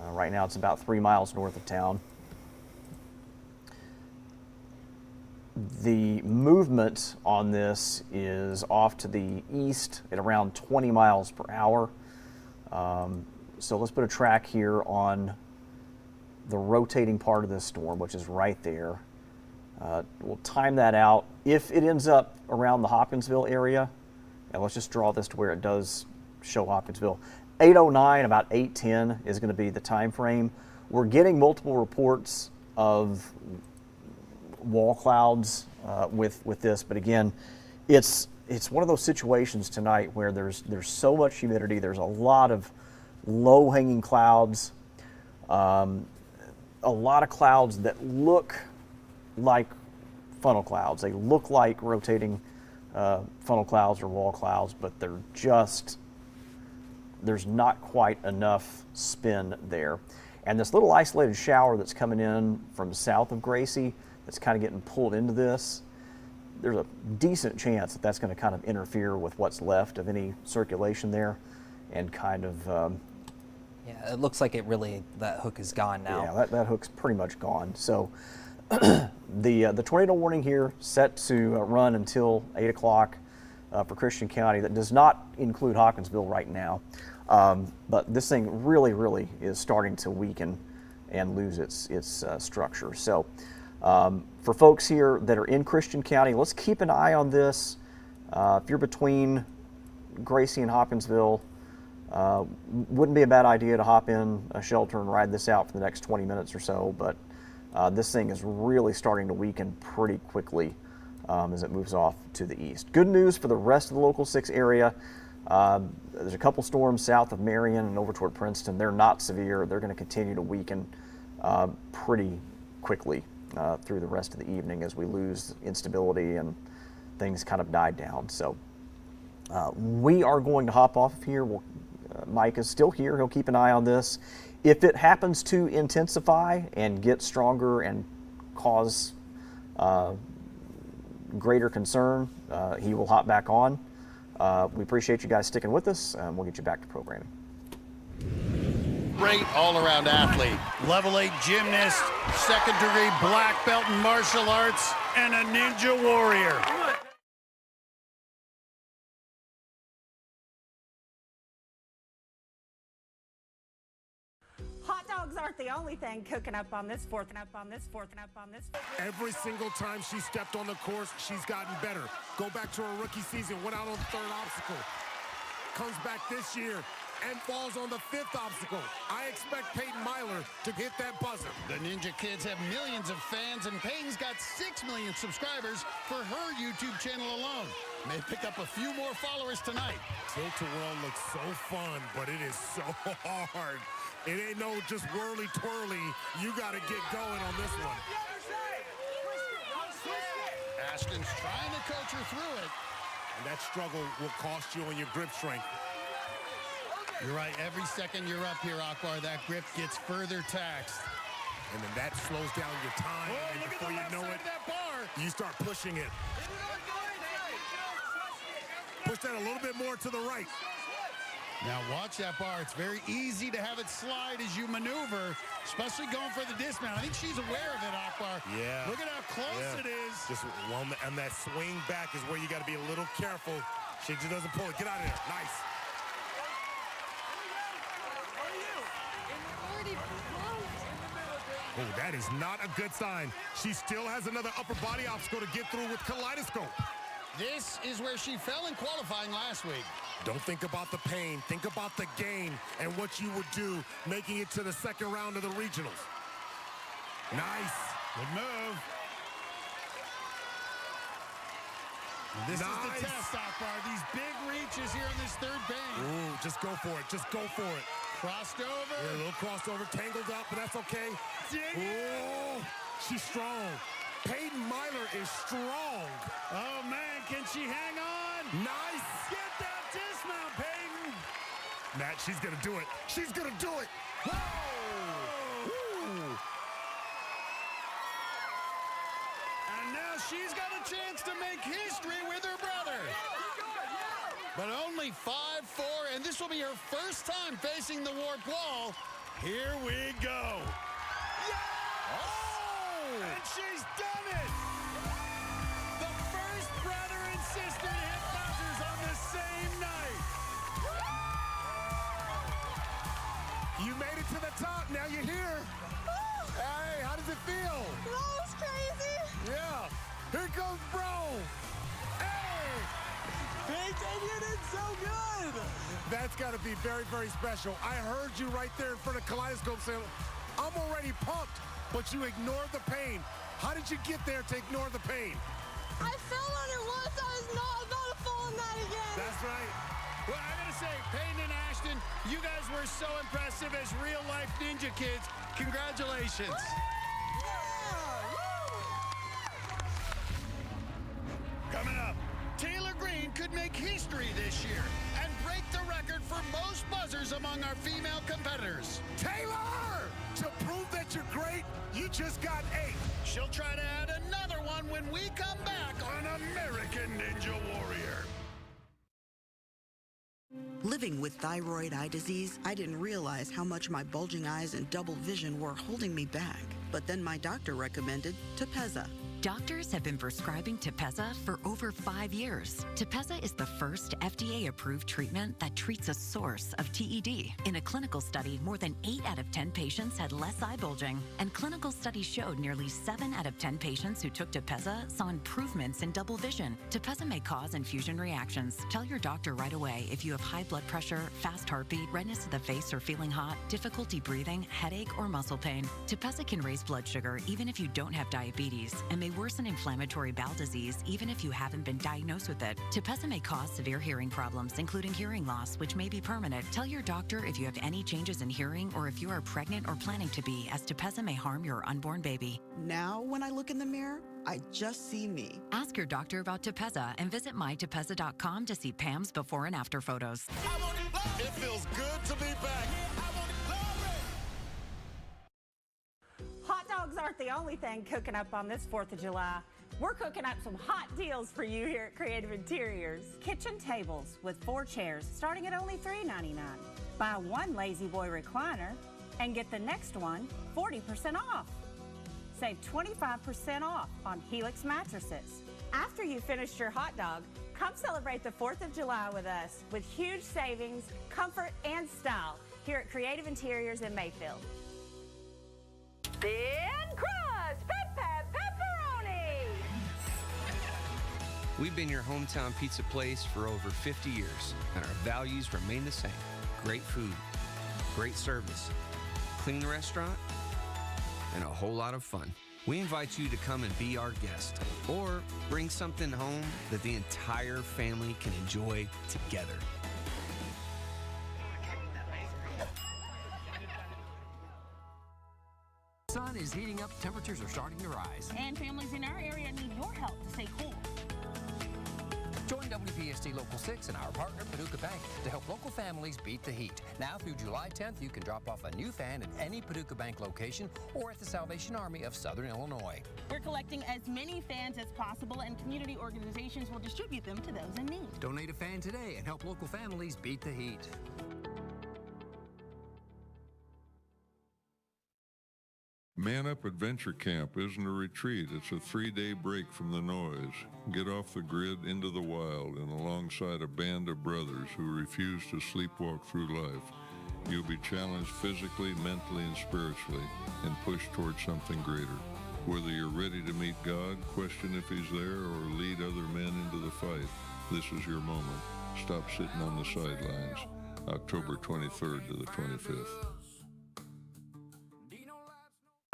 Right now it's about 3 miles north of town. The movement on this is off to the east at around 20 miles per hour. So let's put a track here on the rotating part of this storm, which is right there. We'll time that out. If it ends up around the Hopkinsville area, and let's just draw this to where it does show Hopkinsville, 8:09, about 8:10 is going to be the time frame. We're getting multiple reports of wall clouds with this, but again, it's one of those situations tonight where there's so much humidity. There's a lot of low-hanging clouds. A lot of clouds that look like funnel clouds. They look like rotating funnel clouds or wall clouds, but there's not quite enough spin there. And this little isolated shower that's coming in from south of Gracie that's kind of getting pulled into this, there's a decent chance that that's going to kind of interfere with what's left of any circulation there and kind of Yeah, it looks like that hook is gone now. Yeah, that hook's pretty much gone. So the tornado warning here set to run until 8 o'clock for Christian County. That does not include Hawkinsville right now. But this thing really is starting to weaken and lose its structure. So for folks here that are in Christian County, let's keep an eye on this. If you're between Gracie and Hopkinsville, wouldn't be a bad idea to hop in a shelter and ride this out for the next 20 minutes or so, but this thing is really starting to weaken pretty quickly as it moves off to the east. Good news for the rest of the Local 6 area. There's a couple storms south of Marion and over toward Princeton. They're not severe. They're going to continue to weaken pretty quickly through the rest of the evening as we lose instability and things kind of die down. So we are going to hop off of here. Mike is still here. He'll keep an eye on this. If it happens to intensify and get stronger and cause greater concern, he will hop back on. We appreciate you guys sticking with us, and we'll get you back to programming. Great all-around athlete. Level 8 gymnast, second-degree black belt in martial arts, and a ninja warrior. Hot dogs aren't the only thing cooking up on this fourth. Every single time she stepped on the course, she's gotten better. Go back to her rookie season, went out on the third obstacle. Comes back this year and falls on the fifth obstacle. I expect Peyton Myler to hit that buzzer. The Ninja Kids have millions of fans, and Peyton's got 6 million subscribers for her YouTube channel alone. May pick up a few more followers tonight. Tilt-a-whirl looks so fun, but it is so hard. It ain't no just whirly-twirly. You got to get going on this one. Ashton's trying to coach her through it. And that struggle will cost you on your grip strength. You're right. Every second you're up here, Akbar, that grip gets further taxed. And then that slows down your time. Oh, and look before at the you left know side it, of that bar. you start pushing it. Push that a little bit more to the right. Now watch that bar. It's very easy to have it slide as you maneuver, especially going for the dismount. I think she's aware of it, Akbar. Yeah. Look at how close it is. Just one, and that swing back is where you got to be a little careful. She just doesn't pull it. Get out of there. Nice. Oh, that is not a good sign. She still has another upper body obstacle to get through with Kaleidoscope. This is where she fell in qualifying last week. Don't think about the pain. Think about the gain and what you would do making it to the second round of the regionals. Nice. Good move. And this is the test, Akbar. These big reaches here in this third bang. Ooh, just go for it. Just go for it. Crossed over. Yeah, a little crossover, tangled up, but that's okay. Ooh, she's strong. Peyton Myler is strong. Oh, man, can she hang on? Nice. Get that dismount, Peyton. Matt, she's going to do it. She's going to do it. Whoa. Ooh. And now she's got a chance to make history with her brother. But only 5'4", and this will be her first time facing the warped wall. Here we go. Yeah! Oh! And she's done it! The first brother and sister to hit buzzers on the same night. You made it to the top. Now you're here. Hey, how does it feel? That was crazy. Yeah. Here comes bro. Hey! Peyton, you did so good! That's got to be very, very special. I heard you right there in front of Kaleidoscope saying, I'm already pumped, but you ignored the pain. How did you get there to ignore the pain? I fell on it once. I was not about to fall on that again. That's right. Well, I gotta say, Peyton and Ashton, you guys were so impressive as real-life Ninja Kids. Congratulations. Coming up, Taylor Green could make history this year and break the record for most buzzers among our female competitors. Taylor! To prove that you're great, you just got 8. She'll try to add another one when we come back on American Ninja Warrior. Living with thyroid eye disease, I didn't realize how much my bulging eyes and double vision were holding me back. But then my doctor recommended Tepezza. Doctors have been prescribing Tepezza for over 5 years. Tepezza is the first FDA-approved treatment that treats a source of TED. In a clinical study, more than 8 out of 10 patients had less eye bulging, and clinical studies showed nearly 7 out of 10 patients who took Tepezza saw improvements in double vision. Tepezza may cause infusion reactions. Tell your doctor right away if you have high blood pressure, fast heartbeat, redness of the face or feeling hot, difficulty breathing, headache, or muscle pain. Tepezza can raise blood sugar even if you don't have diabetes, and may worsen inflammatory bowel disease even if you haven't been diagnosed with it. Tepezza may cause severe hearing problems, including hearing loss, which may be permanent. Tell your doctor if you have any changes in hearing or if you are pregnant or planning to be, as Tepezza may harm your unborn baby. Now, when I look in the mirror, I just see me. Ask your doctor about Tepezza and visit mytepezza.com to see Pam's before and after photos. It feels good to be back. Hot dogs aren't the only thing cooking up on this 4th of July. We're cooking up some hot deals for you here at Creative Interiors. Kitchen tables with 4 chairs starting at only $3.99. Buy one Lazy Boy recliner and get the next one 40% off. Save 25% off on Helix mattresses. After you finished your hot dog, come celebrate the 4th of July with us with huge savings, comfort, and style here at Creative Interiors in Mayfield. Thin crust, pepperoni. We've been your hometown pizza place for over 50 years, and our values remain the same. Great food, great service, clean restaurant, and a whole lot of fun. We invite you to come and be our guest, or bring something home that the entire family can enjoy together. Sun is heating up, temperatures are starting to rise. And families in our area need your help to stay cool. Join WPSD Local 6 and our partner Paducah Bank to help local families beat the heat. Now through July 10th, you can drop off a new fan at any Paducah Bank location or at the Salvation Army of Southern Illinois. We're collecting as many fans as possible, and community organizations will distribute them to those in need. Donate a fan today and help local families beat the heat. Man Up Adventure Camp isn't a retreat, it's a 3-day break from the noise. Get off the grid into the wild and alongside a band of brothers who refuse to sleepwalk through life. You'll be challenged physically, mentally, and spiritually, and pushed towards something greater. Whether you're ready to meet God, question if He's there, or lead other men into the fight, this is your moment. Stop sitting on the sidelines. October 23rd to the 25th.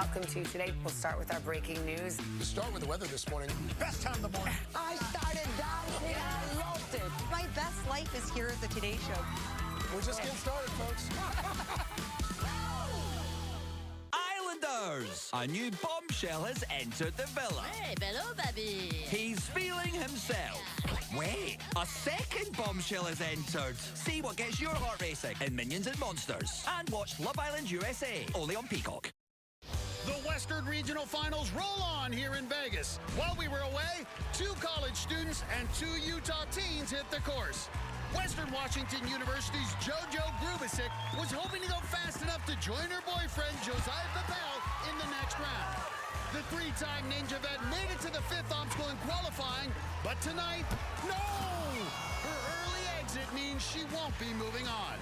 Welcome to Today. We'll start with our breaking news. To start with the weather this morning, best time of the morning. I started dancing and I loved it. My best life is here at the Today Show. We're just getting started, folks. Islanders! A new bombshell has entered the villa. Hey, hello, baby. He's feeling himself. Wait, a second bombshell has entered. See what gets your heart racing in Minions and Monsters. And watch Love Island USA, only on Peacock. The Western Regional Finals roll on here in Vegas. While we were away, 2 college students and 2 Utah teens hit the course. Western Washington University's JoJo Grubasic was hoping to go fast enough to join her boyfriend, Josiah Papel, in the next round. The 3-time Ninja vet made it to the 5th obstacle in qualifying, but tonight, no! Her early exit means she won't be moving on.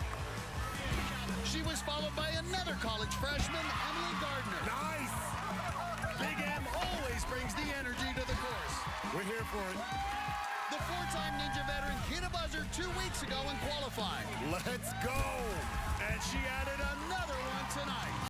She was followed by another college freshman, Emily Gardner. Nice! Big M always brings the energy to the course. We're here for it. The 4-time Ninja veteran hit a buzzer 2 weeks ago in qualifying. Let's go! And she added